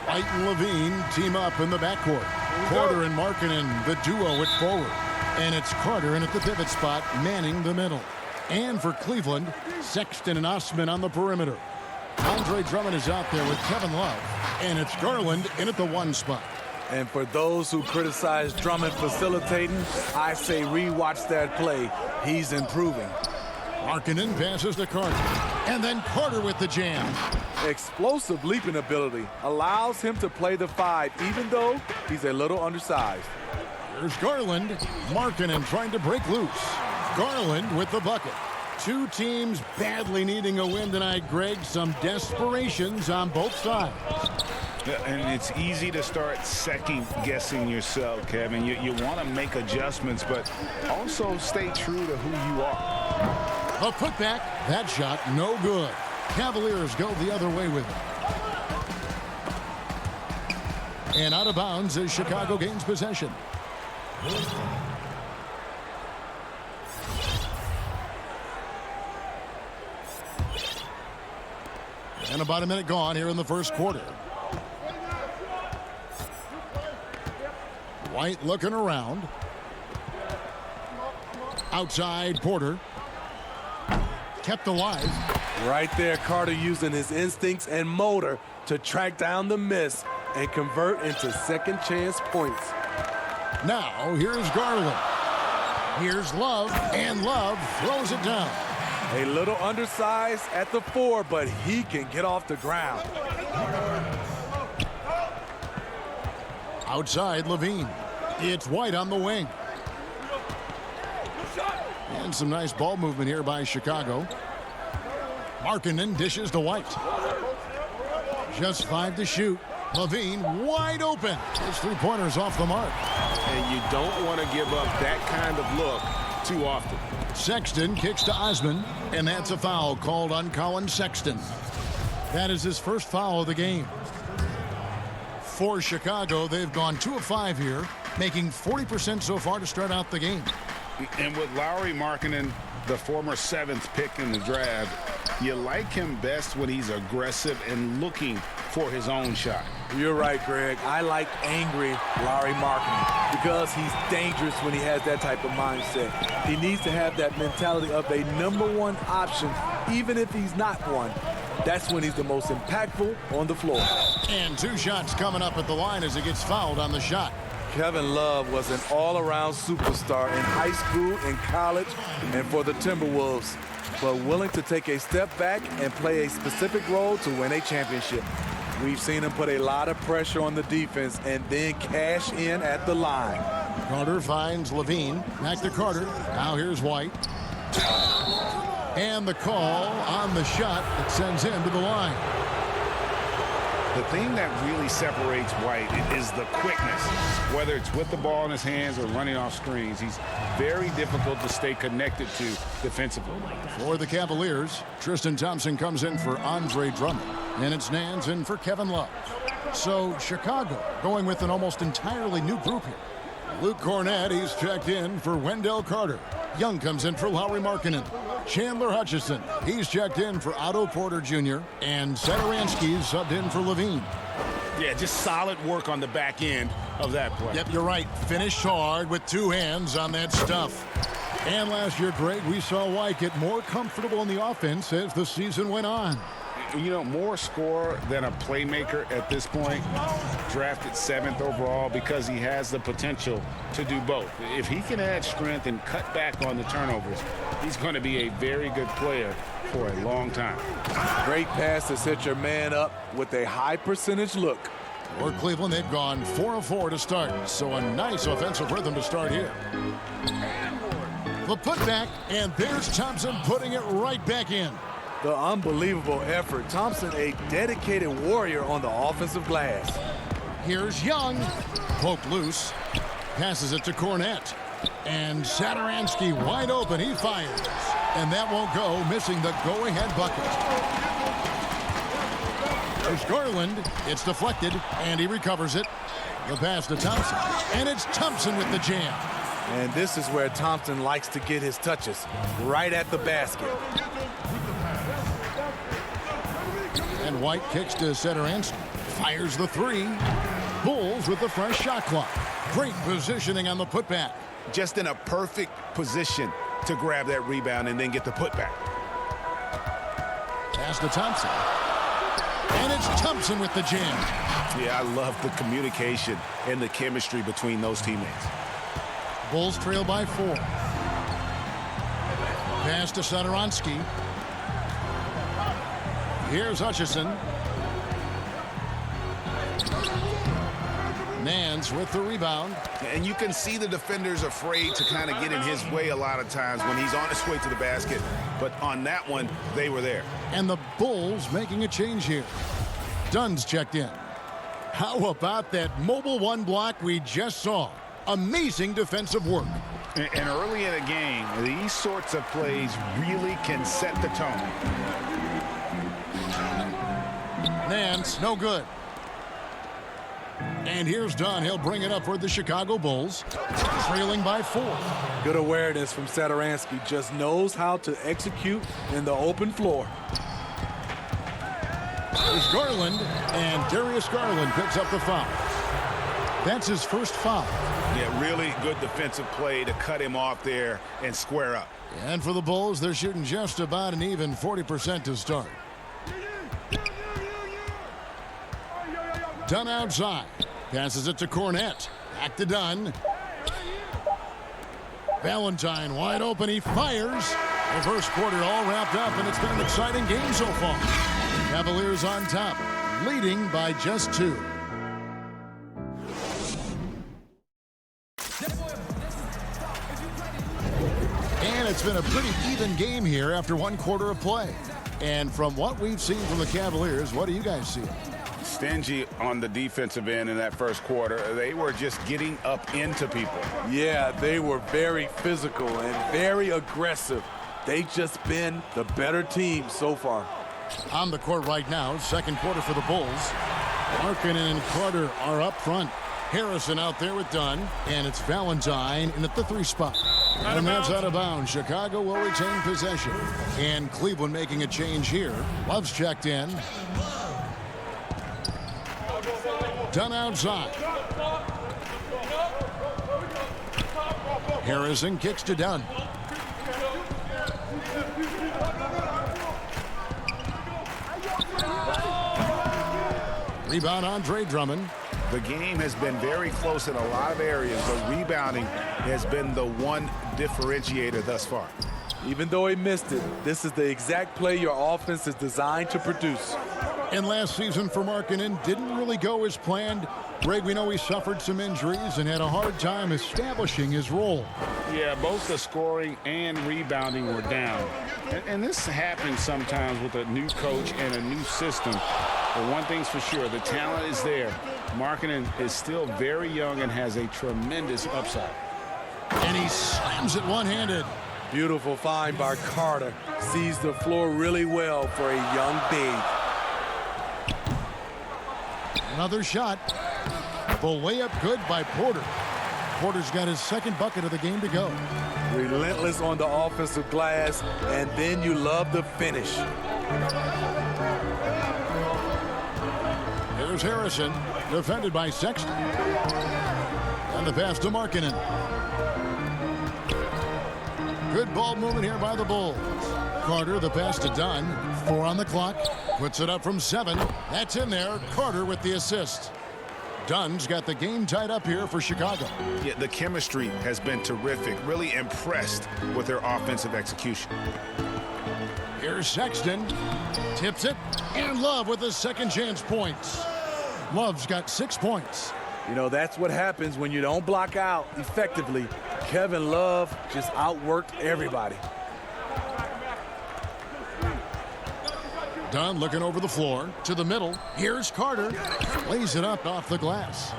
White and Levine team up in the backcourt. Porter and Markkanen, the duo at forward. And it's Carter in at the pivot spot, manning the middle. And for Cleveland, Sexton and Osman on the perimeter. Andre Drummond is out there with Kevin Love. And it's Garland in at the 1 spot. And for those who criticize Drummond facilitating, I say rewatch that play. He's improving. Markkanen passes to Carter. And then Carter with the jam. Explosive leaping ability allows him to play the 5, even though he's a little undersized. Here's Garland. Markkanen trying to break loose. Garland with the bucket. Two teams badly needing a win tonight, Greg. Some desperations on both sides. And it's easy to start second-guessing yourself, Kevin. You want to make adjustments, but also stay true to who you are. A putback. That shot no good. Cavaliers go the other way with it. And out of bounds as Chicago gains possession. And about a minute gone here in the first quarter. White looking around. Outside Porter. Kept alive. Right there, Carter using his instincts and motor to track down the miss and convert into second chance points. Now here's Garland. Here's Love, and Love throws it down. A little undersized at the 4, but he can get off the ground. Outside Levine. It's White on the wing. And some nice ball movement here by Chicago. Markkanen dishes to White. Just 5 to shoot. Levine wide open. His 3-pointer's off the mark. And you don't want to give up that kind of look too often. Sexton kicks to Osman, and that's a foul called on Colin Sexton. That is his first foul of the game. For Chicago, they've gone 2 of 5 here, making 40% so far to start out the game. And with Lauri Markkanen, the former 7th pick in the draft, you like him best when he's aggressive and looking for his own shot. You're right, Greg. I like angry Lauri Markkanen because he's dangerous when he has that type of mindset. He needs to have that mentality of a #1 option, even if he's not one. That's when he's the most impactful on the floor. And 2 shots coming up at the line as he gets fouled on the shot. Kevin Love was an all-around superstar in high school, in college, and for the Timberwolves, but willing to take a step back and play a specific role to win a championship. We've seen him put a lot of pressure on the defense and then cash in at the line. Carter finds Levine. Back to Carter. Now here's White. And the call on the shot that sends him to the line. The thing that really separates White is the quickness. Whether it's with the ball in his hands or running off screens, he's very difficult to stay connected to defensively. For the Cavaliers, Tristan Thompson comes in for Andre Drummond. And it's Nance in for Kevin Love. So Chicago going with an almost entirely new group here. Luke Cornett, he's checked in for Wendell Carter. Young comes in for Lauri Markkanen. Chandler Hutchison, he's checked in for Otto Porter Jr. And Satoransky's subbed in for Levine. Yeah, just solid work on the back end of that play. Yep, you're right. Finished hard with 2 hands on that stuff. And last year, Greg, we saw White get more comfortable in the offense as the season went on. You know, more scorer than a playmaker at this point. Drafted 7th overall because he has the potential to do both. If he can add strength and cut back on the turnovers, he's going to be a very good player for a long time. Great pass to set your man up with a high percentage look. For Cleveland, they've gone 4 of 4 to start, so a nice offensive rhythm to start here. The putback, and there's Thompson putting it right back in. The unbelievable effort. Thompson, a dedicated warrior on the offensive glass. Here's Young. Poked loose. Passes it to Cornette. And Satoransky wide open. He fires. And that won't go, missing the go-ahead bucket. There's Garland. It's deflected, and he recovers it. The pass to Thompson. And it's Thompson with the jam. And this is where Thompson likes to get his touches, right at the basket. And White kicks to Satoransky. Fires the three. Bulls with the fresh shot clock. Great positioning on the putback. Just in a perfect position to grab that rebound and then get the putback. Pass to Thompson. And it's Thompson with the jam. Yeah, I love the communication and the chemistry between those teammates. Bulls trail by 4. Pass to Satoransky. Here's Hutchison. Nance with the rebound. And you can see the defenders afraid to kind of get in his way a lot of times when he's on his way to the basket. But on that one, they were there. And the Bulls making a change here. Dunn's checked in. How about that mobile one block we just saw? Amazing defensive work. And early in a game, these sorts of plays really can set the tone. Nance, no good. And here's Dunn. He'll bring it up for the Chicago Bulls. Trailing by 4. Good awareness from Satoransky. Just knows how to execute in the open floor. There's Garland, and Darius Garland picks up the foul. That's his first foul. Yeah, really good defensive play to cut him off there and square up. And for the Bulls, they're shooting just about an even 40% to start. Dunn outside. Passes it to Cornette. Back to Dunn. Valentine wide open. He fires. The first quarter all wrapped up, and it's been an exciting game so far. Cavaliers on top, leading by just 2. And it's been a pretty even game here after 1 quarter of play. And from what we've seen from the Cavaliers, what do you guys see? Stingy on the defensive end in that first quarter. They were just getting up into people. Yeah, they were very physical and very aggressive. They've just been the better team so far. On the court right now, second quarter for the Bulls. Markkanen and Carter are up front. Harrison out there with Dunn, and it's Valentine in at the 3 spot. And that's out of bounds. Chicago will retain possession. And Cleveland making a change here. Love's checked in. Dunn outside. Harrison kicks to Dunn. Rebound Andre Drummond. The game has been very close in a lot of areas, but rebounding has been the one differentiator thus far. Even though he missed it, this is the exact play your offense is designed to produce. And last season for Markkanen didn't really go as planned. Greg, we know he suffered some injuries and had a hard time establishing his role. Yeah, both the scoring and rebounding were down. And this happens sometimes with a new coach and a new system. But one thing's for sure, the talent is there. Markkanen is still very young and has a tremendous upside. And he slams it one-handed. Beautiful find by Carter. Sees the floor really well for a young big. Another shot. The layup good by Porter. Porter's got his second bucket of the game to go. Relentless on the offensive glass, and then you love the finish. Here's Harrison, defended by Sexton. And the pass to Markkanen. Good ball movement here by the Bulls. Carter, the pass to Dunn. 4 on the clock. Puts it up from 7. That's in there. Carter with the assist. Dunn's got the game tied up here for Chicago. Yeah, the chemistry has been terrific. Really impressed with their offensive execution. Here's Sexton. Tips it. And Love with his second chance points. Love's got 6 points. You know, that's what happens when you don't block out effectively. Kevin Love just outworked everybody. Dunn looking over the floor to the middle. Here's Carter. Lays it up off the glass.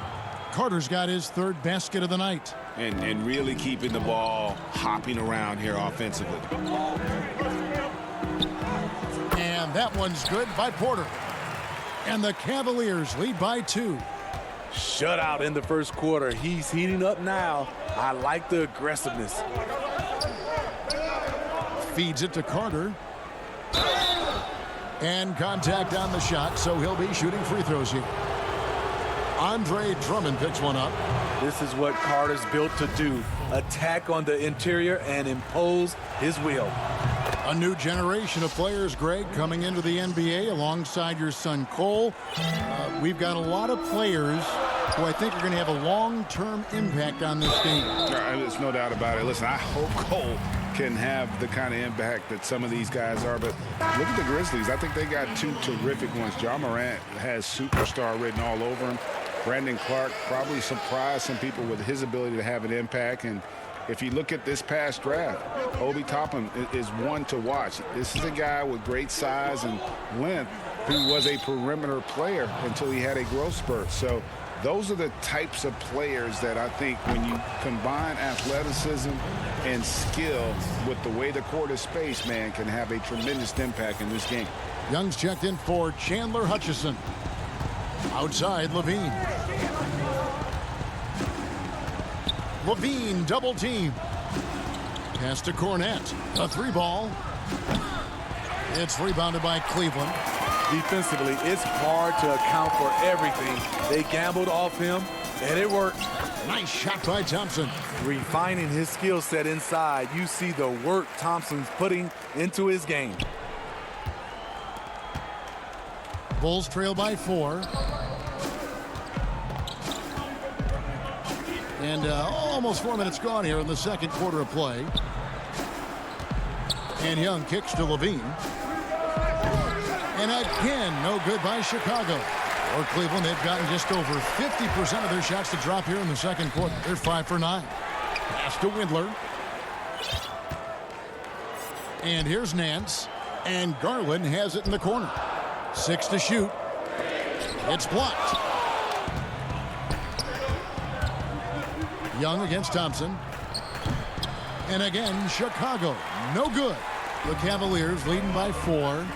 Carter's got his 3rd basket of the night. And really keeping the ball hopping around here offensively. And that one's good by Porter. And the Cavaliers lead by 2. Shutout in the first quarter. He's heating up now. I like the aggressiveness. Feeds it to Carter. And contact on the shot, so he'll be shooting free throws here. Andre Drummond picks one up. This is what Carter's built to do. Attack on the interior and impose his will. A new generation of players, Greg, coming into the NBA alongside your son Cole. We've got a lot of players who I think are going to have a long-term impact on this game. There's no doubt about it. Listen, I hope Cole can have the kind of impact that some of these guys are. But look at the Grizzlies. I think they got 2 terrific ones. Ja Morant has superstar written all over him. Brandon Clark probably surprised some people with his ability to have an impact. And if you look at this past draft, Obi Toppin is one to watch. This is a guy with great size and length who was a perimeter player until he had a growth spurt. So those are the types of players that I think when you combine athleticism and skill with the way the court is spaced, man, can have a tremendous impact in this game. Young's checked in for Chandler Hutchison. Outside, Levine. Levine double team. Pass to Cornette. A 3-ball. It's rebounded by Cleveland. Defensively, it's hard to account for everything. They gambled off him, and it worked. Nice shot by Thompson. Refining his skill set inside, you see the work Thompson's putting into his game. Bulls trail by 4. And almost 4 minutes gone here in the second quarter of play. And Young kicks to Levine. And again, no good by Chicago. For Cleveland, they've gotten just over 50% of their shots to drop here in the second quarter. They're 5 for 9. Pass to Windler. And here's Nance. And Garland has it in the corner. 6 to shoot. It's blocked. Young against Thompson. And again, Chicago. No good. The Cavaliers leading by 4.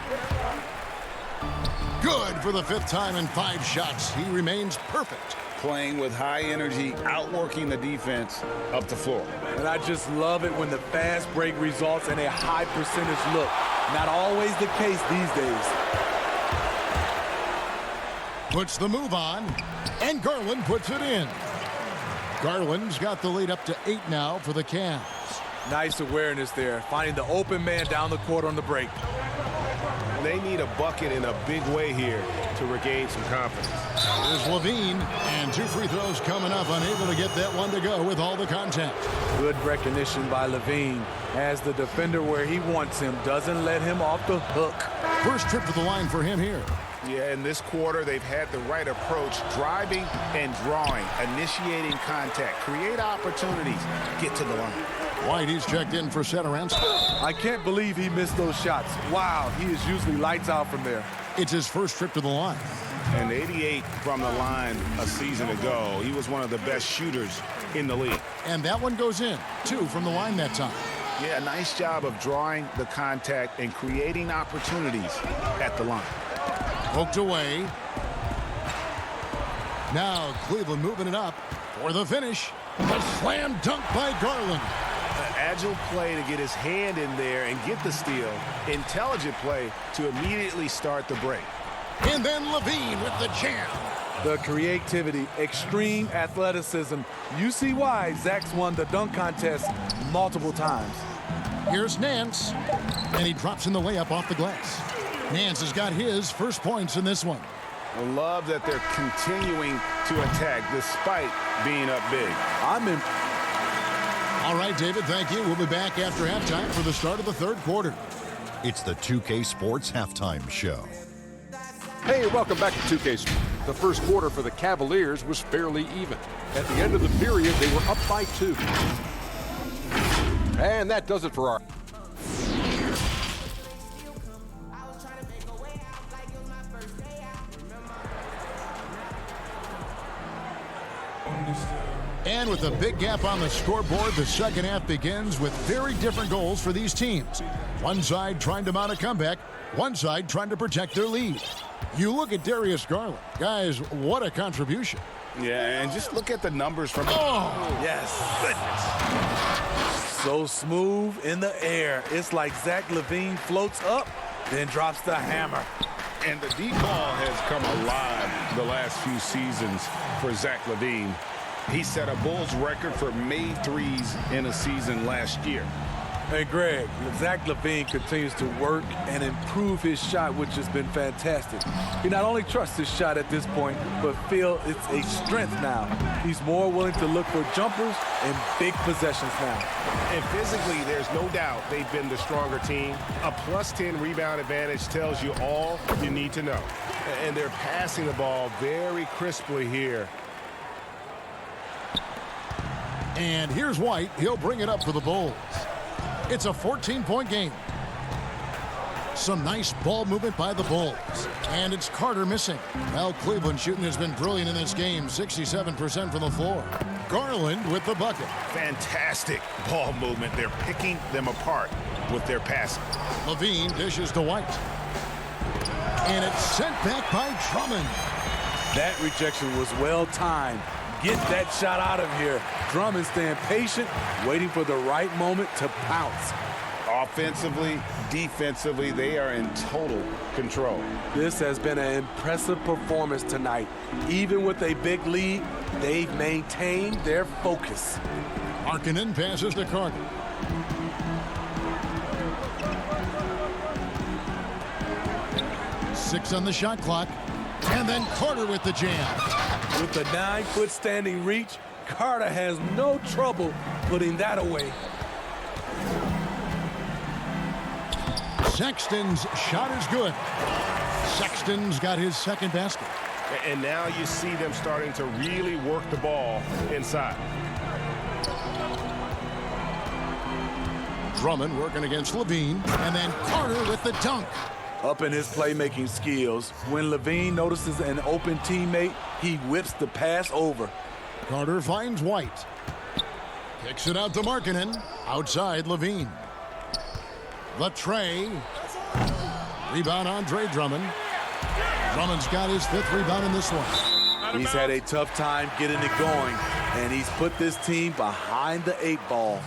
Good for the 5th time in 5 shots. He remains perfect. Playing with high energy, outworking the defense up the floor. And I just love it when the fast break results in a high percentage look. Not always the case these days. Puts the move on, and Garland puts it in. Garland's got the lead up to 8 now for the Cavs. Nice awareness there, finding the open man down the court on the break. They need a bucket in a big way here to regain some confidence. Here's Levine, and 2 free throws coming up, unable to get that one to go with all the contact. Good recognition by Levine. Has the defender where he wants him, doesn't let him off the hook. First trip to the line for him here. Yeah, in this quarter, they've had the right approach, driving and drawing, initiating contact, create opportunities, get to the line. White, he's checked in for Satoransky. I can't believe he missed those shots. Wow, he is usually lights out from there. It's his first trip to the line. And 88 from the line a season ago. He was one of the best shooters in the league. And that one goes in. 2 from the line that time. Yeah, nice job of drawing the contact and creating opportunities at the line. Poked away. Now Cleveland moving it up for the finish. A slam dunk by Garland. An agile play to get his hand in there and get the steal. Intelligent play to immediately start the break. And then Levine with the jam. The creativity, extreme athleticism. You see why Zach's won the dunk contest multiple times. Here's Nance. And he drops in the layup off the glass. Nance has got his first points in this one. I love that they're continuing to attack despite being up big. All right, David, thank you. We'll be back after halftime for the start of the third quarter. It's the 2K Sports Halftime Show. Hey, welcome back to 2K Sports. The first quarter for the Cavaliers was fairly even. At the end of the period, they were up by 2. And that does it for our... And with a big gap on the scoreboard, the second half begins with very different goals for these teams. One side trying to mount a comeback, one side trying to protect their lead. You look at Darius Garland. Guys, what a contribution. Yeah, and just look at the numbers from... Oh, yes. Goodness. So smooth in the air. It's like Zach LaVine floats up, then drops the hammer. And the deep ball has come alive the last few seasons for Zach LaVine. He set a Bulls record for made threes in a season last year. Hey, Greg, Zach LaVine continues to work and improve his shot, which has been fantastic. He not only trusts his shot at this point, but feels it's a strength now. He's more willing to look for jumpers and big possessions now. And physically, there's no doubt they've been the stronger team. A +10 rebound advantage tells you all you need to know. And they're passing the ball very crisply here. And here's White. He'll bring it up for the Bulls. It's a 14-point game. Some nice ball movement by the Bulls. And it's Carter missing. Well, Cleveland shooting has been brilliant in this game. 67% from the floor. Garland with the bucket. Fantastic ball movement. They're picking them apart with their passing. LaVine dishes to White. And it's sent back by Drummond. That rejection was well timed. Get that shot out of here. Drummond staying patient, waiting for the right moment to pounce. Offensively, defensively, they are in total control. This has been an impressive performance tonight. Even with a big lead, they've maintained their focus. Markkanen passes to Carter. Six on the shot clock. And then Carter with the jam. With the 9-foot standing reach, Carter has no trouble putting that away. Sexton's shot is good. Sexton's got his second basket. And now you see them starting to really work the ball inside. Drummond working against LaVine. And then Carter with the dunk. Up in his playmaking skills, when LaVine notices an open teammate, he whips the pass over. Carter finds White. Kicks it out to Markkanen. Outside LaVine. The tray. Rebound Andre Drummond. Drummond's got his 5th rebound in this one. He's had a tough time getting it going, and he's put this team behind the 8 ball.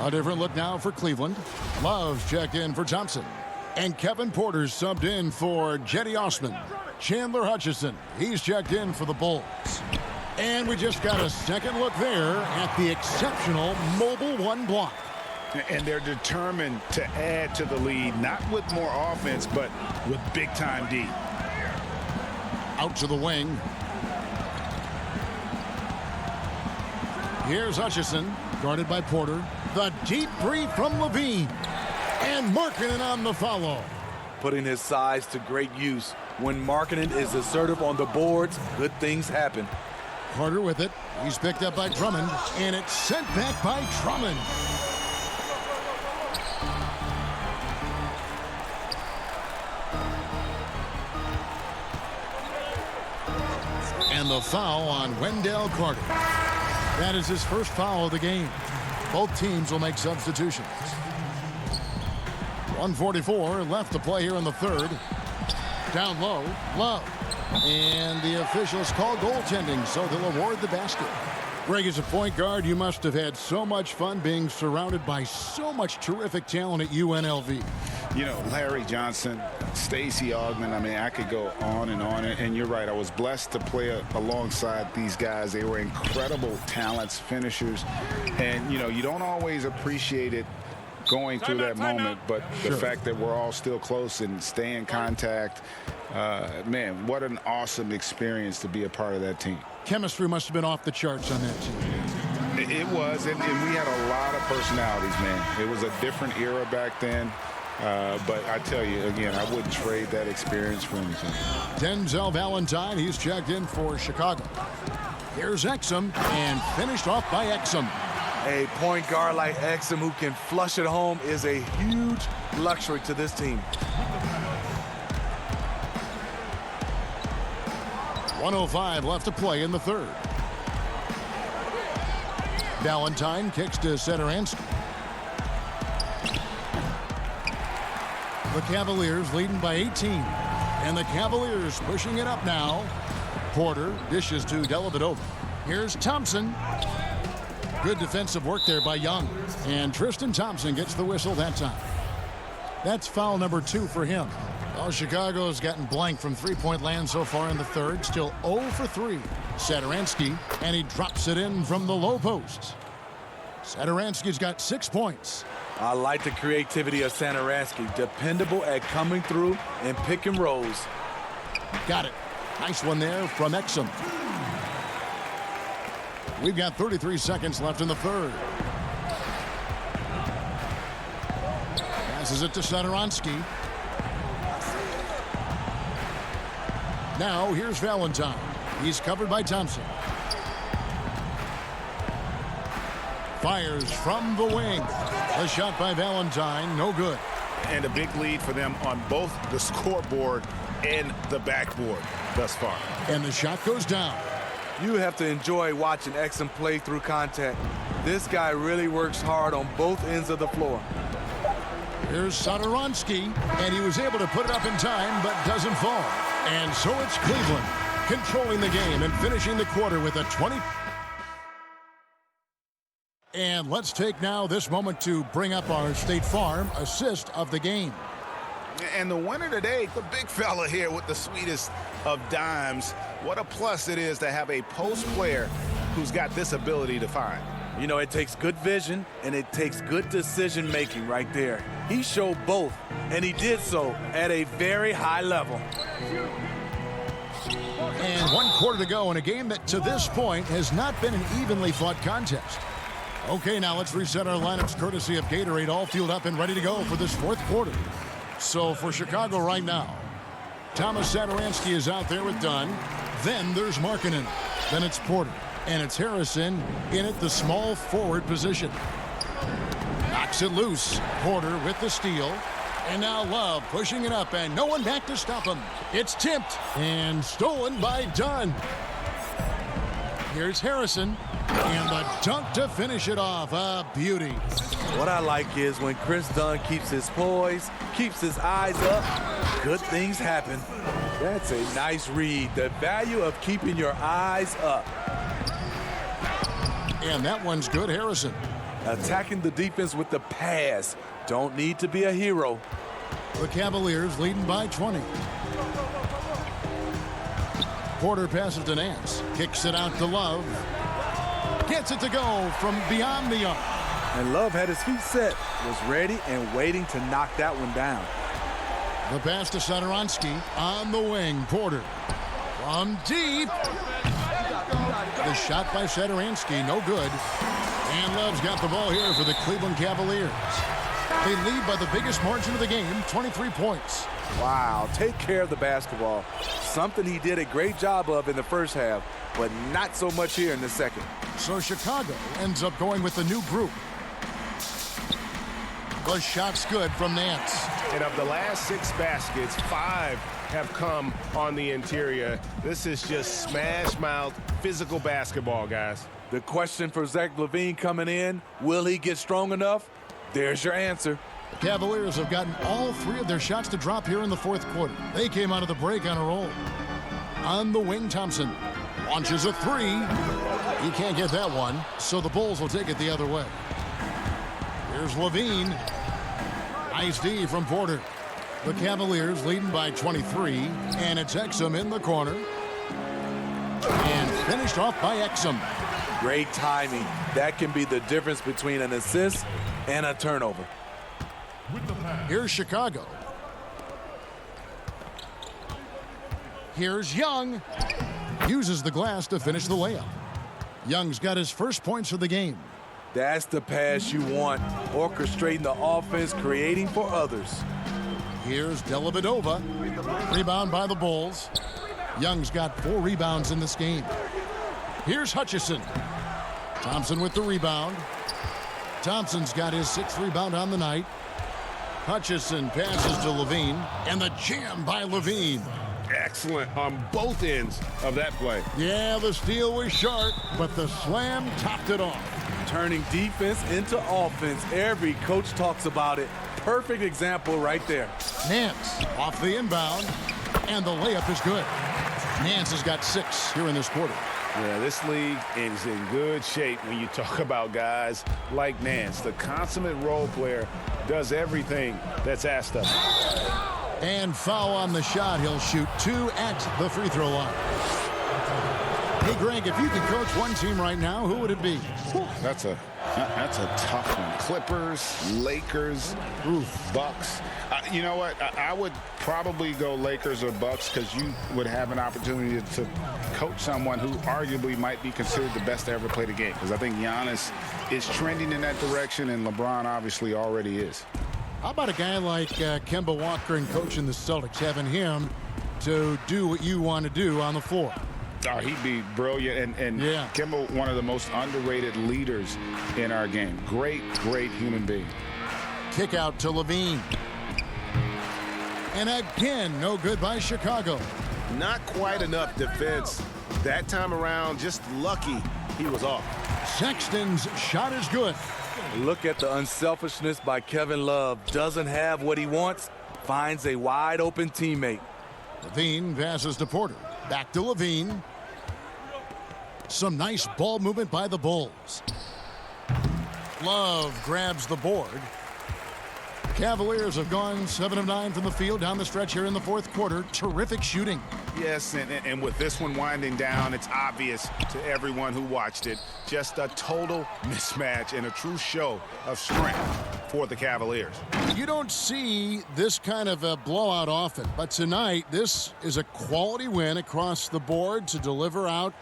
A different look now for Cleveland. Love's checked in for Thompson. And Kevin Porter's subbed in for Jetty Osman. Chandler Hutchison, he's checked in for the Bulls. And we just got a second look there at the exceptional Mobile 1 block. And they're determined to add to the lead, not with more offense, but with big-time D. Out to the wing. Here's Hutchison, guarded by Porter. The deep three from LaVine. And Markkanen on the follow. Putting his size to great use. When Markkanen is assertive on the boards, good things happen. Carter with it. He's picked up by Drummond. And it's sent back by Drummond. And the foul on Wendell Carter. That is his first foul of the game. Both teams will make substitutions. 1:44 left to play here in the third. Down low, Love. And the officials call goaltending, so they'll award the basket. Greg, as a point guard, you must have had so much fun being surrounded by so much terrific talent at UNLV. You know, Larry Johnson, Stacey Augmon, I mean, I could go on. And you're right, I was blessed to play alongside these guys. They were incredible talents, finishers. And, you know, you don't always appreciate it going through that moment, but the fact that we're all still close and stay in contact, man, what an awesome experience to be a part of that team. Chemistry must have been off the charts on that team. It was, and we had a lot of personalities, man. It was a different era back then. But I tell you, again, I wouldn't trade that experience for anything. Denzel Valentine, he's checked in for Chicago. Here's Exum, and finished off by Exum. A point guard like Exum who can flush it home is a huge luxury to this team. 1:05 left to play in the third. Valentine kicks to Sederansky. The Cavaliers leading by 18. And the Cavaliers pushing it up now. Porter dishes to Dellavedova. Here's Thompson. Good defensive work there by Young. And Tristan Thompson gets the whistle that time. That's foul number 2 for him. Well, Chicago's gotten blank from three-point land so far in the third. Still 0 for 3. Sederansky, and he drops it in from the low post. Sederansky's got 6 points. I like the creativity of Sederansky. Dependable at coming through and pick and rolls. Got it. Nice one there from Exum. We've got 33 seconds left in the third. Passes it to Sederansky. Now here's Valentine. He's covered by Thompson. Fires from the wing. A shot by Valentine, no good. And a big lead for them on both the scoreboard and the backboard thus far. And the shot goes down. You have to enjoy watching Exum play through contact. This guy really works hard on both ends of the floor. Here's Sederansky, and he was able to put it up in time, but doesn't fall. And so it's Cleveland controlling the game and finishing the quarter with a 20. And let's take now this moment to bring up our State Farm assist of the game. And the winner today, the big fella here with the sweetest of dimes. What a plus it is to have a post player who's got this ability to find. You know, it takes good vision and it takes good decision making right there. He showed both, and he did so at a very high level. And 1 quarter to go in a game that to this point has not been an evenly fought contest. Okay, now let's reset our lineups courtesy of Gatorade, all fueled up and ready to go for this 4th quarter. So for Chicago right now, Thomas Sederansky is out there with Dunn. Then there's Markkanen. Then it's Porter. And it's Harrison in at the small forward position. Knocks it loose. Porter with the steal. And now Love pushing it up, and no one back to stop him. It's tipped and stolen by Dunn. Here's Harrison. And the dunk to finish it off. A beauty. What I like is when Chris Dunn keeps his poise, keeps his eyes up, good things happen. That's a nice read. The value of keeping your eyes up. And that one's good, Harrison. Attacking the defense with the pass. Don't need to be a hero. The Cavaliers leading by 20. Porter passes to Nance. Kicks it out to Love. Gets it to go from beyond the arc. And Love had his feet set, was ready and waiting to knock that one down. The pass to Sederansky on the wing. Porter from deep. The shot by Sederansky, no good. And Love's got the ball here for the Cleveland Cavaliers. They lead by the biggest margin of the game, 23 points. Wow, take care of the basketball. Something he did a great job of in the first half, but not so much here in the second. So Chicago ends up going with the new group. The shot's good from Nance. And of the last 6 baskets, 5 have come on the interior. This is just smash mouth, physical basketball, guys. The question for Zach LaVine coming in, will he get strong enough? There's your answer. The Cavaliers have gotten all 3 of their shots to drop here in the 4th quarter. They came out of the break on a roll. On the wing, Thompson launches a 3. He can't get that one, so the Bulls will take it the other way. Here's LaVine. Nice D from Porter. The Cavaliers leading by 23, and it's Exum in the corner. And finished off by Exum. Great timing. That can be the difference between an assist and a turnover. Here's Chicago. Here's Young. Uses the glass to finish the layup. Young's got his first points of the game. That's the pass you want, orchestrating the offense, creating for others. Here's Dellavedova. Rebound by the Bulls. Young's got 4 rebounds in this game. Here's Hutchison. Thompson with the rebound. Thompson's got his 6th rebound on the night. Hutchison passes to Levine, and the jam by Levine. Excellent on both ends of that play. Yeah, the steal was short, but the slam topped it off. Turning defense into offense. Every coach talks about it. Perfect example right there. Nance off the inbound, and the layup is good. Nance has got 6 here in this quarter. Yeah, this league is in good shape when you talk about guys like Nance. The consummate role player does everything that's asked of him. And foul on the shot. He'll shoot 2 at the free throw line. Hey, Greg, if you could coach one team right now, who would it be? That's a tough one. Clippers, Lakers, Bucks. You know what? I would probably go Lakers or Bucks because you would have an opportunity to coach someone who arguably might be considered the best to ever play the game. Because I think Giannis is trending in that direction, and LeBron obviously already is. How about a guy like Kemba Walker and coaching the Celtics, having him to do what you want to do on the floor? Oh, he'd be brilliant. And yeah. Kemba, one of the most underrated leaders in our game. Great human being. Kick out to Levine. And again, no good by Chicago. Not quite enough defense. That time around, just lucky he was off. Sexton's shot is good. Look at the unselfishness by Kevin Love. Doesn't have what he wants, finds a wide open teammate. Levine passes to Porter. Back to Levine. Some nice ball movement by the Bulls. Love grabs the board. Cavaliers have gone 7 of 9 from the field down the stretch here in the 4th quarter. Terrific shooting. Yes, and with this one winding down, it's obvious to everyone who watched it. Just a total mismatch and a true show of strength for the Cavaliers. You don't see this kind of a blowout often, but tonight this is a quality win across the board to deliver out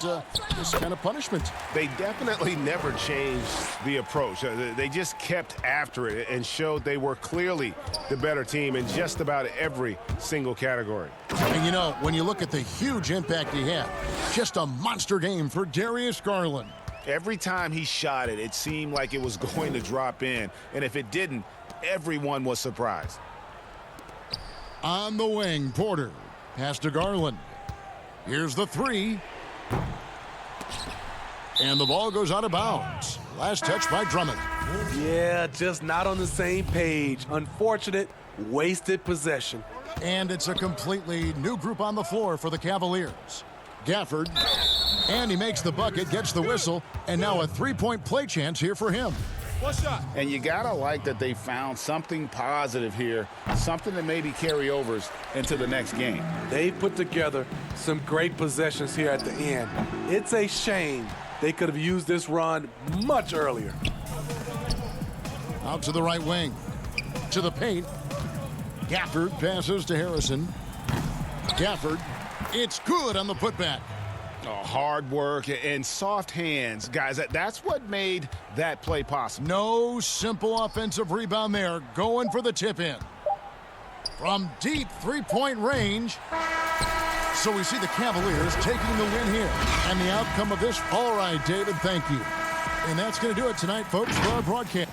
this kind of punishment. They definitely never changed the approach. They just kept after it and showed they were clearly the better team in just about every single category. And you know, when you look at the huge impact he had, just a monster game for Darius Garland. Every time he shot it, it seemed like it was going to drop in. And if it didn't, everyone was surprised. On the wing, Porter. Pass to Garland. Here's the 3. And the ball goes out of bounds. Last touch by Drummond. Yeah, just not on the same page. Unfortunate, wasted possession. And it's a completely new group on the floor for the Cavaliers. Gafford. And he makes the bucket, gets the whistle, and now a 3-point play chance here for him. One shot. And you gotta like that they found something positive here, something that maybe carry overs into the next game. They put together some great possessions here at the end. It's a shame they could have used this run much earlier. Out to the right wing. To the paint. Gafford passes to Harrison. Gafford. It's good on the putback. Oh, hard work and soft hands. Guys, that's what made that play possible. No simple offensive rebound there. Going for the tip-in. From deep 3-point range. So we see the Cavaliers taking the win here. And the outcome of this, all right, David, thank you. And that's going to do it tonight, folks, for our broadcast.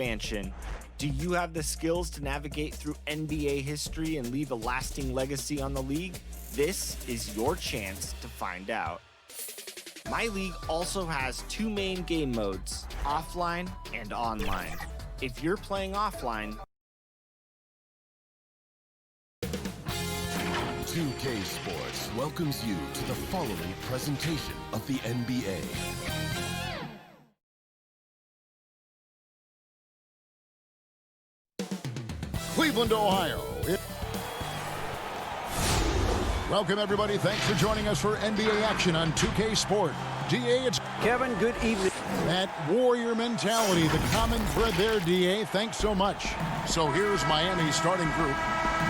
expansion. Do you have the skills to navigate through NBA history and leave a lasting legacy on the league? This is your chance to find out. My League also has 2 main game modes, offline and online. If you're playing offline, 2K Sports welcomes you to the following presentation of the NBA. Cleveland, Ohio. Welcome, everybody. Thanks for joining us for NBA action on 2K Sport. DA, it's Kevin, good evening. That warrior mentality, the common thread there, DA. Thanks so much. So here's Miami's starting group.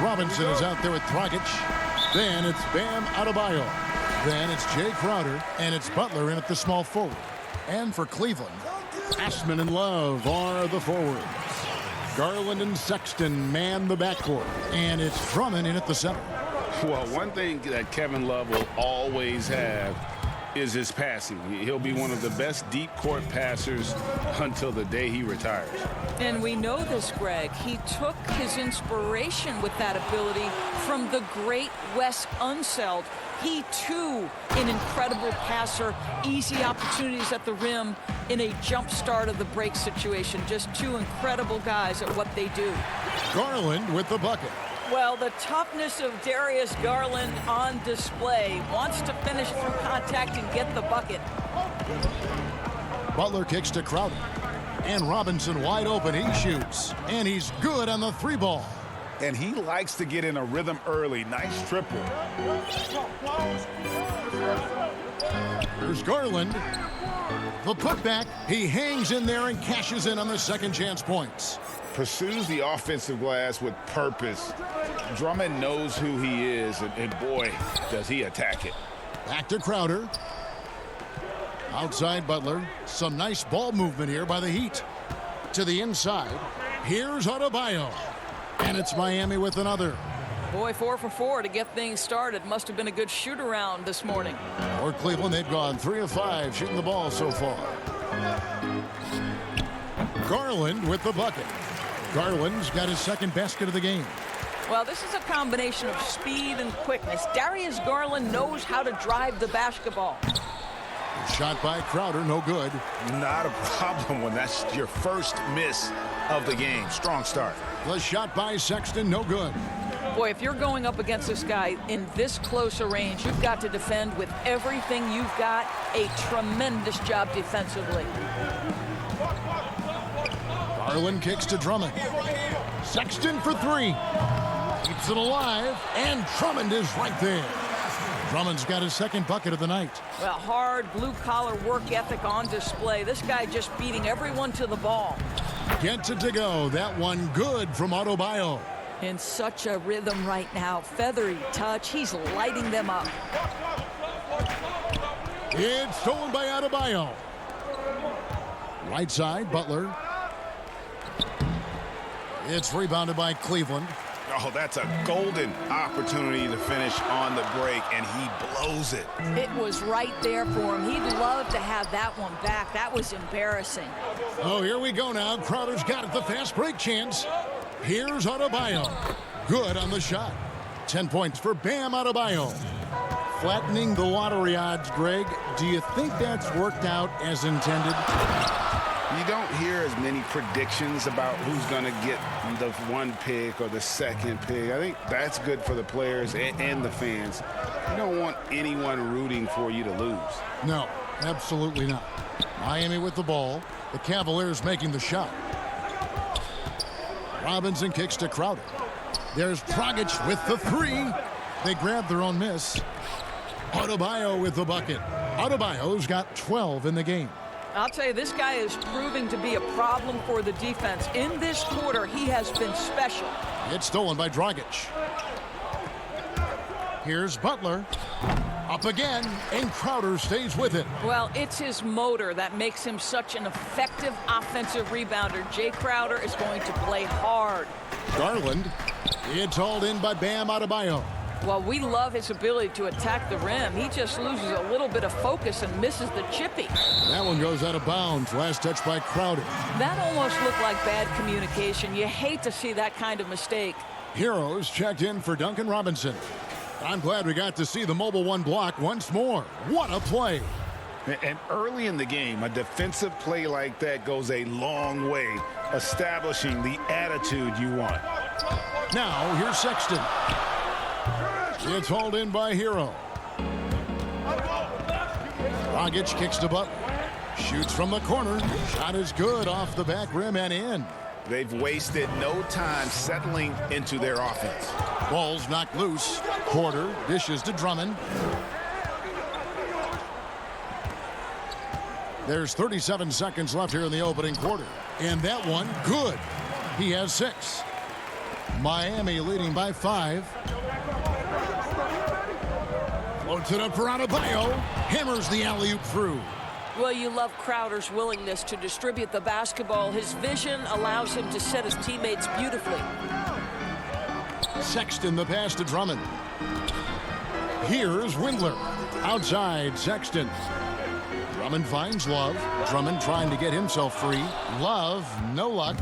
Robinson is out there with Dragic. Then it's Bam Adebayo. Then it's Jay Crowder. And it's Butler in at the small forward. And for Cleveland, Ashman and Love are the forwards. Garland and Sexton man the backcourt. And it's Drummond in at the center. Well, one thing that Kevin Love will always have is his passing. He'll be one of the best deep court passers until the day he retires. And we know this, Greg. He took his inspiration with that ability from the great Wes Unseld. He, too, an incredible passer, easy opportunities at the rim in a jump start of the break situation. Just 2 incredible guys at what they do. Garland with the bucket. Well, the toughness of Darius Garland on display. Wants to finish through contact and get the bucket. Butler kicks to Crowder. And Robinson wide open. He shoots. And he's good on the 3 ball. And he likes to get in a rhythm early. Nice triple. Here's Garland. The putback. He hangs in there and cashes in on the second chance points. Pursues the offensive glass with purpose. Drummond knows who he is, and boy, does he attack it. Back to Crowder. Outside Butler. Some nice ball movement here by the Heat. To the inside. Here's Adebayo. And it's Miami with another. Boy, 4 for 4 to get things started. Must have been a good shoot-around this morning. For Cleveland, they've gone 3 of 5 shooting the ball so far. Garland with the bucket. Garland's got his second basket of the game. Well, this is a combination of speed and quickness. Darius Garland knows how to drive the basketball. Shot by Crowder, no good. Not a problem when that's your first miss of the game. Strong start. The shot by Sexton, no good. Boy, if you're going up against this guy in this close a range, you've got to defend with everything you've got. A tremendous job defensively. Garland kicks to Drummond. Sexton for 3. Keeps it alive, and Drummond is right there. Drummond's got his second bucket of the night. Well, hard blue-collar work ethic on display. This guy just beating everyone to the ball. Gets it to go. That one good from Adebayo. In such a rhythm right now. Feathery touch. He's lighting them up. It's stolen by Adebayo. Right side, Butler. It's rebounded by Cleveland. Oh, that's a golden opportunity to finish on the break, and he blows it. It was right there for him. He'd love to have that one back. That was embarrassing. Oh, here we go now. Crowder's got it, the fast break chance. Here's Adebayo. Good on the shot. 10 points for Bam Adebayo. Flattening the lottery odds, Greg. Do you think that's worked out as intended? You don't hear as many predictions about who's going to get the 1 pick or the 2nd pick. I think that's good for the players and the fans. You don't want anyone rooting for you to lose. No, absolutely not. Miami with the ball. The Cavaliers making the shot. Robinson kicks to Crowder. There's Dragic with the 3. They grab their own miss. Adebayo with the bucket. Adebayo's got 12 in the game. I'll tell you, this guy is proving to be a problem for the defense. In this quarter, he has been special. It's stolen by Dragic. Here's Butler. Up again, and Crowder stays with it. Well, it's his motor that makes him such an effective offensive rebounder. Jay Crowder is going to play hard. Garland. It's hauled in by Bam Adebayo. Well, we love his ability to attack the rim. He just loses a little bit of focus and misses the chippy. That one goes out of bounds. Last touch by Crowder. That almost looked like bad communication. You hate to see that kind of mistake. Heroes checked in for Duncan Robinson. I'm glad we got to see the mobile one block once more. What a play. And early in the game, a defensive play like that goes a long way, establishing the attitude you want. Now, here's Sexton. It's hauled in by Hero. Dragic kicks to Butler. Shoots from the corner. Shot is good off the back rim and in. They've wasted no time settling into their offense. Ball's knocked loose. Porter dishes to Drummond. There's 37 seconds left here in the opening quarter. And that one, good. He has 6. Miami leading by 5. Floats it up for Adebayo. Hammers the alley-oop through. Well, you love Crowder's willingness to distribute the basketball. His vision allows him to set his teammates beautifully. Sexton the pass to Drummond. Here's Windler. Outside, Sexton. Drummond finds Love. Drummond trying to get himself free. Love, no luck.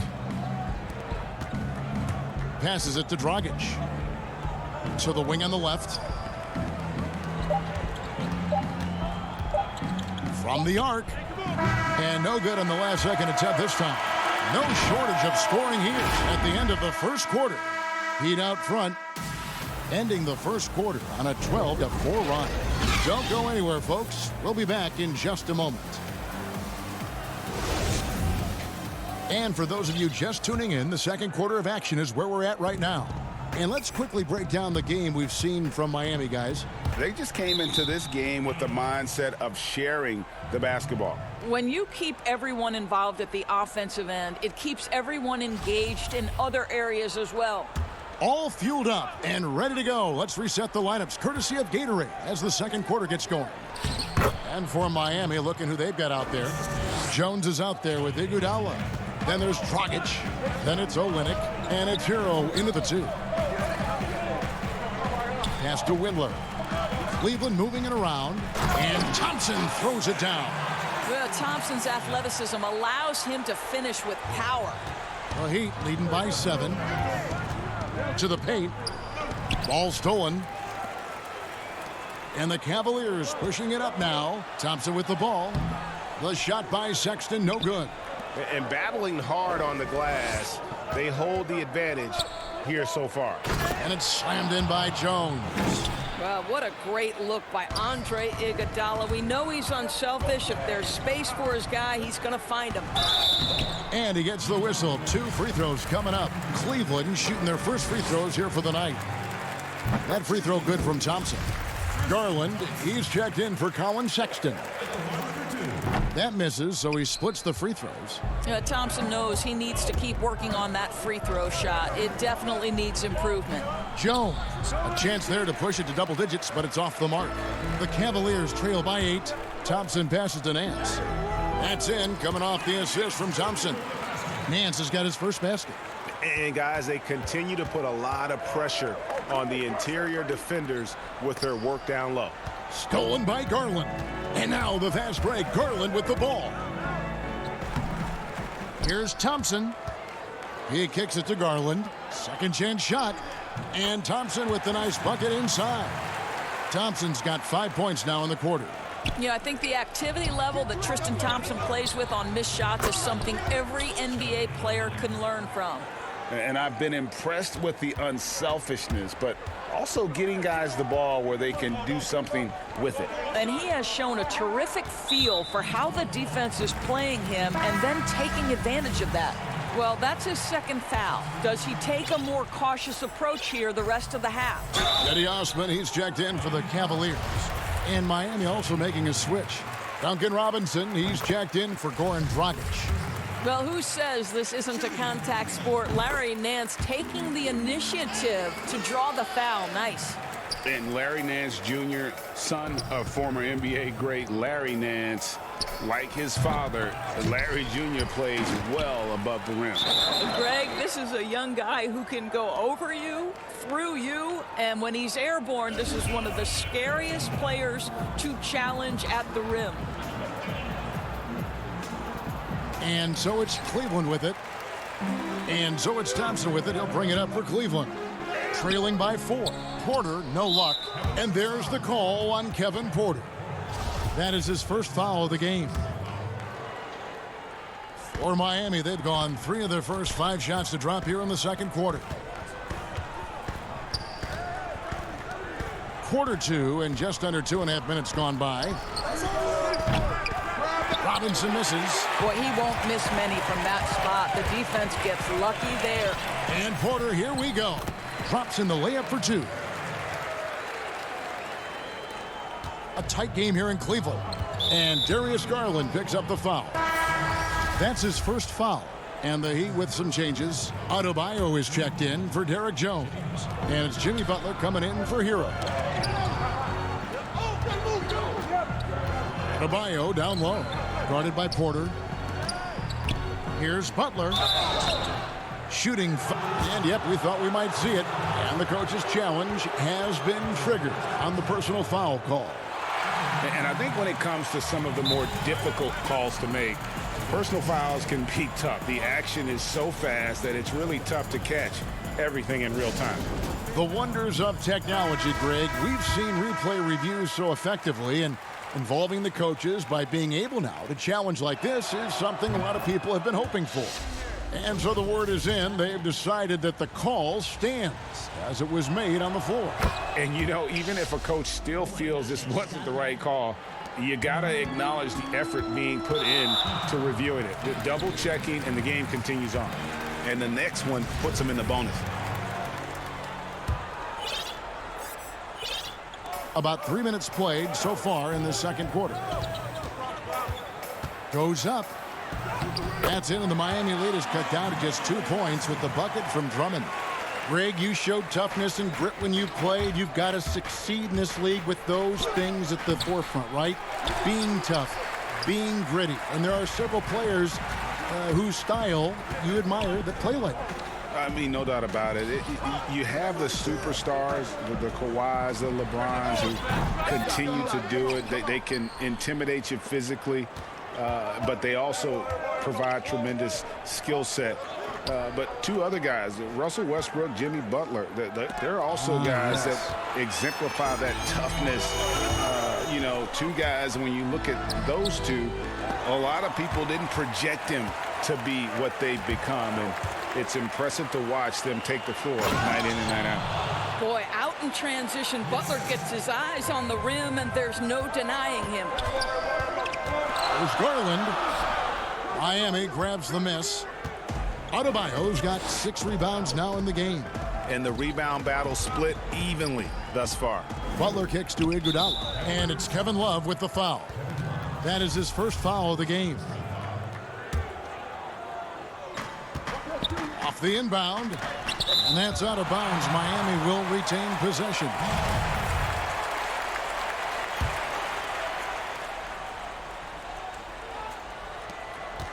Passes it to Dragic. To the wing on the left. From the arc. And no good on the last second attempt this time. No shortage of scoring here at the end of the first quarter. Heat out front. Ending the first quarter on a 12-4 run. Don't go anywhere, folks. We'll be back in just a moment. And for those of you just tuning in, the second quarter of action is where we're at right now. And let's quickly break down the game we've seen from Miami, guys. They just came into this game with the mindset of sharing the basketball. When you keep everyone involved at the offensive end, it keeps everyone engaged in other areas as well. All fueled up and ready to go. Let's reset the lineups courtesy of Gatorade as the second quarter gets going. And for Miami, looking who they've got out there. Jones is out there with Iguodala. Then there's Dragic. Then it's Olynyk. And it's Hero into the 2. Pass to Windler. Cleveland moving it around. And Thompson throws it down. Well, Thompson's athleticism allows him to finish with power. The Heat leading by 7. To the paint. Ball stolen. And the Cavaliers pushing it up now. Thompson with the ball. The shot by Sexton, no good. And battling hard on the glass, they hold the advantage here so far. And it's slammed in by Jones. Well, what a great look by Andre Iguodala. We know he's unselfish. If there's space for his guy, he's going to find him. And he gets the whistle. 2 free throws coming up. Cleveland shooting their first free throws here for the night. That free throw good from Thompson. Garland, he's checked in for Colin Sexton. That misses, so he splits the free throws. Thompson knows he needs to keep working on that free throw shot. It definitely needs improvement. Jones, a chance there to push it to double digits, but it's off the mark. The Cavaliers trail by 8. Thompson passes to Nance. That's in, coming off the assist from Thompson. Nance has got his first basket. And guys, they continue to put a lot of pressure on the interior defenders with their work down low. Stolen by Garland. And now the fast break. Garland with the ball. Here's Thompson. He kicks it to Garland. Second chance shot. And Thompson with the nice bucket inside. Thompson's got 5 points now in the quarter. Yeah, I think the activity level that Tristan Thompson plays with on missed shots is something every NBA player can learn from. And I've been impressed with the unselfishness, but also getting guys the ball where they can do something with it. And he has shown a terrific feel for how the defense is playing him and then taking advantage of that. Well, that's his second foul. Does he take a more cautious approach here the rest of the half? Eddie Osman, he's checked in for the Cavaliers. And Miami also making a switch. Duncan Robinson, he's checked in for Goran Dragic. Well, who says this isn't a contact sport? Larry Nance taking the initiative to draw the foul. Nice. And Larry Nance Jr., son of former NBA great Larry Nance, Like his father, Larry Jr. plays well above the rim. Greg, this is a young guy who can go over you, through you, and when he's airborne, this is one of the scariest players to challenge at the rim. And so it's Cleveland with it. And so it's Thompson with it. He'll bring it up for Cleveland. Trailing by 4. Porter, no luck. And there's the call on Kevin Porter. That is his first foul of the game. For Miami, they've gone 3 of their first 5 shots to drop here in the second quarter. Quarter 2 and just under 2.5 minutes gone by. Robinson misses. Boy, he won't miss many from that spot. The defense gets lucky there. And Porter, here we go. Drops in the layup for 2. A tight game here in Cleveland. And Darius Garland picks up the foul. That's his first foul. And the Heat with some changes. Adebayo is checked in for Derek Jones. And it's Jimmy Butler coming in for Hero. Adebayo down low. Guarded by Porter. Here's Butler. Shooting. And yep, we thought we might see it. And the coach's challenge has been triggered on the personal foul call. And I think when it comes to some of the more difficult calls to make, personal fouls can be tough. The action is so fast that it's really tough to catch everything in real time. The wonders of technology, Greg. We've seen replay reviews so effectively, and involving the coaches by being able now to challenge like this is something a lot of people have been hoping for. And so the word is in. They've decided that the call stands as it was made on the floor. And, you know, even if a coach still feels this wasn't the right call, you got to acknowledge the effort being put in to reviewing it. The double checking, and the game continues on. And the next one puts him in the bonus. About 3 minutes played so far in the second quarter. Goes up. That's in, and the Miami lead is cut down to just 2 points with the bucket from Drummond. Greg, you showed toughness and grit when you played. You've got to succeed in this league with those things at the forefront, right? Being tough, being gritty. And there are several players whose style you admire that play like that. I mean, no doubt about it. You have the superstars, the Kawhis, the LeBrons, who continue to do it. They can intimidate you physically, but they also provide tremendous skill set. But 2 other guys, Russell Westbrook, Jimmy Butler, they're also guys that exemplify that toughness. You know, 2 guys, when you look at those 2, a lot of people didn't project them to be what they've become. And it's impressive to watch them take the floor night in and night out. Boy, out in transition, Butler gets his eyes on the rim, and there's no denying him. There's Garland. Miami grabs the miss. Adebayo's got 6 rebounds now in the game. And the rebound battle split evenly thus far. Butler kicks to Iguodala. And it's Kevin Love with the foul. That is his first foul of the game. Off the inbound. And that's out of bounds. Miami will retain possession.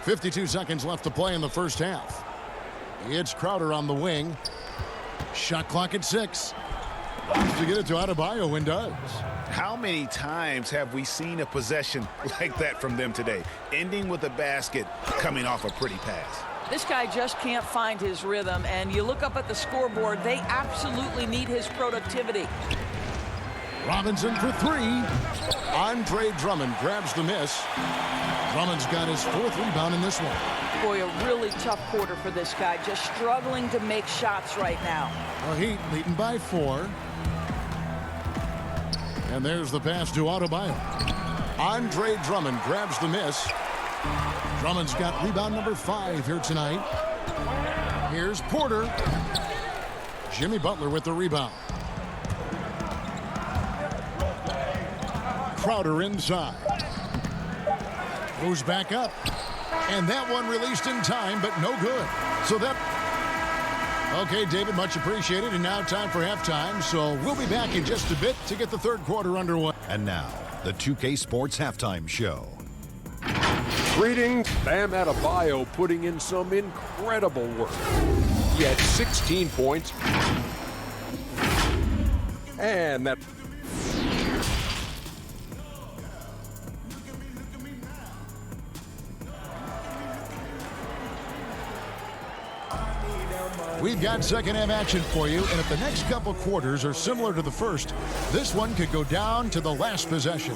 .52 seconds left to play in the first half. It's Crowder on the wing. Shot clock at 6. To get it to Adebayo, and does. How many times have we seen a possession like that from them today? Ending with a basket, coming off a pretty pass. This guy just can't find his rhythm, and you look up at the scoreboard, they absolutely need his productivity. Robinson for 3. Andre Drummond grabs the miss. Drummond's got his 4th rebound in this one. Boy, a really tough quarter for this guy, just struggling to make shots right now. Well, Heat leading by 4. And there's the pass to Adebayo. Andre Drummond grabs the miss. Drummond's got rebound number 5 here tonight. Here's Porter. Jimmy Butler with the rebound. Crowder inside. Goes back up. And that one released in time, but no good. So that... Okay, David, much appreciated. And now time for halftime. So we'll be back in just a bit to get the third quarter underway. And now, the 2K Sports Halftime Show. Greetings, Bam Adebayo putting in some incredible work. He had 16 points. And that... We've got second half action for you, and if the next couple quarters are similar to the first, this one could go down to the last possession.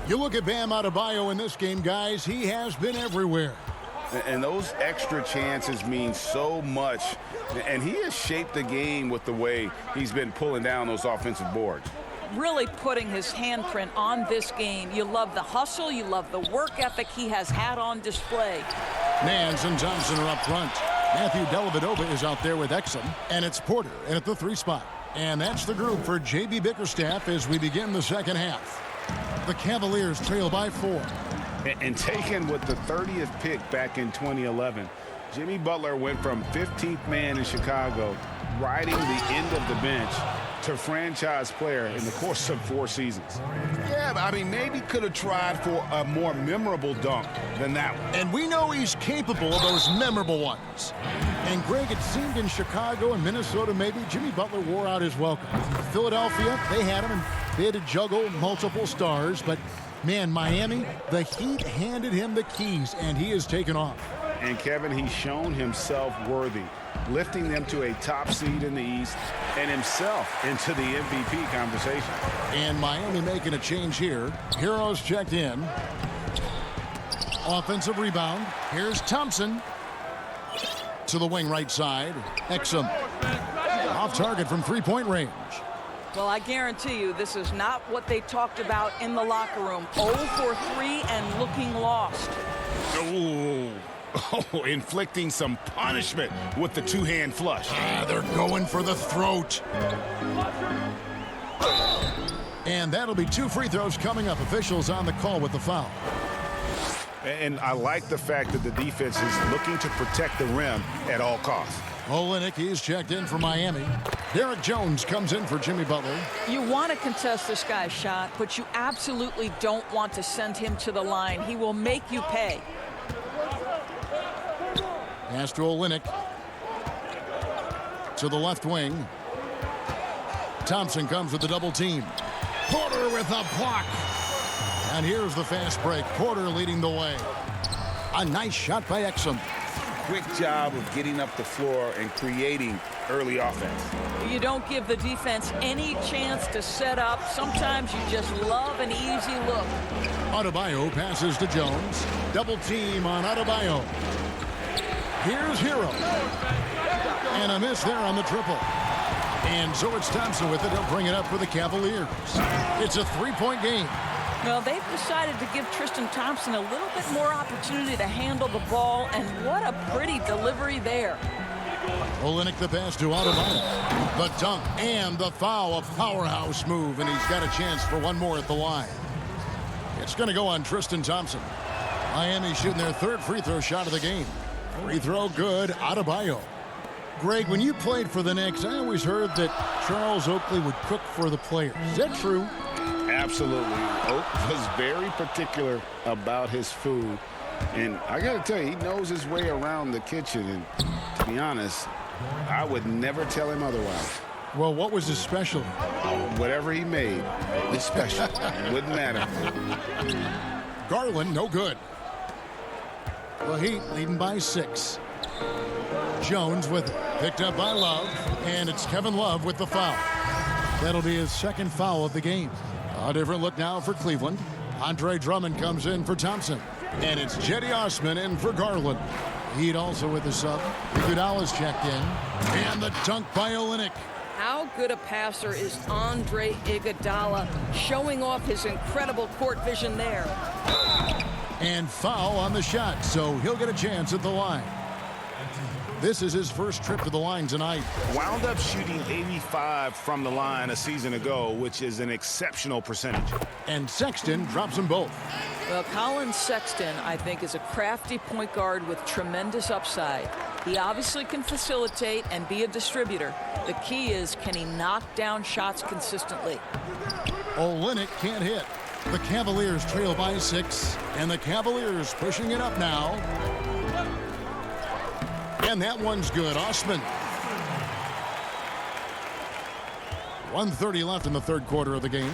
You look at Bam Adebayo in this game, guys, he has been everywhere. And those extra chances mean so much, and he has shaped the game with the way he's been pulling down those offensive boards. Really putting his handprint on this game. You love the hustle, you love the work ethic he has had on display. Nance and Thompson are up front. Matthew Dellavedova is out there with Exum, and it's Porter at the 3 spot. And that's the group for J.B. Bickerstaff as we begin the second half. The Cavaliers trail by 4. And taken with the 30th pick back in 2011, Jimmy Butler went from 15th man in Chicago, riding the end of the bench, to franchise player in the course of 4 seasons. Yeah, I mean, maybe could have tried for a more memorable dunk than that one. And we know he's capable of those memorable ones. And Greg, it seemed in Chicago and Minnesota maybe Jimmy Butler wore out his welcome. Philadelphia, they had him and they had to juggle multiple stars, but man, Miami, the Heat handed him the keys and he has taken off. And Kevin, he's shown himself worthy, lifting them to a top seed in the East and himself into the MVP conversation. And Miami making a change here. Heroes checked in. Offensive rebound. Here's Thompson to the wing right side. Exum off target from 3-point range. Well, I guarantee you this is not what they talked about in the locker room. 0 for 3 and looking lost. Oh, inflicting some punishment with the 2-hand flush. They're going for the throat. And that'll be 2 free throws coming up. Officials on the call with the foul. And I like the fact that the defense is looking to protect the rim at all costs. Olynyk, he's checked in for Miami. Derek Jones comes in for Jimmy Butler. You want to contest this guy's shot, but you absolutely don't want to send him to the line. He will make you pay. Pass to Olynyk. To the left wing. Thompson comes with the double team. Porter with a block. And here's the fast break. Porter leading the way. A nice shot by Exum. Quick job of getting up the floor and creating early offense. You don't give the defense any chance to set up. Sometimes you just love an easy look. Adebayo passes to Jones. Double team on Adebayo. Here's Hero. And a miss there on the triple. And so it's Thompson with it. He'll bring it up for the Cavaliers. It's a 3-point game. Well, they've decided to give Tristan Thompson a little bit more opportunity to handle the ball, and what a pretty delivery there. Olynyk the pass to Adebayo. The dunk and the foul, a powerhouse move, and he's got a chance for one more at the line. It's going to go on Tristan Thompson. Miami shooting their 3rd free throw shot of the game. Free throw good, Adebayo. Greg, when you played for the Knicks, I always heard that Charles Oakley would cook for the players. Is that true? Absolutely. Oak was very particular about his food. And I got to tell you, he knows his way around the kitchen. And to be honest, I would never tell him otherwise. Well, what was his special? Whatever he made, it's special. Wouldn't matter. Garland, no good. The Heat leading by 6. Jones with it. Picked up by Love. And it's Kevin Love with the foul. That'll be his 2nd foul of the game. A different look now for Cleveland. Andre Drummond comes in for Thompson. And it's Jetty Osman in for Garland. Heat also with the sub. Iguodala's checked in. And the dunk by Olynyk. How good a passer is Andre Iguodala, showing off his incredible court vision there. And foul on the shot, so he'll get a chance at the line. This is his first trip to the line tonight. Wound up shooting 85 from the line a season ago, which is an exceptional percentage. And Sexton drops them both. Well, Colin Sexton, I think, is a crafty point guard with tremendous upside. He obviously can facilitate and be a distributor. The key is, can he knock down shots consistently? Olynyk can't hit. The Cavaliers trail by 6, and the Cavaliers pushing it up now. And that one's good. Osman. 1:30 left in the third quarter of the game.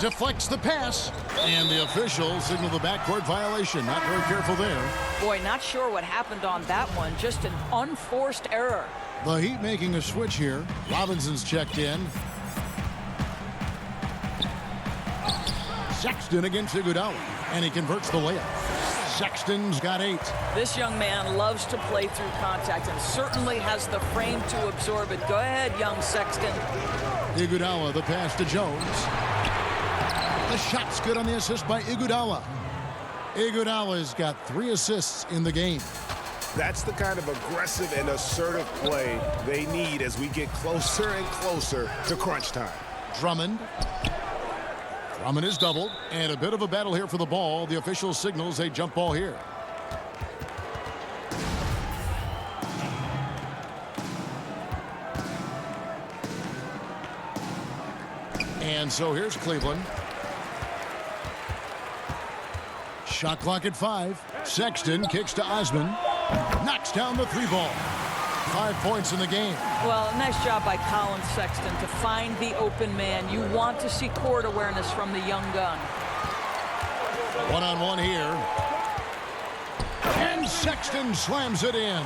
Deflects the pass, and the officials signal the backcourt violation. Not very careful there. Boy, not sure what happened on that one. Just an unforced error. The Heat making a switch here. Robinson's checked in. Sexton against Iguodala, and he converts the layup. Sexton's got 8. This young man loves to play through contact and certainly has the frame to absorb it. Go ahead, young Sexton. Iguodala, the pass to Jones. The shot's good on the assist by Iguodala. Iguodala's got 3 assists in the game. That's the kind of aggressive and assertive play they need as we get closer and closer to crunch time. Drummond. Drummond is doubled, and a bit of a battle here for the ball. The official signals a jump ball here. And so here's Cleveland. Shot clock at 5. Sexton kicks to Osman. Knocks down the 3 ball. 5 points in the game. Well, nice job by Colin Sexton to find the open man. You want to see court awareness from the young gun. One-on-one here. And Sexton slams it in.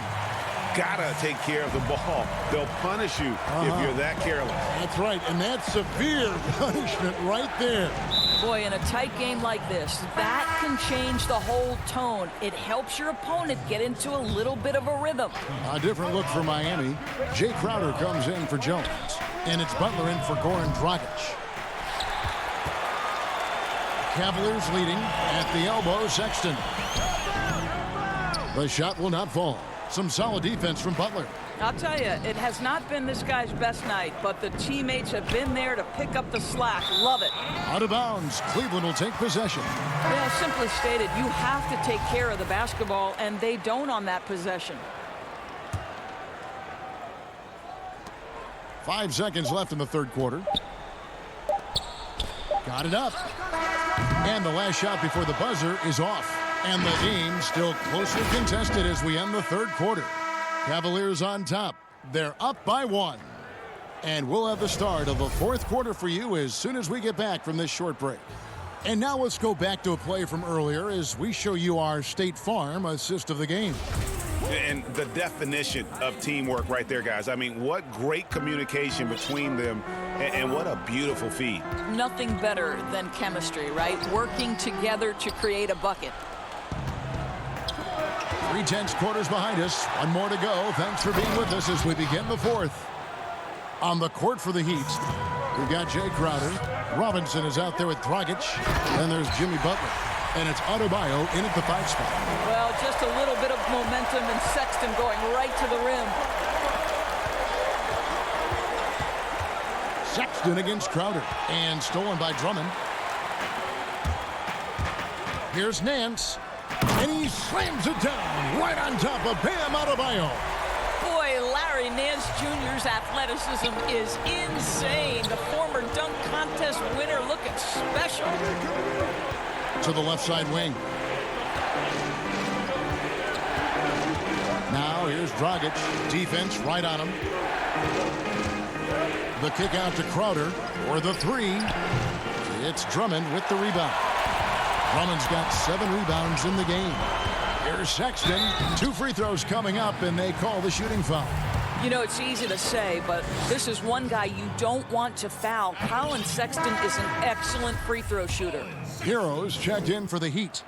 Gotta take care of the ball. They'll punish you if you're that careless. That's right, and that's severe punishment right there. Boy, in a tight game like this, that can change the whole tone. It helps your opponent get into a little bit of a rhythm. A different look for Miami. Jay Crowder comes in for Jones, and it's Butler in for Goran Dragic. Cavaliers leading at the elbow. Sexton. The shot will not fall. Some solid defense from Butler. I'll tell you, it has not been this guy's best night, but the teammates have been there to pick up the slack. Love it. Out of bounds. Cleveland will take possession. Yeah, simply stated, you have to take care of the basketball, and they don't on that possession. 5 seconds left in the third quarter. Got it up. And the last shot before the buzzer is off. And the game still closely contested as we end the third quarter. Cavaliers on top. They're up by 1. And we'll have the start of the fourth quarter for you as soon as we get back from this short break. And now let's go back to a play from earlier as we show you our State Farm assist of the game. And the definition of teamwork right there, guys. I mean, what great communication between them, and what a beautiful feed. Nothing better than chemistry, right? Working together to create a bucket. 3/10 quarters behind us. 1 more to go. Thanks for being with us as we begin the fourth. On the court for the Heat, we've got Jay Crowder. Robinson is out there with Dragic. Then there's Jimmy Butler. And it's Adebayo in at the 5 spot. Well, just a little bit of momentum and Sexton going right to the rim. Sexton against Crowder. And stolen by Drummond. Here's Nance. And he slams it down right on top of Bam Adebayo. Boy, Larry Nance Jr.'s athleticism is insane. The former dunk contest winner looking special. To the left side wing. Now here's Dragic. Defense right on him. The kick out to Crowder for the 3. It's Drummond with the rebound. Drummond's got 7 rebounds in the game. Here's Sexton. 2 free throws coming up, and they call the shooting foul. You know, it's easy to say, but this is one guy you don't want to foul. Colin Sexton is an excellent free throw shooter. Heroes checked in for the Heat.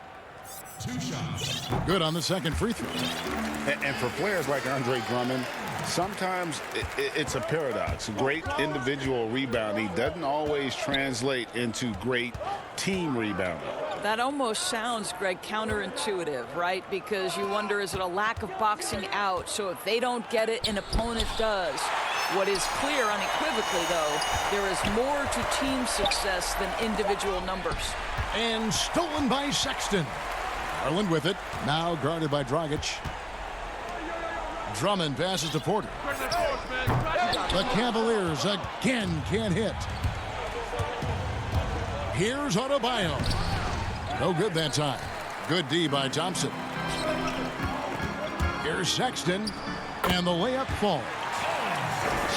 2 shots. Good on the second free throw. And for players like Andre Drummond, sometimes it's a paradox. Great individual rebounding doesn't always translate into great team rebounding. That almost sounds, Greg, counterintuitive, right? Because you wonder, is it a lack of boxing out? So if they don't get it, an opponent does. What is clear unequivocally, though, there is more to team success than individual numbers. And stolen by Sexton. Garland with it. Now guarded by Dragic. Drummond passes to Porter. The Cavaliers again can't hit. Here's Adebayo. No good that time. Good D by Thompson. Here's Sexton, and the layup falls.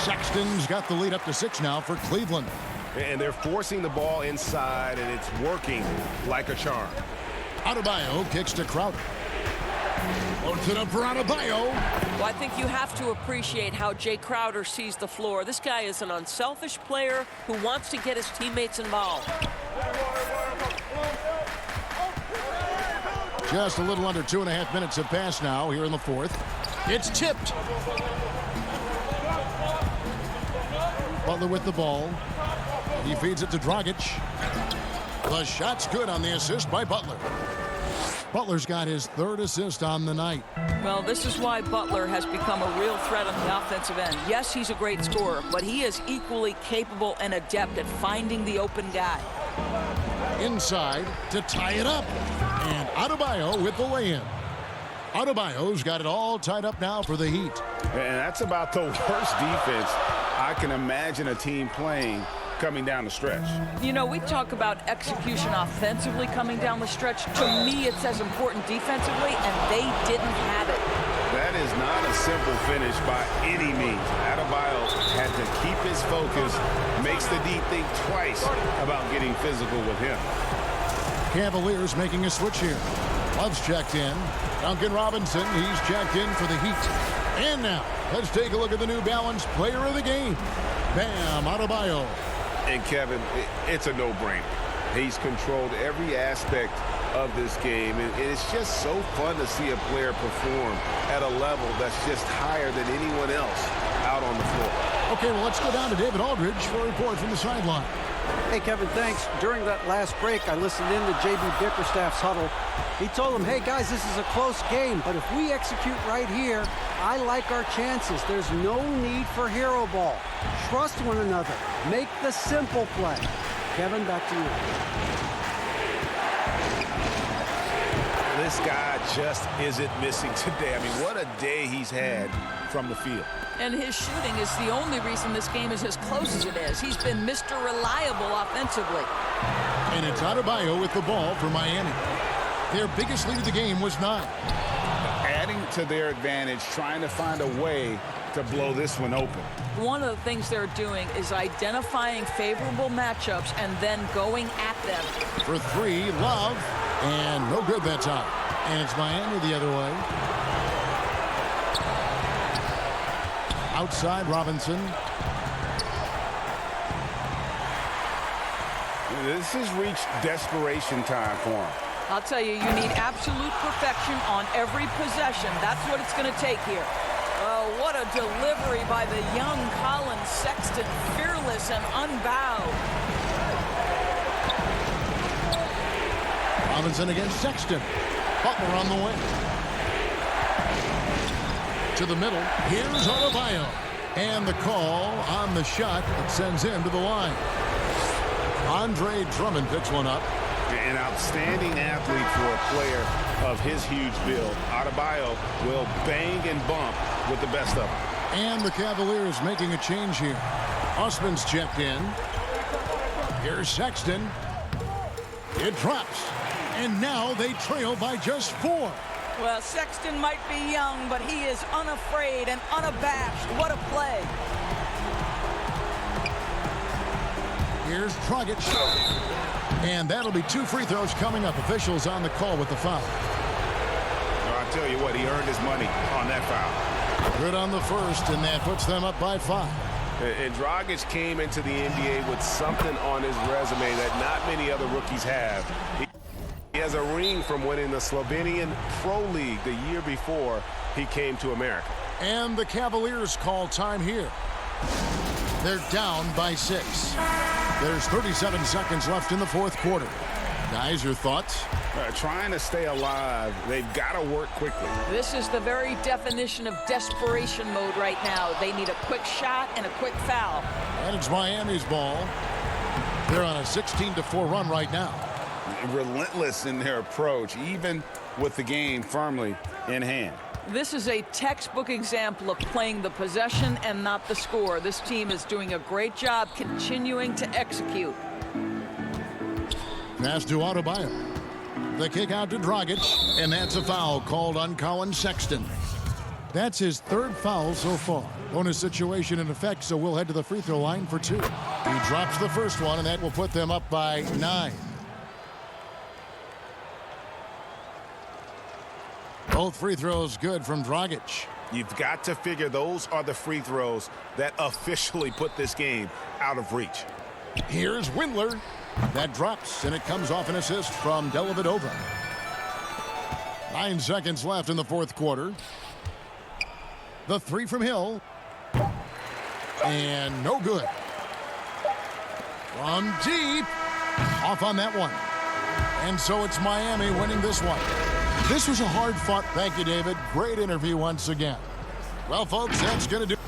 Sexton's got the lead up to 6 now for Cleveland. And they're forcing the ball inside, and it's working like a charm. Adebayo kicks to Crowder. Loads it up for Adebayo. Well, I think you have to appreciate how Jay Crowder sees the floor. This guy is an unselfish player who wants to get his teammates involved. Just a little under 2.5 minutes have passed now here in the fourth. It's tipped. Butler with the ball. He feeds it to Dragic. The shot's good on the assist by Butler. Butler's got his 3rd assist on the night. Well, this is why Butler has become a real threat on the offensive end. Yes, he's a great scorer, but he is equally capable and adept at finding the open guy. Inside to tie it up. And Adebayo with the lay-in. Adebayo's got it all tied up now for the Heat. And that's about the worst defense I can imagine a team playing coming down the stretch. You know, we talk about execution offensively coming down the stretch. To me, it's as important defensively, and they didn't have it. That is not a simple finish by any means. Adebayo had to keep his focus, makes the D think twice about getting physical with him. Cavaliers making a switch here. Love's checked in. Duncan Robinson, he's checked in for the Heat. And now, let's take a look at the New Balance player of the game. Bam Adebayo. And Kevin, it's a no-brainer. He's controlled every aspect of this game, and it's just so fun to see a player perform at a level that's just higher than anyone else out on the floor. Okay, well, let's go down to David Aldridge for a report from the sideline. Hey, Kevin, thanks. During that last break, I listened in to J.B. Bickerstaff's huddle. He told them, hey, guys, this is a close game, but if we execute right here, I like our chances. There's no need for hero ball. Trust one another. Make the simple play. Kevin, back to you. This guy just isn't missing today. I mean, what a day he's had from the field. And his shooting is the only reason this game is as close as it is. He's been Mr. Reliable offensively. And it's Adebayo with the ball for Miami. Their biggest lead of the game was 9. Adding to their advantage, trying to find a way to blow this one open. One of the things they're doing is identifying favorable matchups and then going at them. For 3, Love, and no good that time. And it's Miami the other way. Outside Robinson. This has reached desperation time for him. I'll tell you, you need absolute perfection on every possession. That's what it's going to take here. Oh, what a delivery by the young Colin Sexton. Fearless and unbowed. Robinson against Sexton. Butler on the way. To the middle. Here's Adebayo. And the call on the shot that sends him to the line. Andre Drummond picks one up. An outstanding athlete for a player of his huge build. Adebayo will bang and bump with the best of them. And the Cavaliers making a change here. Osman's checked in. Here's Sexton. It drops. And now they trail by just 4. Well, Sexton might be young, but he is unafraid and unabashed. What a play. Here's Dragic. And that'll be 2 free throws coming up. Officials on the call with the foul. Well, I tell you what, he earned his money on that foul. Good on the first, and that puts them up by 5. And Dragic came into the NBA with something on his resume that not many other rookies have. He has a ring from winning the Slovenian Pro League the year before he came to America. And the Cavaliers call time here. They're down by 6. There's 37 seconds left in the fourth quarter. Guys, your thoughts? Trying to stay alive, they've got to work quickly. This is the very definition of desperation mode right now. They need a quick shot and a quick foul. And it's Miami's ball. They're on a 16-4 run right now. Relentless in their approach, even with the game firmly in hand. This is a textbook example of playing the possession and not the score. This team is doing a great job continuing to execute. Pass to Adebayo. The kick out to Dragic, and that's a foul called on Colin Sexton. That's his third foul so far. Bonus situation in effect, so we'll head to the free throw line for 2. He drops the first one, and that will put them up by 9. Both free throws good from Dragic. You've got to figure those are the free throws that officially put this game out of reach. Here's Windler. That drops, and it comes off an assist from Dellavedova. 9 seconds left in the fourth quarter. The three from Hill. And no good. From deep. Off on that one. And so it's Miami winning this one. This was a hard-fought. Thank you, David. Great interview once again. Well, folks, that's going to do